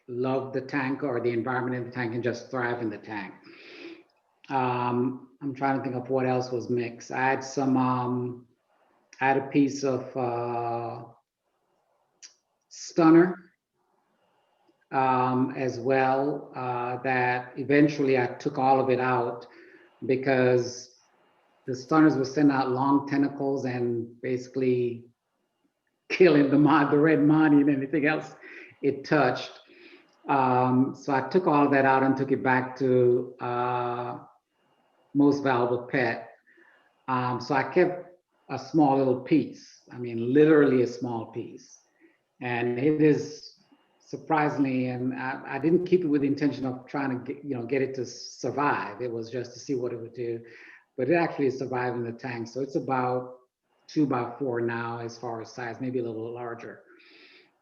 loved the tank or the environment in the tank and just thrive in the tank. I'm trying to think of what else was mixed. I had some, I had a piece of stunner as well, that eventually I took all of it out because the stunners were sending out long tentacles and basically killing the red Monty and anything else it touched. So I took all of that out and took it back to Most Valuable Pet. So I kept a small little piece. I mean, literally a small piece. And it is surprisingly, and I didn't keep it with the intention of trying to get it to survive. It was just to see what it would do. But it actually survived in the tank. So it's about 2x4 now as far as size, maybe a little larger.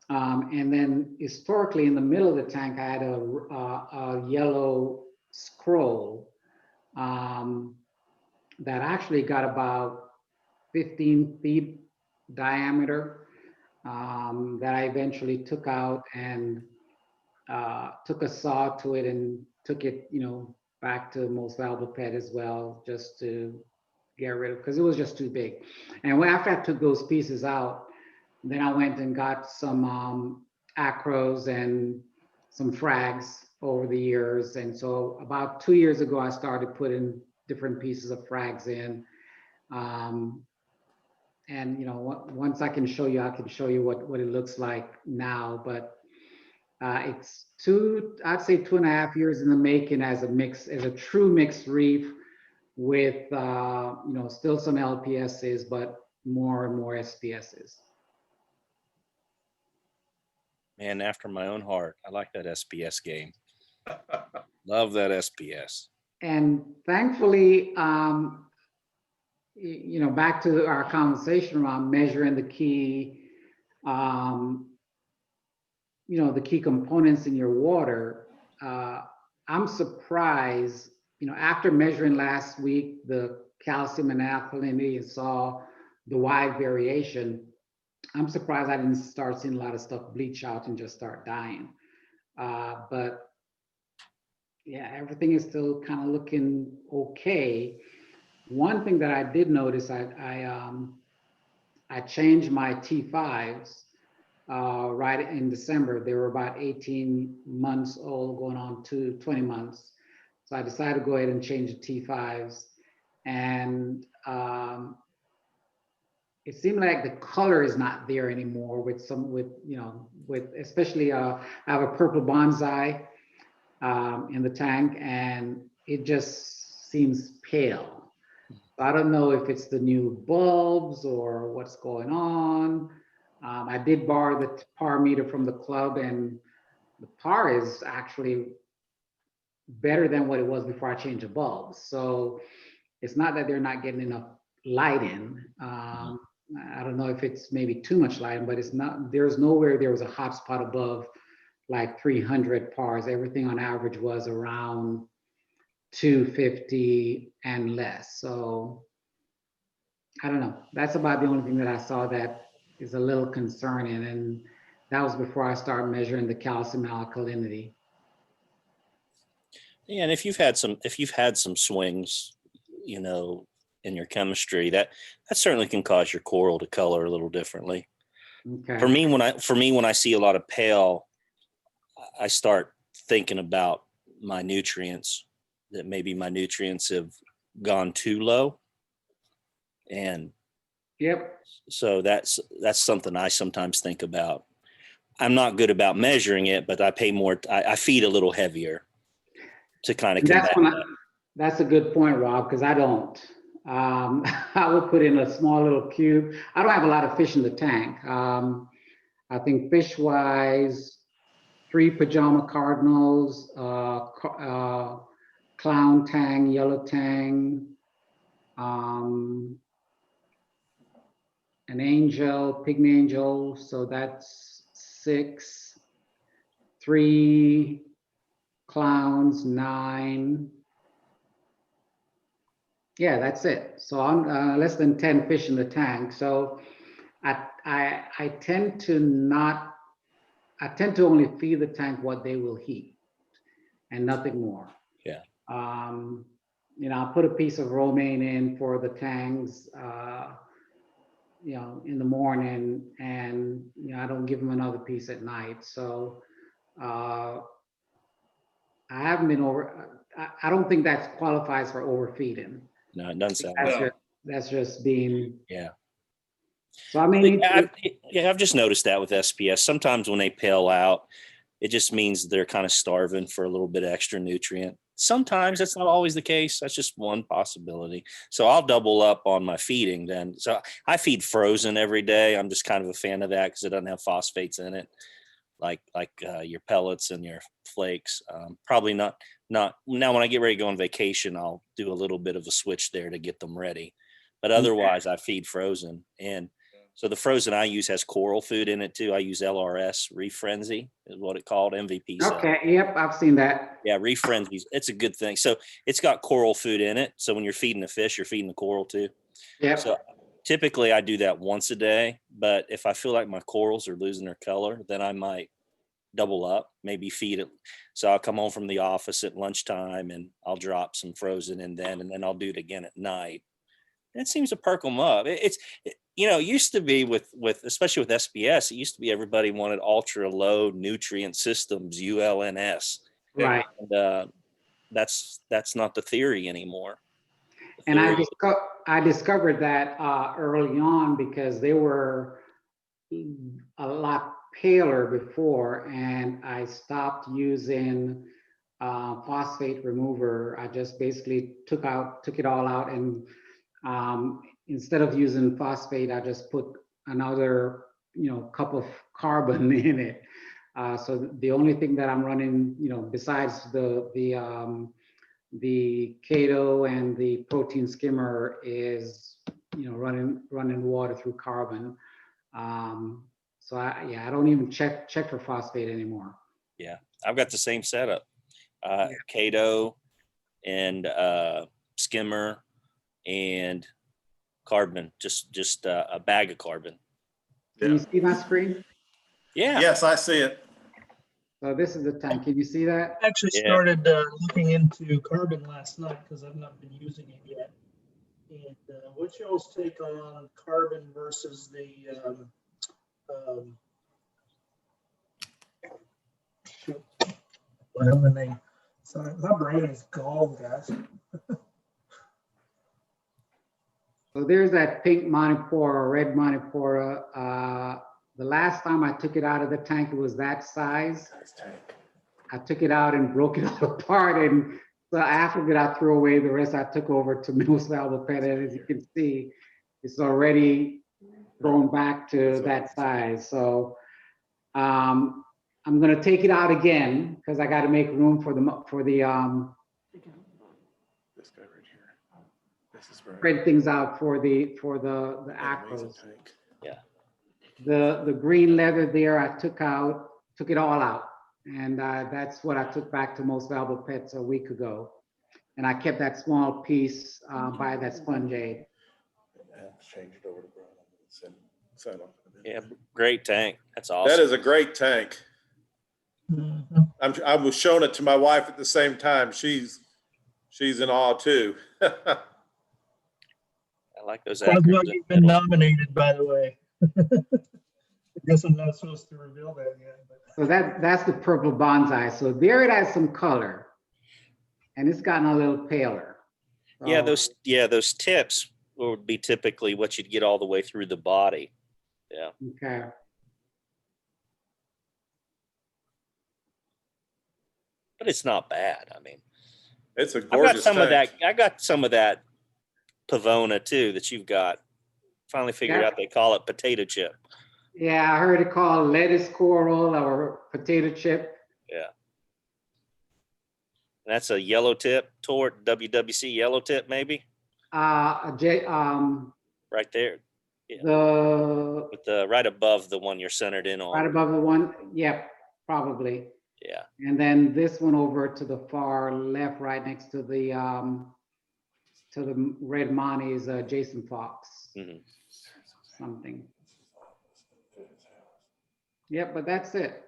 And then historically in the middle of the tank, I had a yellow scroll that actually got about 15 feet diameter, that I eventually took out and took a saw to it and took it, back to Most Valuable Pet as well, just to get rid of, because it was just too big. And after I took those pieces out, then I went and got some acros and some frags over the years. And so about 2 years ago, I started putting different pieces of frags in. And once I can show you, I can show you what it looks like now. But it's I'd say 2.5 years in the making as a true mixed reef with still some LPSs, but more and more SPSs. Man, after my own heart. I like that SPS game. Love that SPS. And thankfully, back to our conversation around measuring the key, the key components in your water. I'm surprised, after measuring last week, the calcium and alkalinity, and saw the wide variation. I'm surprised I didn't start seeing a lot of stuff bleach out and just start dying. But yeah, everything is still kind of looking okay. One thing that I did notice, I changed my T5s right in December. They were about 18 months old, going on to 20 months. So I decided to go ahead and change the T5s. And it seemed like the color is not there anymore with especially I have a purple bonsai in the tank, and it just seems pale. I don't know if it's the new bulbs or what's going on. I did borrow the PAR meter from the club, and the PAR is actually better than what it was before I changed the bulbs. So it's not that they're not getting enough light in. I don't know if it's maybe too much light, but it's not. There's nowhere there was a hot spot above like 300 PARs. Everything on average was around 250 and less. So I don't know. That's about the only thing that I saw that is a little concerning. And that was before I started measuring the calcium alkalinity. Yeah, and if you've had some swings, you know, in your chemistry, that certainly can cause your coral to color a little differently. Okay. For me, when I see a lot of pale, I start thinking about my nutrients, that maybe my nutrients have gone too low. And Yep. so that's something I sometimes think about. I'm not good about measuring it, but I pay more. I feed a little heavier to kind of And that's combat when that. that's a good point, Rob, because I don't. I will put in a small little cube. I don't have a lot of fish in the tank. I think fish-wise, 3 pajama cardinals, clown tang, yellow tang, an angel, pygmy angel. So that's 6, 3 clowns, 9. Yeah, that's it. So I'm less than 10 fish in the tank. So I tend to only feed the tank what they will eat and nothing more. Yeah. You know, I'll put a piece of romaine in for the tanks, you know, in the morning, and you know, I don't give them another piece at night. So I haven't been I don't think that qualifies for overfeeding. No, it doesn't sound That's like. just, that's just being. Yeah. So I mean, I've just noticed that with SPS. Sometimes when they pale out, it just means they're kind of starving for a little bit of extra nutrient. Sometimes that's not always the case. That's just one possibility. So I'll double up on my feeding then. So I feed frozen every day. I'm just kind of a fan of that because it doesn't have phosphates in it, like your pellets and your flakes. Probably not now. When I get ready to go on vacation, I'll do a little bit of a switch there to get them ready. But otherwise, I feed frozen. And so the frozen I use has coral food in it too. I use LRS, Reef Frenzy is what it called, MVP. okay, yep, I've seen that. Yeah, Reef Frenzy, it's a good thing. So it's got coral food in it. So when you're feeding the fish, you're feeding the coral too. Yep. So typically I do that once a day. But if I feel like my corals are losing their color, then I might double up, maybe feed it. So I'll come home from the office at lunchtime and I'll drop some frozen in then, and then I'll do it again at night. And it seems to perk them up. You know, it used to be with especially with SPS, it used to be everybody wanted ultra low nutrient systems, ULNS. Right. And that's not the theory anymore. The And theory- I discovered that early on because they were a lot paler before, and I stopped using phosphate remover. I just basically took it all out, and instead of using phosphate, I just put another, you know, cup of carbon in it. So the only thing that I'm running, you know, besides the Cato and the protein skimmer is, you know, running water through carbon. So I don't even check for phosphate anymore. Yeah, I've got the same setup. Cato and skimmer and carbon, just a bag of carbon. Can you see my screen? Yeah. Yes, I see it. So this is the tank. Can you see that? I actually Yeah. started looking into carbon last night because I've not been using it yet. And what's y'all's take on carbon versus the well, the name. Sorry, my brain is gone, guys. So there's that pink Monipora, red Monipora. The last time I took it out of the tank, it was that size. I took it out and broke it all apart, and so after that I threw away. The rest I took over to most valuable pet, and as you can see, it's already grown back to that size. So I'm going to take it out again because I got to make room for the This guy right here. This is spread things out for the acros. Yeah. The green leather there I took it all out, and that's what I took back to Most Valuable Pets a week ago. And I kept that small piece by that sponge aid. Change it over to Brian. Yeah, great tank. That's awesome. That is a great tank. Mhm. I was showing it to my wife at the same time. She's in awe too. I like those Quaswell, acronyms. you've been nominated, by the way. I guess I'm not supposed to reveal that yet. But. So that's the purple bonsai. So there it has some color, and it's gotten a little paler. Yeah, So- those tips would be typically what you'd get all the way through the body. Yeah. Okay. But it's not bad. I mean, It's a I got gorgeous some of tank. that. I got some of that Pavona too that you've got. Finally figured Yeah. out they call it potato chip. Yeah, I heard it called lettuce coral or potato chip. And that's a yellow tip toward WWC yellow tip, maybe right there The with the right above the one you're centered in right on. above the one, yep, probably. Yeah. And then this one over to the far left, right next to the red Monty is Jason Fox, Mhm. something. Yep, but that's it.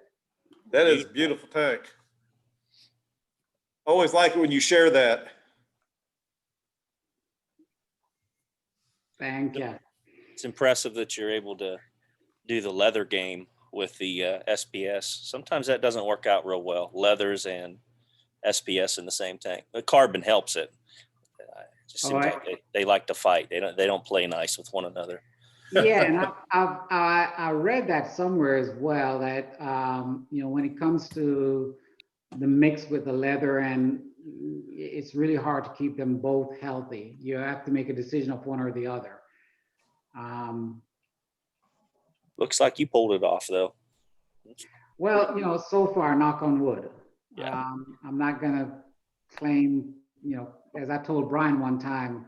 That is a beautiful tank. Always like it when you share that. Thank you. It's impressive that you're able to do the leather game with the SPS. Sometimes that doesn't work out real well. Leathers and SPS in the same tank. The carbon helps it. It just seems like they like to fight. They don't play nice with one another. Yeah, and I read that somewhere as well, that when it comes to the mix with the leather, and it's really hard to keep them both healthy. You have to make a decision of one or the other. Looks like you pulled it off though. Well, so far, knock on wood. Yeah. I'm not gonna claim, as I told Brian one time,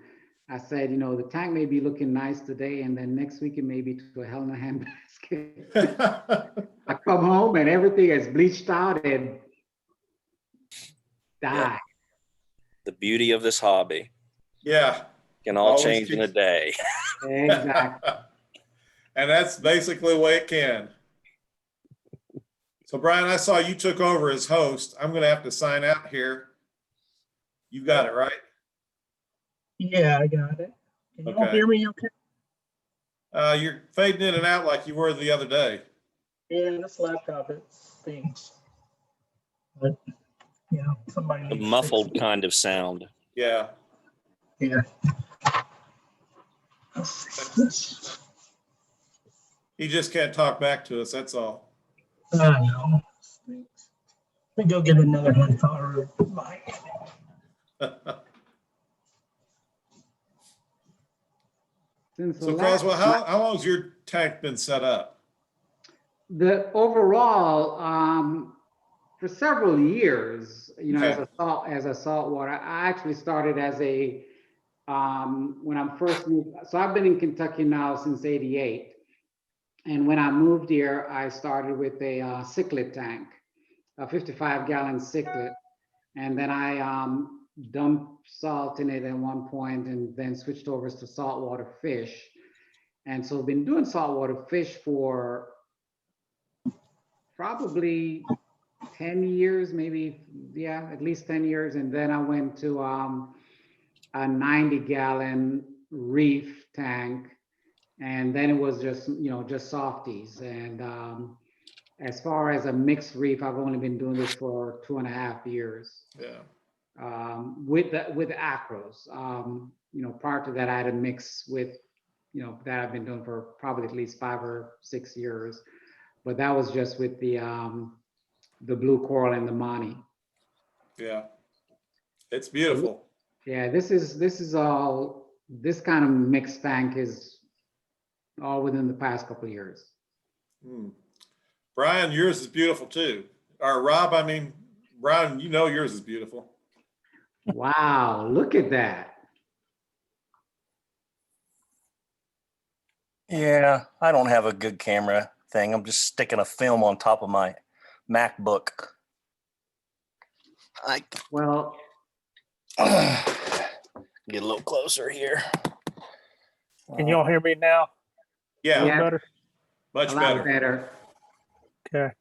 I said, the tank may be looking nice today, and then next week it may be to a hell in a handbasket. I come home and everything is bleached out and die. Yeah. The beauty of this hobby Yeah. can all Always change in a day. Exactly. And that's basically the way it can. So Brian, I saw you took over as host. I'm going to have to sign out here. You got it, right? Yeah, I got it. Can you all Okay. hear me okay? You're fading in and out like you were the other day. Yeah, this laptop, it stinks. But, somebody A needs to muffled fix kind of sound. Yeah. it. Yeah. He just can't talk back to us. That's all. I know. Stinks. Let me go get another headphone or mic. Since the So last- Croswell, how long's your tank been set up? The overall, for several years, as a saltwater, I actually started as a, when I'm first moved, so I've been in Kentucky now since '88. And when I moved here, I started with a cichlid tank, a 55-gallon cichlid. And then I dumped salt in it at one point and then switched over to saltwater fish. And so I've been doing saltwater fish for probably 10 years, maybe, yeah, at least 10 years. And then I went to a 90-gallon reef tank. And then it was just softies. And as far as a mixed reef, I've only been doing this for 2.5 years. Yeah. With the acros. Prior to that, I had a mix with, that I've been doing for probably at least 5 or 6 years. But that was just with the blue coral and the Monty. Yeah. It's beautiful. Yeah, this kind of mixed tank is all within the past couple of years. Brian, yours is beautiful too. Or Rob, Brian, yours is beautiful. Wow, look at that. Yeah, I don't have a good camera thing. I'm just sticking a film on top of my MacBook. Well, Get a little closer here. Can y'all hear me now? Yeah, A little Yeah. better? A much lot better. better. Okay.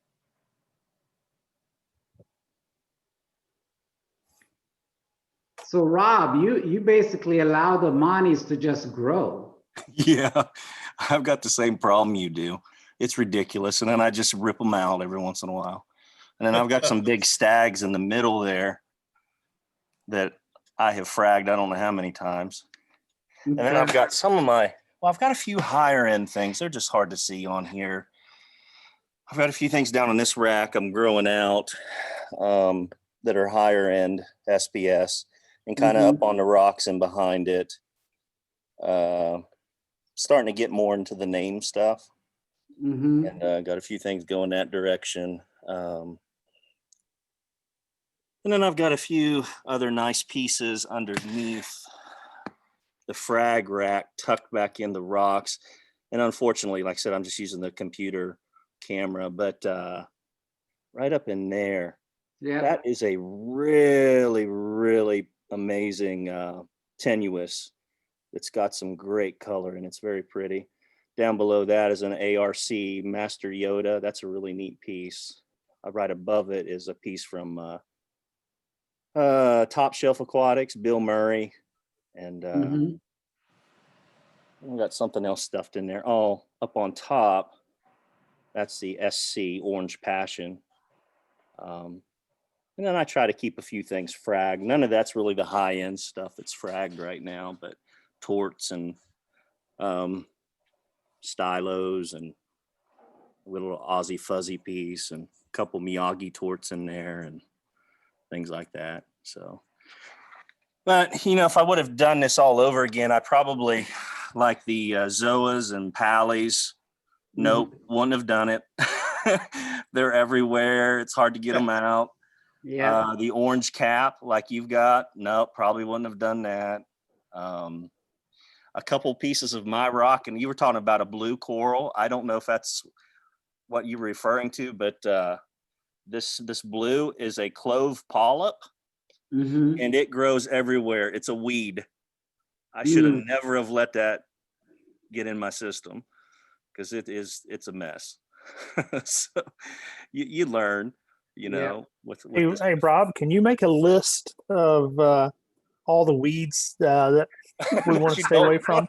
So Rob, you basically allow the monies to just grow. Yeah, I've got the same problem you do. It's ridiculous. And then I just rip them out every once in a while. And then I've got some big stags in the middle there that I have fragged I don't know how many times. And then I've Okay. got some of my, well, I've got a few higher end things. They're just hard to see on here. I've got a few things down on this rack I'm growing out that are higher end SPS and kind of up on the rocks and behind it. Starting to get more into the name stuff. Mm-hmm. And got a few things going that direction. And then I've got a few other nice pieces underneath the frag rack tucked back in the rocks. And unfortunately, like I said, I'm just using the computer camera, but right up in there, Yeah. that is a really, really amazing tenuous. It's got some great color and it's very pretty. Down below that is an ARC Master Yoda. That's a really neat piece. Right above it is a piece from Top Shelf Aquatics, Bill Murray. And Mm-hmm. we got something else stuffed in there. Oh, up on top, that's the SC Orange Passion. And then I try to keep a few things fragged. None of that's really the high end stuff that's fragged right now, but torts and stylos and a little Aussie fuzzy piece and a couple Miyagi torts in there and things like that. So, but you know, if I would have done this all over again, I probably like the Zoas and Pallies. Nope, wouldn't have done it. They're everywhere. It's hard to get them out. Yeah. The orange cap like you've got, nope, probably wouldn't have done that. A couple pieces of my rock, and you were talking about a blue coral. I don't know if that's what you were referring to, but this blue is a clove polyp, Mm-hmm. and it grows everywhere. It's a weed. I should have never have let that get in my system because it's a mess. So you learn, you know, with Hey, this. hey, Rob, can you make a list of all the weeds that we want to You stay don't away know. from?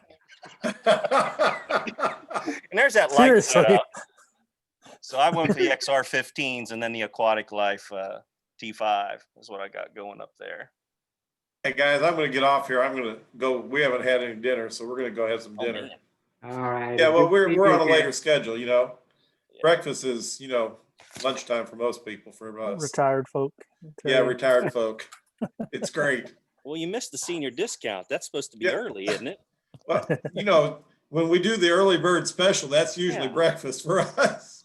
And there's that light Seriously. setup. So I went with the XR15s and then the Aquatic Life T5 is what I got going up there. Hey guys, I'm going to get off here. I'm going to go. We haven't had any dinner, so we're going to go have some dinner. All right. Yeah, well, Good to see we're you on a again. later schedule, you know. Yeah. Breakfast is, you know, lunchtime for most people. For us, Retired folk. yeah, retired folk. It's great. Well, you missed the senior discount. That's supposed to be Yeah. early, isn't it? Well, you know, when we do the early bird special, that's usually Yeah. breakfast for us.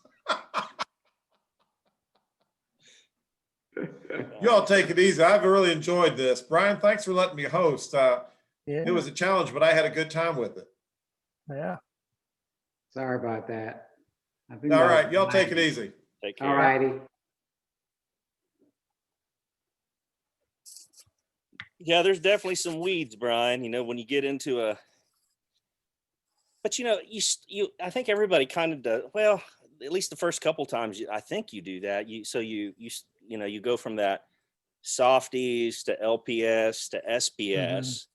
You all take it easy. I've really enjoyed this. Brian, thanks for letting me host. It was a challenge, but I had a good time with it. Yeah. Sorry about that. I think All that was right, y'all take it fine. easy. Take care. All righty. Yeah, there's definitely some weeds, Brian. You know, when you get into a, but you know, you I think everybody kind of does. Well, at least the first couple times, I think you do that. You know, you go from that softies to LPS to SPS.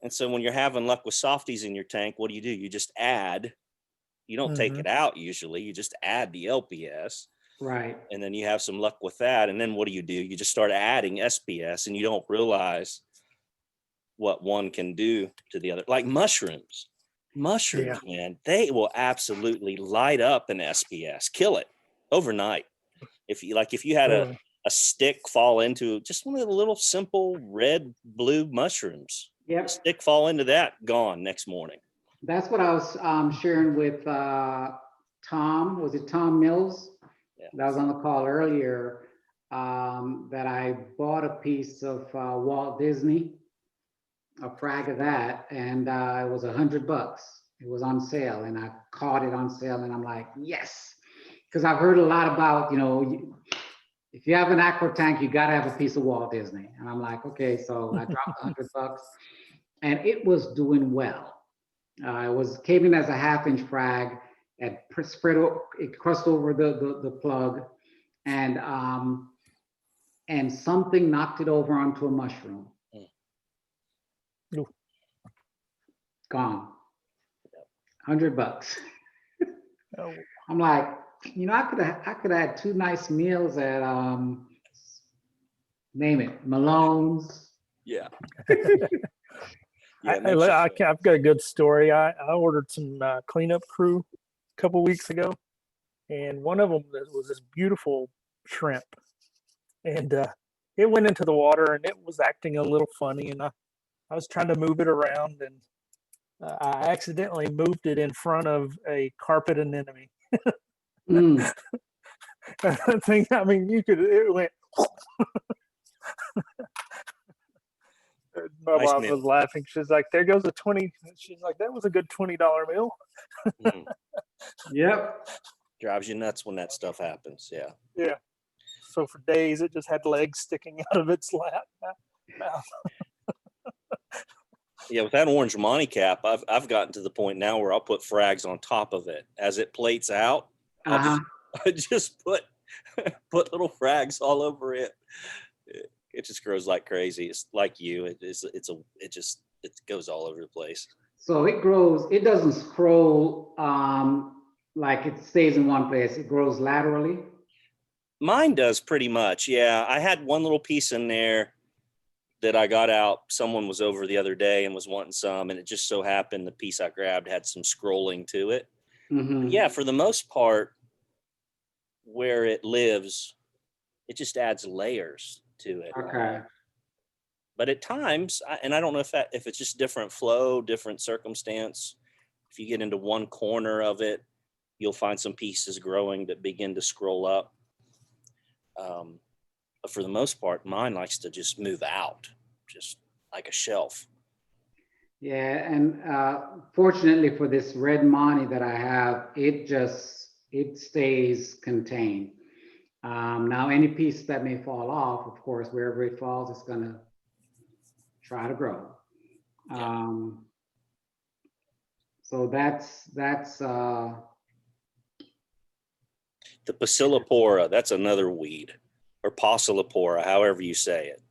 And so when you're having luck with softies in your tank, what do? You just add. You don't take it out usually. You just add the LPS. Right. And then you have some luck with that. And then what do? You just start adding SPS and you don't realize what one can do to the other. Like mushrooms. Mushrooms, man, they will absolutely light up an SPS, kill it overnight. If you had a stick fall into just one of the little simple red blue mushrooms, Yep. a stick fall into that, gone next morning. That's what I was sharing with Tom. Was it Tom Mills? Yeah. That was on the call earlier. That I bought a piece of Walt Disney, a frag of that, and it was $100. It was on sale, and I caught it on sale, and I'm like, yes, because I've heard a lot about, you know, if you have an aqua tank, you gotta have a piece of Walt Disney. And I'm like, okay, so I dropped $100 and it was doing well. It was came in as a 1/2-inch frag and it crushed over the plug and something knocked it over onto a mushroom. Mm. Gone. $100. Oh, I'm like, I could have had 2 nice meals at name it, Malone's. Yeah. I've got a good story. I ordered some cleanup crew a couple weeks ago, and one of them was this beautiful shrimp, and it went into the water and it was acting a little funny, and I was trying to move it around, and I accidentally moved it in front of a carpet anemone. Mm. I mean, it went. My Nice mom meal. was laughing. She's like, "There goes a 20." She's like, "That was a good $20 meal." Mm. Yep. Drives you nuts when that stuff happens. Yeah. Yeah. So for days, it just had legs sticking out of its mouth. Yeah, with that orange Monty cap, I've gotten to the point now where I'll put frags on top of it as it plates out. Uh-huh. I just put little frags all over it. It just grows like crazy. It's like you. It goes all over the place. So it grows, it doesn't scroll like it stays in one place. It grows laterally. Mine does pretty much. Yeah, I had one little piece in there that I got out. Someone was over the other day and was wanting some, and it just so happened the piece I grabbed had some scrolling to it. Mm-hmm. Yeah, for the most part, where it lives, it just adds layers to it. Okay. But at times, and I don't know if it's just different flow, different circumstance. If you get into one corner of it, you'll find some pieces growing that begin to scroll up. But for the most part, mine likes to just move out, just like a shelf. Yeah, and fortunately for this red Monty that I have, it stays contained. Now, any piece that may fall off, of course, wherever it falls, it's gonna try to grow. So that's The Bacillopora, that's another weed, or Pocillopora, however you say it.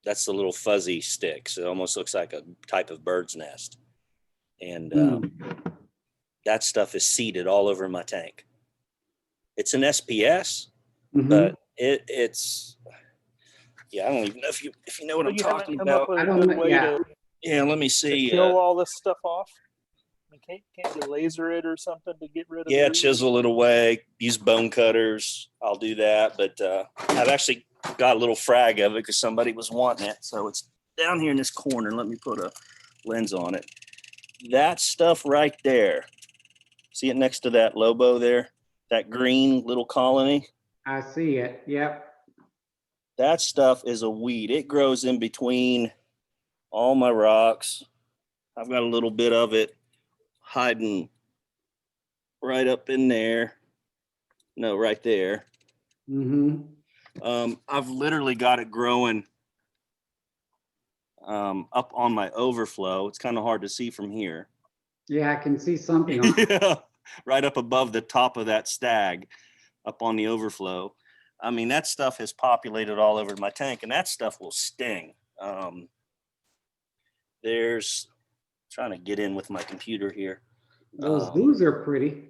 That's the little fuzzy sticks. It almost looks like a type of bird's nest. And that stuff is seeded all over my tank. It's an SPS, but it's I don't even know if you know what I'm talking about. I don't know. Yeah. Yeah, let me see. To kill all this stuff off. I mean, can't you laser it or something to get rid of? Yeah, chisel it away. Use bone cutters. I'll do that. But I've actually got a little frag of it because somebody was wanting it. So it's down here in this corner. Let me put a lens on it. That stuff right there. See it next to that Lobo there? That green little colony? I see it. Yep. That stuff is a weed. It grows in between all my rocks. I've got a little bit of it hiding right up in there. No, right there. I've literally got it growing up on my overflow. It's kind of hard to see from here. Yeah, I can see something on it. Yeah, right up above the top of that stag, up on the overflow. I mean, that stuff has populated all over my tank, and that stuff will sting. There's trying to get in with my computer here. Those blues are pretty.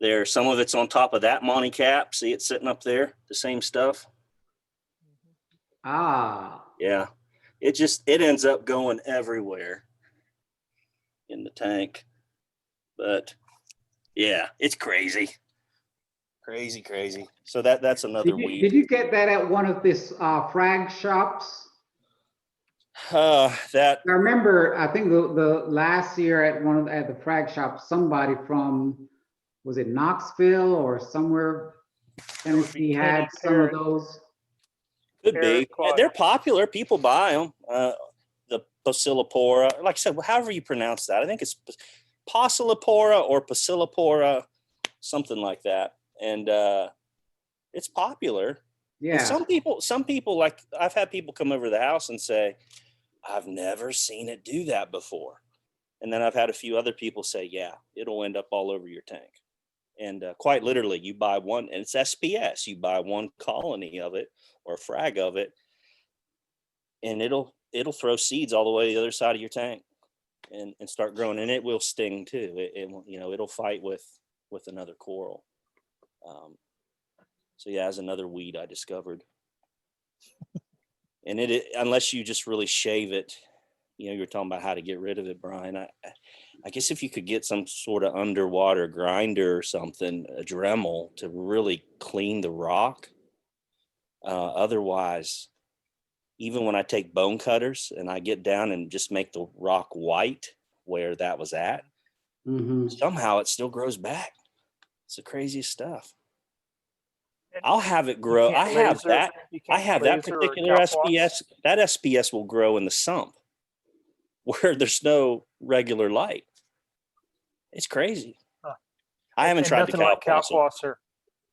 There, some of it's on top of that Monty cap. See it sitting up there, the same stuff. Ah. Yeah, it ends up going everywhere in the tank. But yeah, it's crazy. Crazy. So that's another weed. Did you get that at one of this frag shops? I remember, I think the last year at the frag shop, somebody from, was it Knoxville or somewhere, Tennessee, had some of those. Could be. They're popular. People buy them. The Bacillopora, like I said, however you pronounce that. I think it's Pocillopora or Bacillopora, something like that. and it's popular. And Yeah. some people like I've had people come over to the house and say, I've never seen it do that before. And then I've had a few other people say, yeah, it'll end up all over your tank. And quite literally, you buy one, and it's SPS. You buy one colony of it or a frag of it, and it'll throw seeds all the way to the other side of your tank and start growing. And it will sting too. It'll fight with another coral. So yeah, as another weed I discovered. And unless you just really shave it, you're talking about how to get rid of it, Brian. I guess if you could get some sort of underwater grinder or something, a Dremel, to really clean the rock. Otherwise, even when I take bone cutters and I get down and just make the rock white where that was at, somehow it still grows back. It's the craziest stuff. I'll have it grow. I have that particular SPS. That SPS will grow in the sump where there's no regular light. It's crazy. Huh. I haven't tried the Kalkwasser.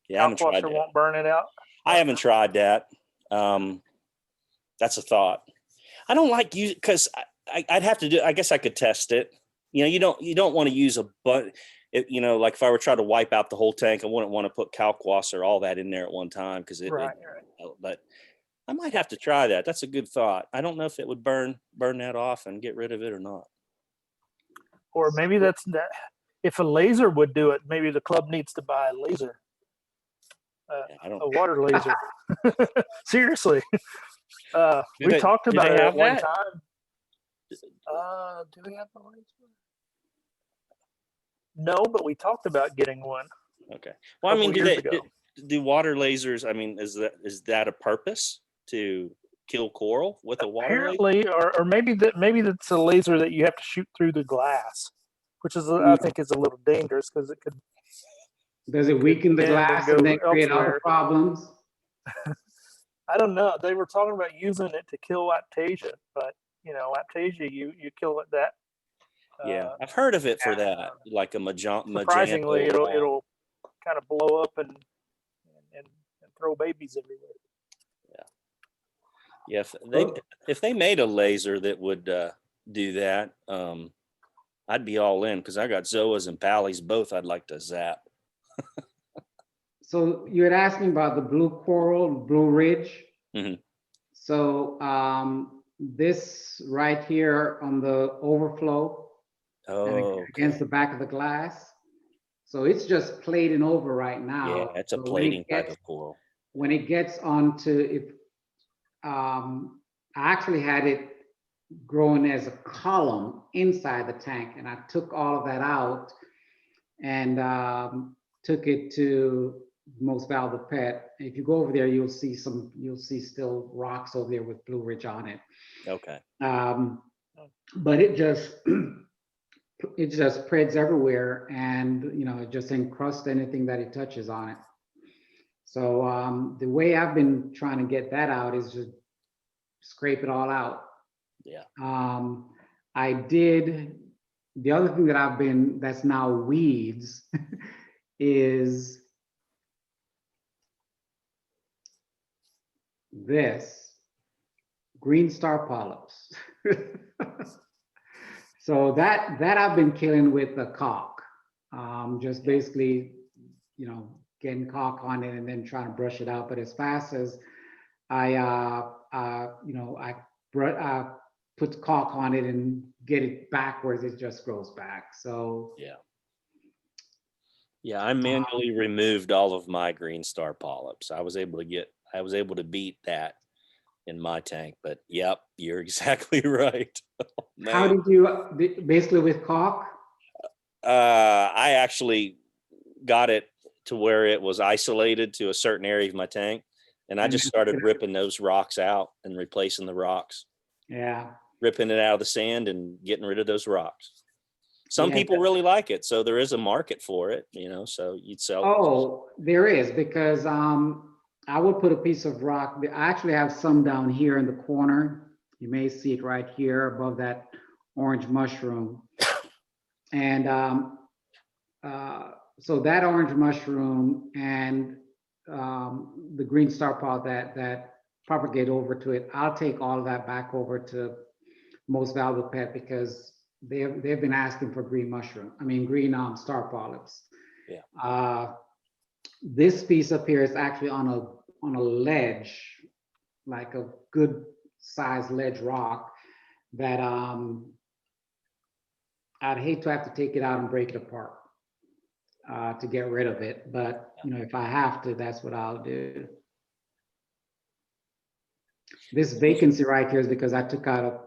Yeah, I haven't tried that. Won't burn it out. I haven't tried that. That's a thought. I don't like use because I'd have to do. I guess I could test it. You don't want to use a but. Like if I were trying to wipe out the whole tank, I wouldn't want to put Kalkwasser all that in there at one time because but I might have to try that. That's a good thought. I don't know if it would burn that off and get rid of it or not. Or maybe that's that. If a laser would do it, maybe the club needs to buy a laser, a water laser. Seriously, we talked about it at one time. Do we have a laser? No, but we talked about getting one. Okay. Well, I mean, do water lasers? I mean, is that a purpose to kill coral with a water laser? Or maybe that's a laser that you have to shoot through the glass, which is I think is a little dangerous because it could. Does it weaken the glass and then create other problems? I don't know. They were talking about using it to kill Aptasia, but Aptasia, you kill it that. Yeah, I've heard of it for that, like a surprisingly, it'll kind of blow up and throw babies everywhere. Yeah. If they made a laser that would do that, I'd be all in because I got Zoas and Pallies both. I'd like to zap. So you had asked me about the blue coral, Blue Ridge. Mm-hmm. So this right here on the overflow. Against the back of the glass. So it's just plating over right now. Yeah, it's a plating type of coral. When it gets onto, I actually had it growing as a column inside the tank, and I took all of that out and took it to Most Valuable Pet. If you go over there, you'll see still rocks over there with Blue Ridge on it. Okay. But it just spreads everywhere, and it just encrusts anything that it touches on it. So the way I've been trying to get that out is just scrape it all out. Yeah. I did. The other thing that's now weeds is this green star polyps. So that I've been killing with a caulk, just basically, getting caulk on it and then trying to brush it out. But as fast as I put caulk on it and get it backwards, it just grows back. So yeah, I manually removed all of my green star polyps. I was able to beat that in my tank, but yep, you're exactly right. Oh, how did you basically with caulk? I actually got it to where it was isolated to a certain area of my tank, and I just started ripping those rocks out and replacing the rocks. Yeah, ripping it out of the sand and getting rid of those rocks. Some people really like it, so there is a market for it, so you'd sell. Oh, there is, because I would put a piece of rock. I actually have some down here in the corner. You may see it right here above that orange mushroom. And so that orange mushroom and the green star pod that propagate over to it, I'll take all of that back over to Most Valuable Pet because they've been asking for green star polyps. Yeah. This piece up here is actually on a ledge, like a good sized ledge rock that I'd hate to have to take it out and break it apart to get rid of it. But if I have to, that's what I'll do. This vacancy right here is because I took out a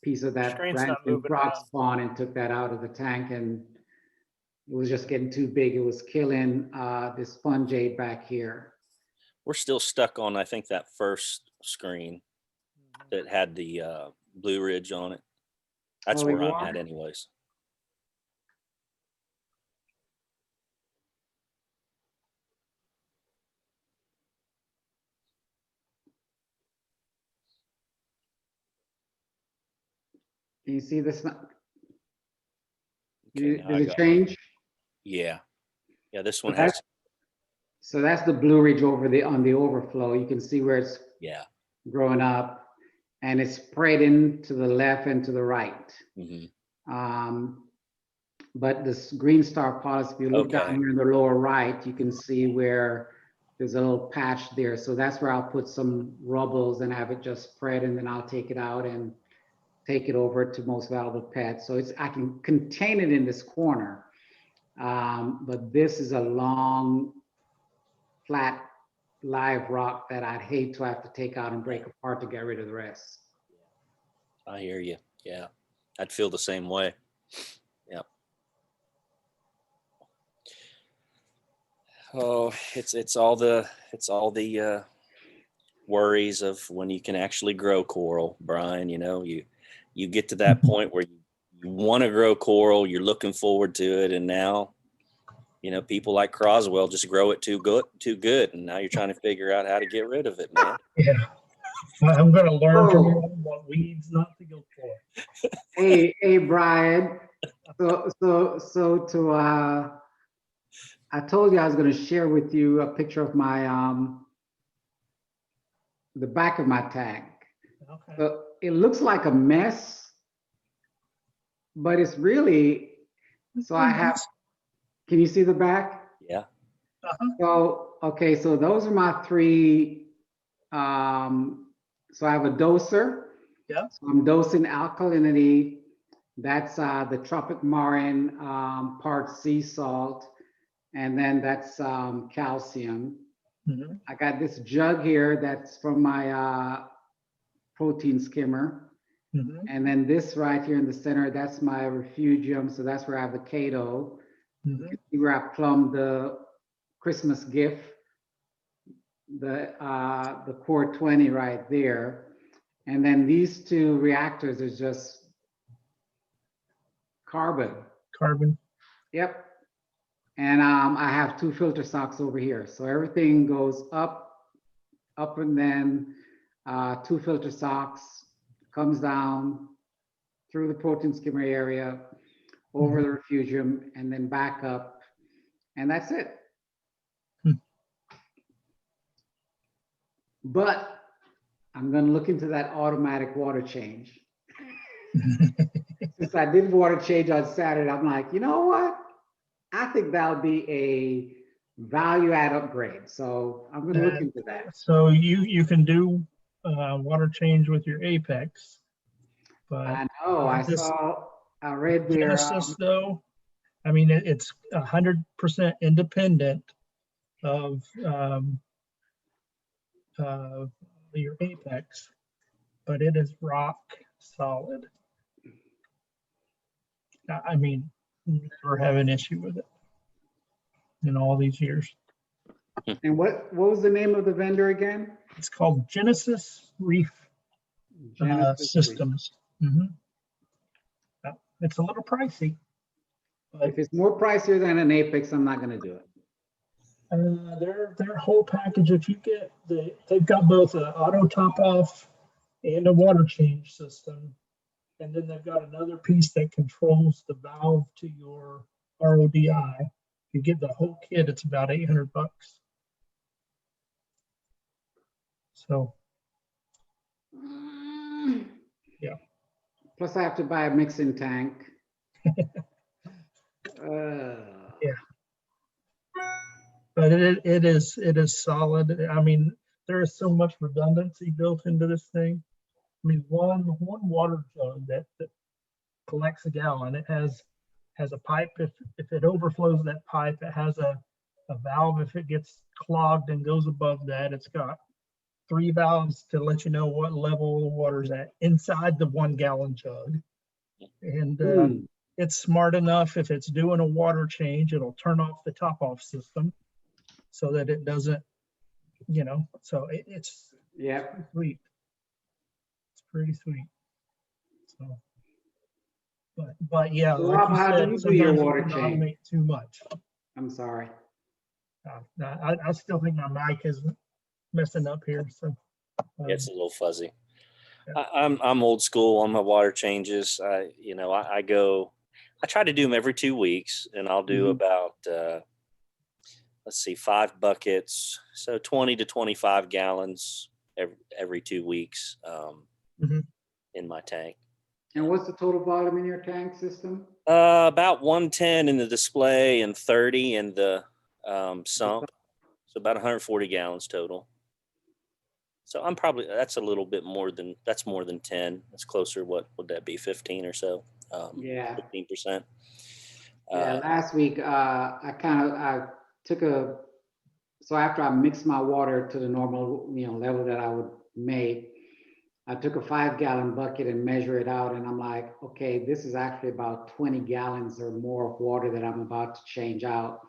piece of that Screen's brand not new moving frog around. spawn and took that out of the tank, and it was just getting too big. It was killing this fungi back here. We're still stuck on, I think, that first screen that had the Blue Ridge on it. That's Oh, where you I'm are? at anyways. Can you see this? Okay, now Does I it got change? Yeah. Yeah, this one So that's, has, so that's the Blue Ridge on the overflow. You can see where it's yeah. growing up, and it's spreading to the left and to the right. Hmm. But this green star polyps, if you look Okay. down here in the lower right, you can see where there's a little patch there. So that's where I'll put some rubbles and have it just spread, and then I'll take it out and take it over to Most Valuable Pet. So I can contain it in this corner. But this is a long, flat, live rock that I'd hate to have to take out and break apart to get rid of the rest. I hear you. Yeah. I'd feel the same way. Yep. Oh, it's all the worries of when you can actually grow coral, Brian. You get to that point where you want to grow coral, you're looking forward to it, and now people like Croswell just grow it too good, and now you're trying to figure out how to get rid of it, man. Yeah. I'm going to learn from you what weeds not to go for. Hey, Brian. I told you I was going to share with you a picture of my the back of my tank. Okay. So it looks like a mess, but it's really. So I have. Can you see the back? Yeah. Uh-huh. So okay, so those are my three. So I have a doser. Yeah. So I'm dosing alkalinity. That's the tropic marin part sea salt, and then that's calcium. Mm-hmm. I got this jug here that's from my protein skimmer. Mm-hmm. And then this right here in the center, that's my refugium. So that's where I have the Cato. Mm-hmm. You can see where I plumbed the Christmas gift, the core 20 right there. And then these two reactors is just carbon. Carbon. Yep. And I have two filter socks over here. So everything goes up, and then two filter socks, comes down through the protein skimmer area, over the refugium, and then back up. And that's it. But I'm going to look into that automatic water change. Since I did water change on Saturday, I'm like, you know what? I think that'll be a value add upgrade. So I'm going to look into that. So you can do water change with your Apex. But I know. I read where Genesis, though, I mean, it's 100% independent of your Apex, but it is rock solid. I mean, never have an issue with it in all these years. And what was the name of the vendor again? It's called Genesis Reef Genesis Systems. Mm-hmm. It's a little pricey. But if it's more pricier than an Apex, I'm not going to do it. Their whole package, if you get they've got both an auto top off and a water change system, and then they've got another piece that controls the valve to your RODI. you get the whole kit, it's about $800. So, yeah. Plus I have to buy a mixing tank. Yeah. But it is solid. I mean, there is so much redundancy built into this thing. I mean, one water jug that collects a gallon, it has a pipe. If it overflows that pipe, it has a valve. If it gets clogged and goes above that, it's got 3 valves to let you know what level the water's at inside the 1 gallon jug. And it's smart enough, if it's doing a water change, it'll turn off the top off system so that it doesn't, so it's Yeah. sweet. It's pretty sweet. So, but yeah, like Rob, you how do said, you do your sometimes you water can change? automate too much. I'm sorry. I still think my mic is messing up here. So It's a little fuzzy. Yeah. I'm old school on my water changes. I try to do them every 2 weeks, and I'll do about let's see, 5 buckets, so 20 to 25 gallons every 2 weeks in my tank. And what's the total volume in your tank system? About 110 in the display and 30 in the sump, so about 140 gallons total. So that's a little bit more than 10. That's closer. What would that be? 15 or so? Yeah. 15%. Yeah, last week I took so after I mixed my water to the normal level that I would make, I took a 5 gallon bucket and measure it out, and I'm like, okay, this is actually about 20 gallons or more of water that I'm about to change out.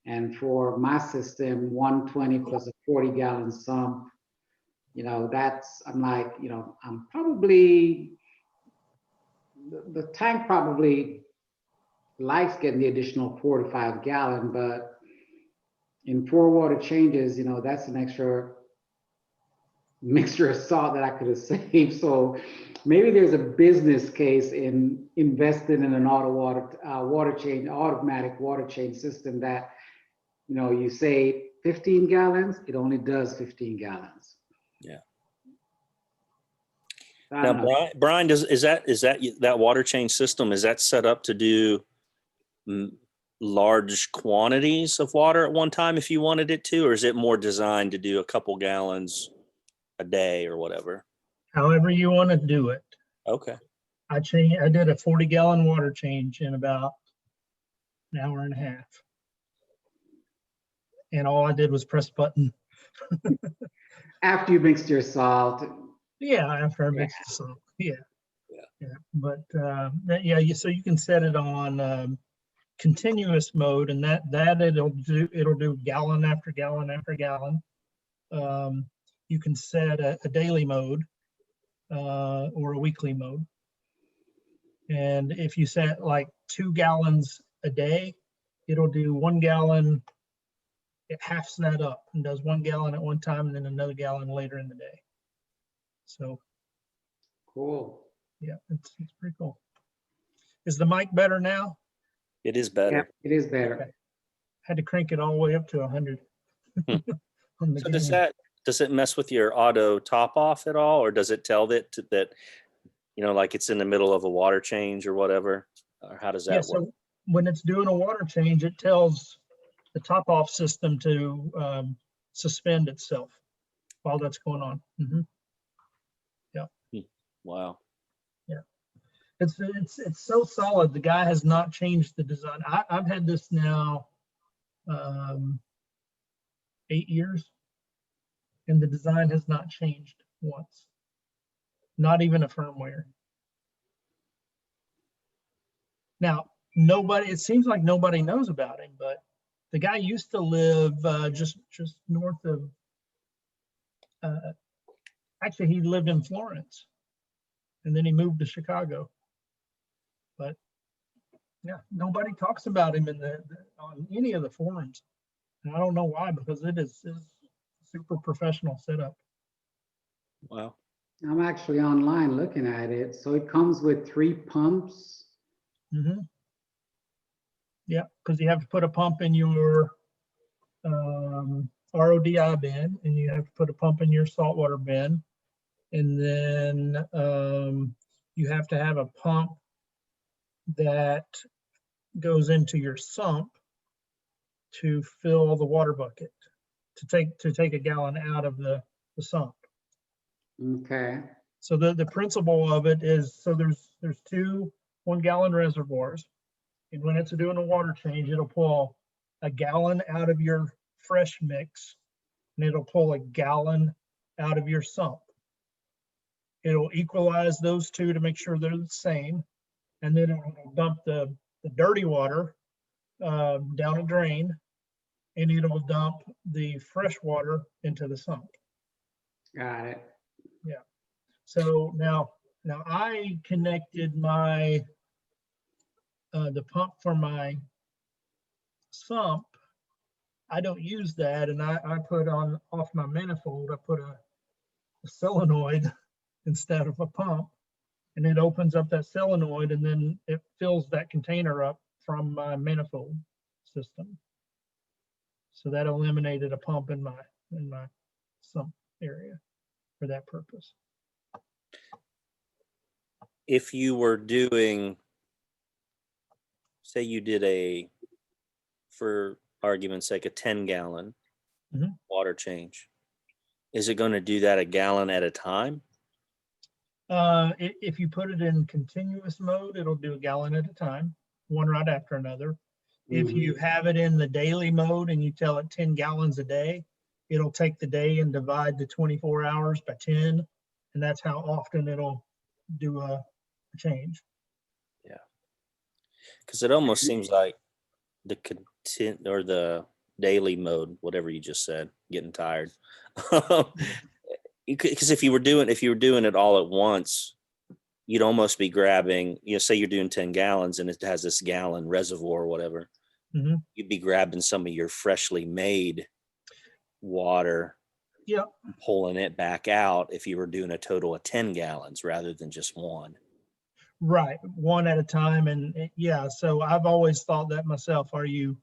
And for my system, 120 plus a 40 gallon sump, I'm like, I'm probably, the tank probably likes getting the additional 4 to 5 gallon, but in 4 water changes, that's an extra mixture of salt that I could have saved. So maybe there's a business case in investing in an automatic water change system that, you say 15 gallons, it only does 15 gallons. Yeah. Now, Brian, is that water change system, is that set up to do large quantities of water at one time if you wanted it to, or is it more designed to do a couple gallons a day or whatever? however you want to do it. Okay. I did a 40 gallon water change in about an hour and a half. And all I did was press button. after you mixed your salt. Yeah, after I mixed the salt. Yeah. But so you can set it on continuous mode, and that it'll do gallon after gallon after gallon. You can set a daily mode or a weekly mode. And if you set like 2 gallons a day, it'll do 1 gallon. It halves that up and does 1 gallon at one time and then another gallon later in the day. So Cool. yeah, it's pretty cool. Is the mic better now? It is better. Yeah, it is better. Okay. Had to crank it all the way up to 100. On the So gain. does it mess with your auto top off at all, or does it tell that like it's in the middle of a water change or whatever? Or how does that work? So when it's doing a water change, it tells the top off system to suspend itself while that's going on. Yeah. Wow. Yeah. It's so solid. The guy has not changed the design. I've had this now 8 years, and the design has not changed once. Not even a firmware. Now, it seems like nobody knows about him, but the guy used to live just north of, actually he lived in Florence, and then he moved to Chicago. But yeah, nobody talks about him on any of the forums. And I don't know why, because it is super professional setup. Wow. I'm actually online looking at it. So it comes with 3 pumps. Yeah, because you have to put a pump in your RODI bin, and you have to put a pump in your saltwater bin. And then you have to have a pump that goes into your sump to fill the water bucket, to take a gallon out of the sump. Okay. So the principle of it is, so there's two 1 gallon reservoirs. And when it's doing a water change, it'll pull a gallon out of your fresh mix, and it'll pull a gallon out of your sump. It'll equalize those two to make sure they're the same. And then it'll dump the dirty water down a drain, and it'll dump the fresh water into the sump. Got it. Yeah. So now I connected my the pump for my sump. I don't use that, and I put on off my manifold. I put a solenoid instead of a pump, and it opens up that solenoid, and then it fills that container up from my manifold system. So that eliminated a pump in my sump area for that purpose. If you were doing, say you did for argument's sake, a 10 gallon Mhm. water change, is it going to do that a gallon at a time? If you put it in continuous mode, it'll do a gallon at a time, one right after another. If you have it in the daily mode and you tell it 10 gallons a day, it'll take the day and divide the 24 hours by 10. And that's how often it'll do a change. Yeah. Because it almost seems like the content or the daily mode, whatever you just said, getting tired. Because if you were doing it all at once, you'd almost be grabbing, say you're doing 10 gallons and it has this gallon reservoir or whatever. Mhm. You'd be grabbing some of your freshly made water, Yeah. pulling it back out if you were doing a total of 10 gallons rather than just one. Right. One at a time. And yeah, so I've always thought that myself. When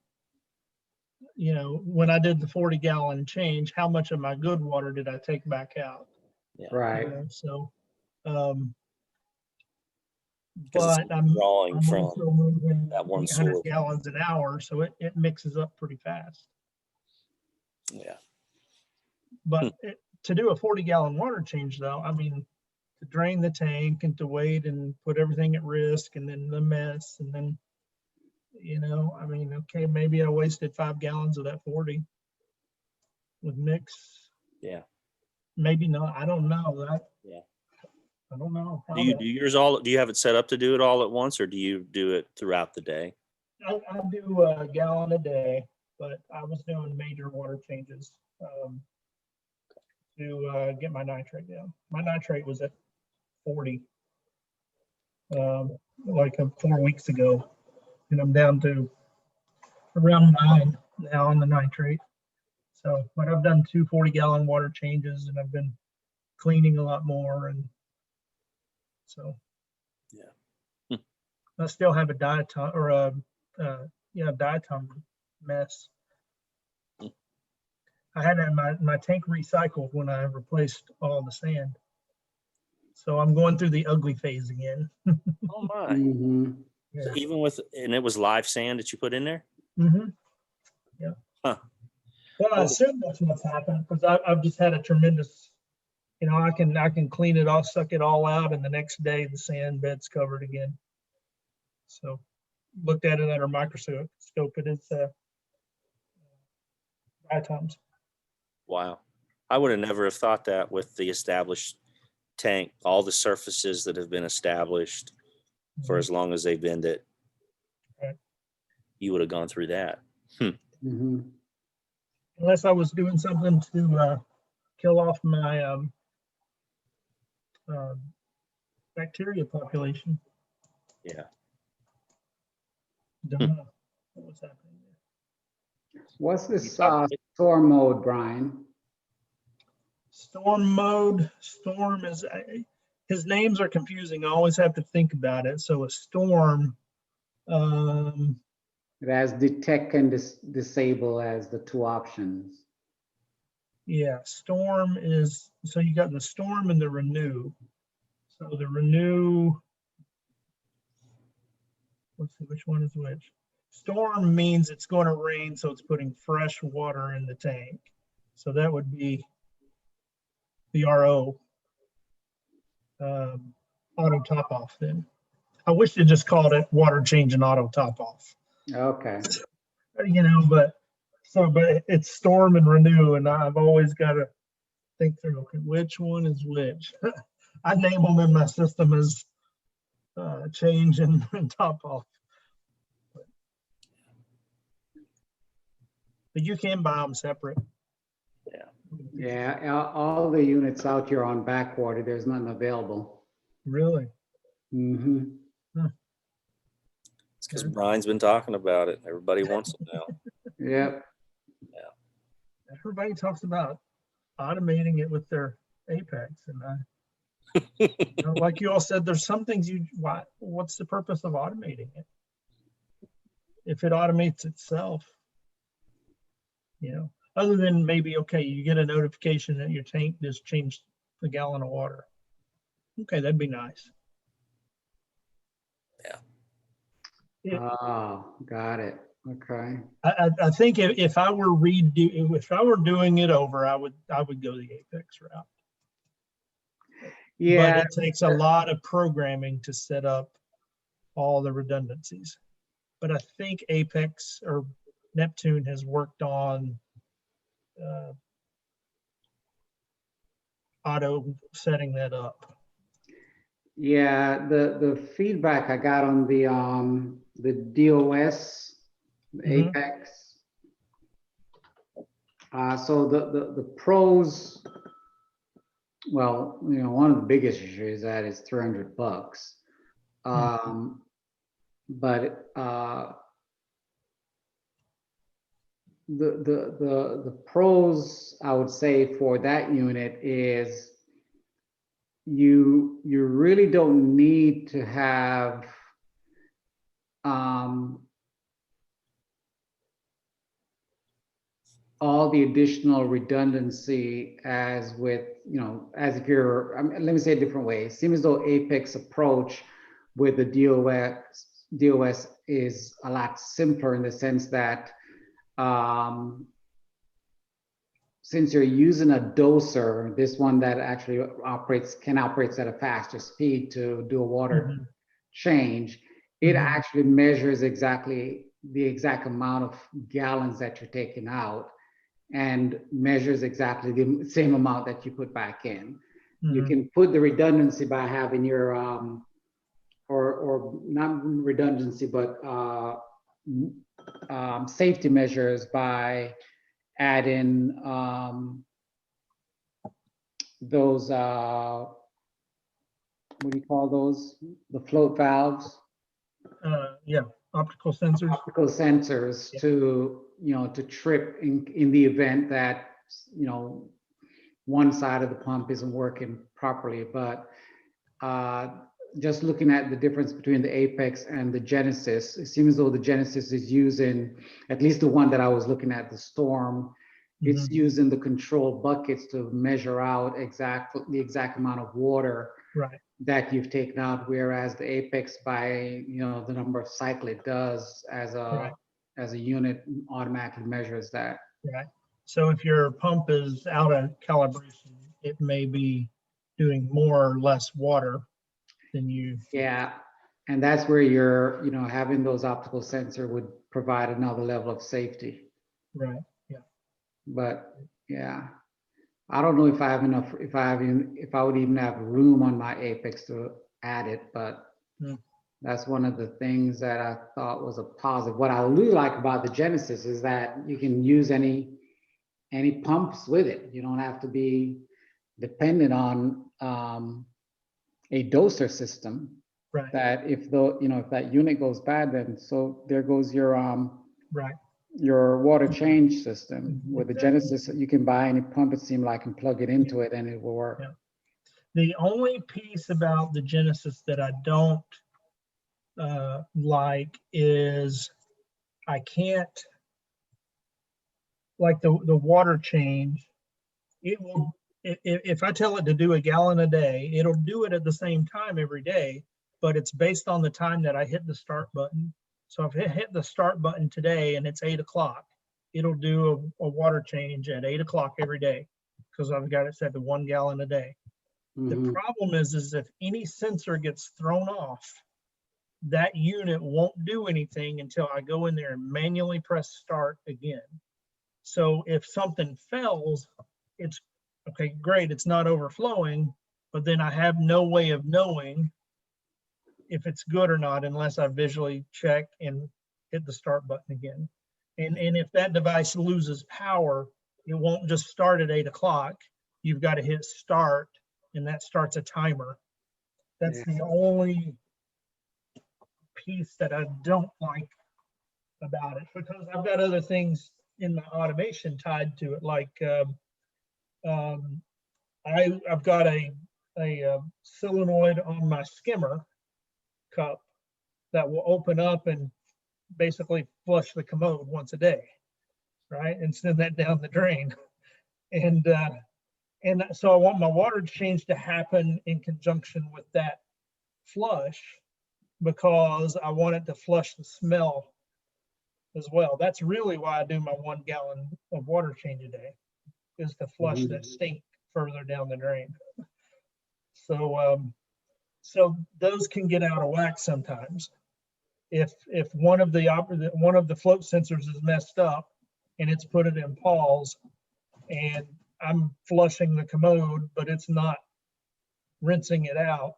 I did the 40 gallon change, how much of my good water did I take back out? Yeah. Right. So, 'Cause but it's I'm drawing from also moving that one 800 source. gallons an hour, so it mixes up pretty fast. Yeah. But to do a 40 gallon water change, though, I mean, to drain the tank and to wait and put everything at risk, and then the mess, and then, I mean, okay, maybe I wasted 5 gallons of that 40 with mix. Yeah. Maybe not. I don't know that. Yeah. I don't know. Do you do yours do you have it set up to do it all at once, or do you do it throughout the day? I do a gallon a day, but I was doing major water changes to get my nitrate down. My nitrate was at 40 like 4 weeks ago, and I'm down to around 9 now on the nitrate. So, but I've done 2 40-gallon water changes, and I've been cleaning a lot more, and so Yeah. I still have a diatom or a diatom mess. I had my tank recycled when I replaced all the sand, so I'm going through the ugly phase again. Oh my. Mhm. So even and it was live sand that you put in there? Mm-hmm. Yeah. Huh. Well, I assume that's what's happened, because I've just had a tremendous, I can clean it all, suck it all out, and the next day the sand bed's covered again. So looked at it under a microscope. It is diatoms. Wow. I would have never have thought that with the established tank, all the surfaces that have been established for as long as they've been, that Right. you would have gone through that. Mhm. Unless I was doing something to kill off my bacteria population. Yeah. Don't know what was happening there. What's this talked- storm mode, Brian? Storm mode. Storm is, his names are confusing. I always have to think about it. So a storm, It has detect and disable as the two options. Yeah, storm is, so you got the storm and the renew. So the renew, let's see which one is which. Storm means it's going to rain, so it's putting fresh water in the tank. So that would be the RO auto top off then. I wish they just called it water change and auto top off. Okay. You know, but it's storm and renew, and I've always got to think through, okay, which one is which. I name them in my system as change and top off. But you can buy them separate. Yeah, all the units out here on backwater, there's nothing available. Really? Mm-hmm. It's because Brian's been talking about it. Everybody wants them now. Yep. Everybody talks about automating it with their Apex, and like you all said, there's some things what's the purpose of automating it? If it automates itself, you know, other than maybe, okay, you get a notification that your tank just changed a gallon of water. Okay, that'd be nice. Oh, got it. Okay. I think if I were doing it over, I would go the Apex route. Yeah. But it takes a lot of programming to set up all the redundancies. But I think Apex or Neptune has worked on auto setting that up. Yeah, the feedback I got on the DOS, Mhm. Apex. So the pros, well, you know, one of the biggest issues is that it's $300. But the pros I would say for that unit is you really don't need to have all the additional redundancy as with, you know, as if you're, let me say a different way. It seems as though Apex approach with the DOS is a lot simpler in the sense that since you're using a doser, this one that actually can operate at a faster speed to do a water change, it actually measures exactly the exact amount of gallons that you're taking out and measures exactly the same amount that you put back in. You can put the redundancy by having your or not redundancy, but safety measures by adding those what do you call those? The float valves. Yeah, optical sensors. Optical sensors to, you know, to trip in the event that, you know, one side of the pump isn't working properly. But just looking at the difference between the Apex and the Genesis, it seems as though the Genesis is using, at least the one that I was looking at, the Storm, it's using the control buckets to measure out the exact amount of water that you've taken out, whereas the Apex, by, you know, the number of cycle it does as a unit, automatically measures that. Right. So if your pump is out of calibration, it may be doing more or less water than you. Yeah, and that's where you're, you know, having those optical sensor would provide another level of safety. Right. Yeah. But yeah, I don't know if I have enough, if I would even have room on my Apex to add it, but that's one of the things that I thought was a positive. What I really like about the Genesis is that you can use any pumps with it. You don't have to be dependent on a doser system. Right. That if that unit goes bad, then so there goes your your water change system. With the Genesis, you can buy any pump, it seems like, and plug it into it and it will work. Yeah. The only piece about the Genesis that I don't like is I can't, like the water change, it will, if I tell it to do a gallon a day, it'll do it at the same time every day, but it's based on the time that I hit the start button. So if I hit the start button today and it's 8 o'clock, it'll do a water change at 8 o'clock every day because I've got it set to 1 gallon a day. The Mhm. problem is if any sensor gets thrown off, that unit won't do anything until I go in there and manually press start again. So if something fails, it's okay, great, it's not overflowing, but then I have no way of knowing if it's good or not unless I visually check and hit the start button again. And if that device loses power, it won't just start at 8 o'clock. You've got to hit start, and that starts a timer. That's the only piece that I don't like about it, because I've got other things in my automation tied to it. Like I've got a solenoid on my skimmer cup that will open up and basically flush the commode once a day, right, and send that down the drain. And so I want my water change to happen in conjunction with that flush, because I want it to flush the smell as well. That's really why I do my 1 gallon of water change a day, is to flush that stink further down the drain. So those can get out of whack sometimes. If one of the float sensors is messed up and it's put it in pause, and I'm flushing the commode, but it's not rinsing it out,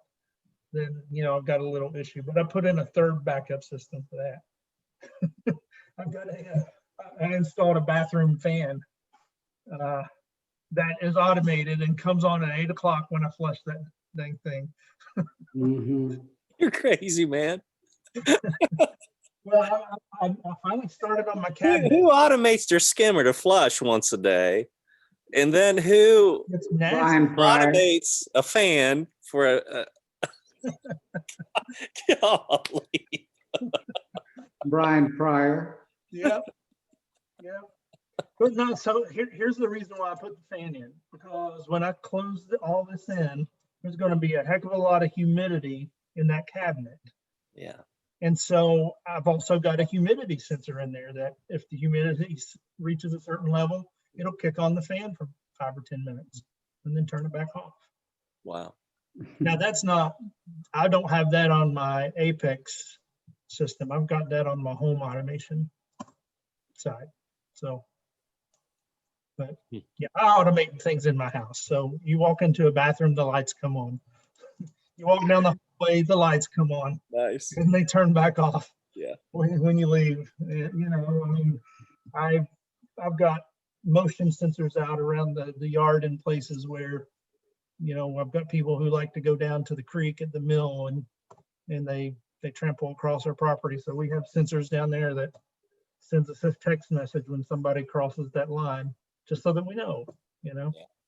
then I've got a little issue. But I put in a third backup system for that. I installed a bathroom fan that is automated and comes on at 8 o'clock when I flush that dang thing. Mhm. You're crazy, man. Well, I finally started on my Who, cabinet. who automates their skimmer to flush once a day? And then who It's nasty. Brian Pryor. automates a fan for a golly. Brian Pryor. Yep. Yep. But no, so here's the reason why I put the fan in, because when I close all this in, there's going to be a heck of a lot of humidity in that cabinet. Yeah. And so I've also got a humidity sensor in there that if the humidity reaches a certain level, it'll kick on the fan for 5 or 10 minutes and then turn it back off. Wow. Now I don't have that on my Apex system. I've got that on my home automation side. So, but yeah, I automate things in my house. So you walk into a bathroom, the lights come on. You walk down the hallway, the lights come on, Nice. and they turn back off. Yeah. When you leave, I've got motion sensors out around the yard in places where, I've got people who like to go down to the creek at the mill and they trample across our property. So we have sensors down there that sends us a text message when somebody crosses that line, just so that we know.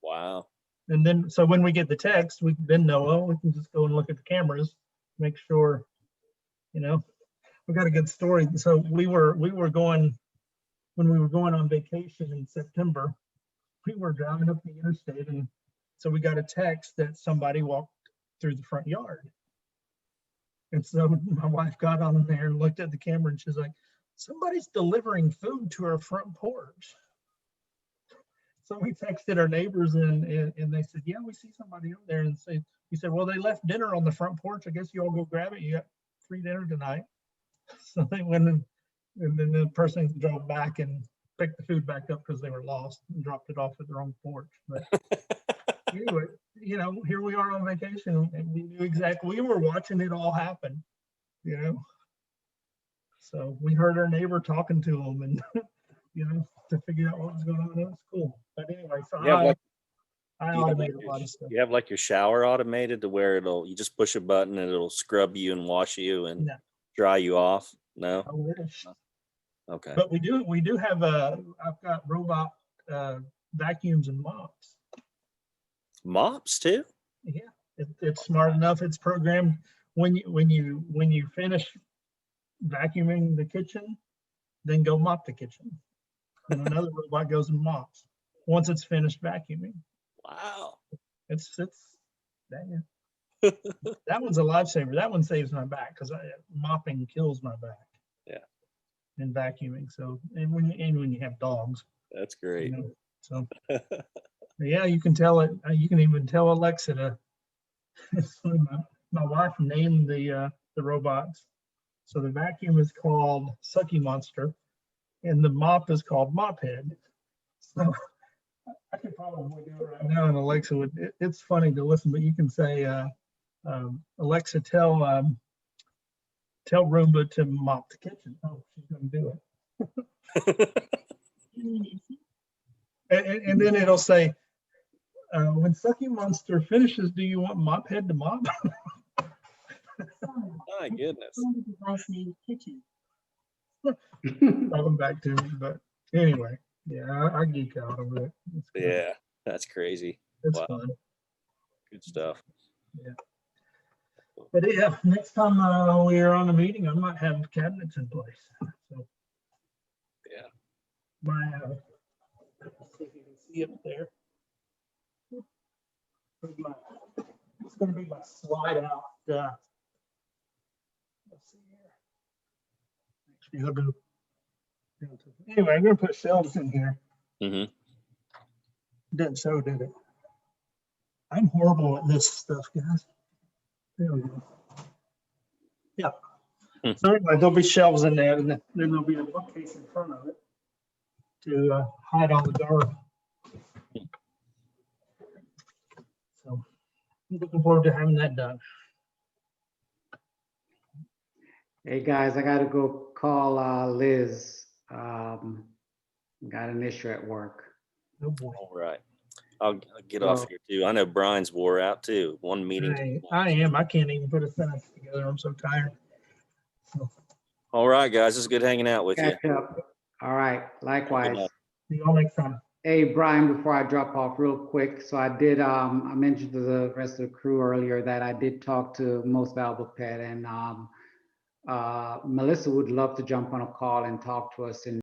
Wow. And then, so when we get the text, we then know, oh, we can just go and look at the cameras, make sure, we got a good story. So when we were going on vacation in September, we were driving up the interstate, and so we got a text that somebody walked through the front yard. And so my wife got on there and looked at the camera, and she's like, somebody's delivering food to our front porch. So we texted our neighbors, and they said, yeah, we see somebody up there. And we said, well, they left dinner on the front porch. I guess you all go grab it. You got free dinner tonight. So they went and then the person drove back and picked the food back up because they were lost and dropped it off at their own porch. But anyway, here we are on vacation, and we knew exactly, we were watching it all happen, So we heard our neighbor talking to them, and, to figure out what was going on. It was cool. But anyway, so I automate a lot of stuff. You have like your shower automated to where you just push a button and it'll scrub you and wash you and No. dry you off. No. I wish. Okay. But we do have I've got robot vacuums and mops. Mops too? Yeah, it's smart enough. It's programmed when you finish vacuuming the kitchen, then go mop the kitchen. And another robot goes and mops once it's finished vacuuming. Wow. It's that, that one's a lifesaver. That one saves my back because mopping kills my back. Yeah. And vacuuming. So and when you have dogs, That's you great. know, so yeah, you can tell it. You can even tell Alexa to. My wife named the robots. So the vacuum is called Sucky Monster, and the mop is called Mop Head. So I could probably do it right now, and Alexa would. It's funny to listen, but you can say, Alexa, tell Roomba to mop the kitchen. Oh, she's going to do it. And then it'll say, when Sucky Monster finishes, do you want Mop Head to mop? My goodness. Welcome back to me, but anyway, yeah, I geek out over it. It's good. Yeah, that's crazy. It's Wow. fun. Good stuff. But yeah, next time we're on a meeting, I might have cabinets in place. So Yeah. my, let's see if you can see up there. It's going to be my slide out. Let's see here. Actually, I'll go. Anyway, I'm going to put shelves in here. Mm-hmm. Didn't show, did it? I'm horrible at this stuff, guys. There we go. Yeah. Hmm. So anyway, there'll be shelves in there, and then there'll be a bookcase in front of it to hide all the garb. So I'm looking forward to having that done. Hey, guys, I gotta go call Liz. Got an issue at work. Oh boy. All right. I'll get off here too. I know Brian's wore out too. One meeting. I am. I can't even put a sentence together. I'm so tired. So, All right, guys. It's good hanging out with you. Catch up. All right, likewise. night. see y'all next time. Hey, Brian, before I drop off real quick, so I did, I mentioned to the rest of the crew earlier that I did talk to Most Valuable Pet, and Melissa would love to jump on a call and talk to us in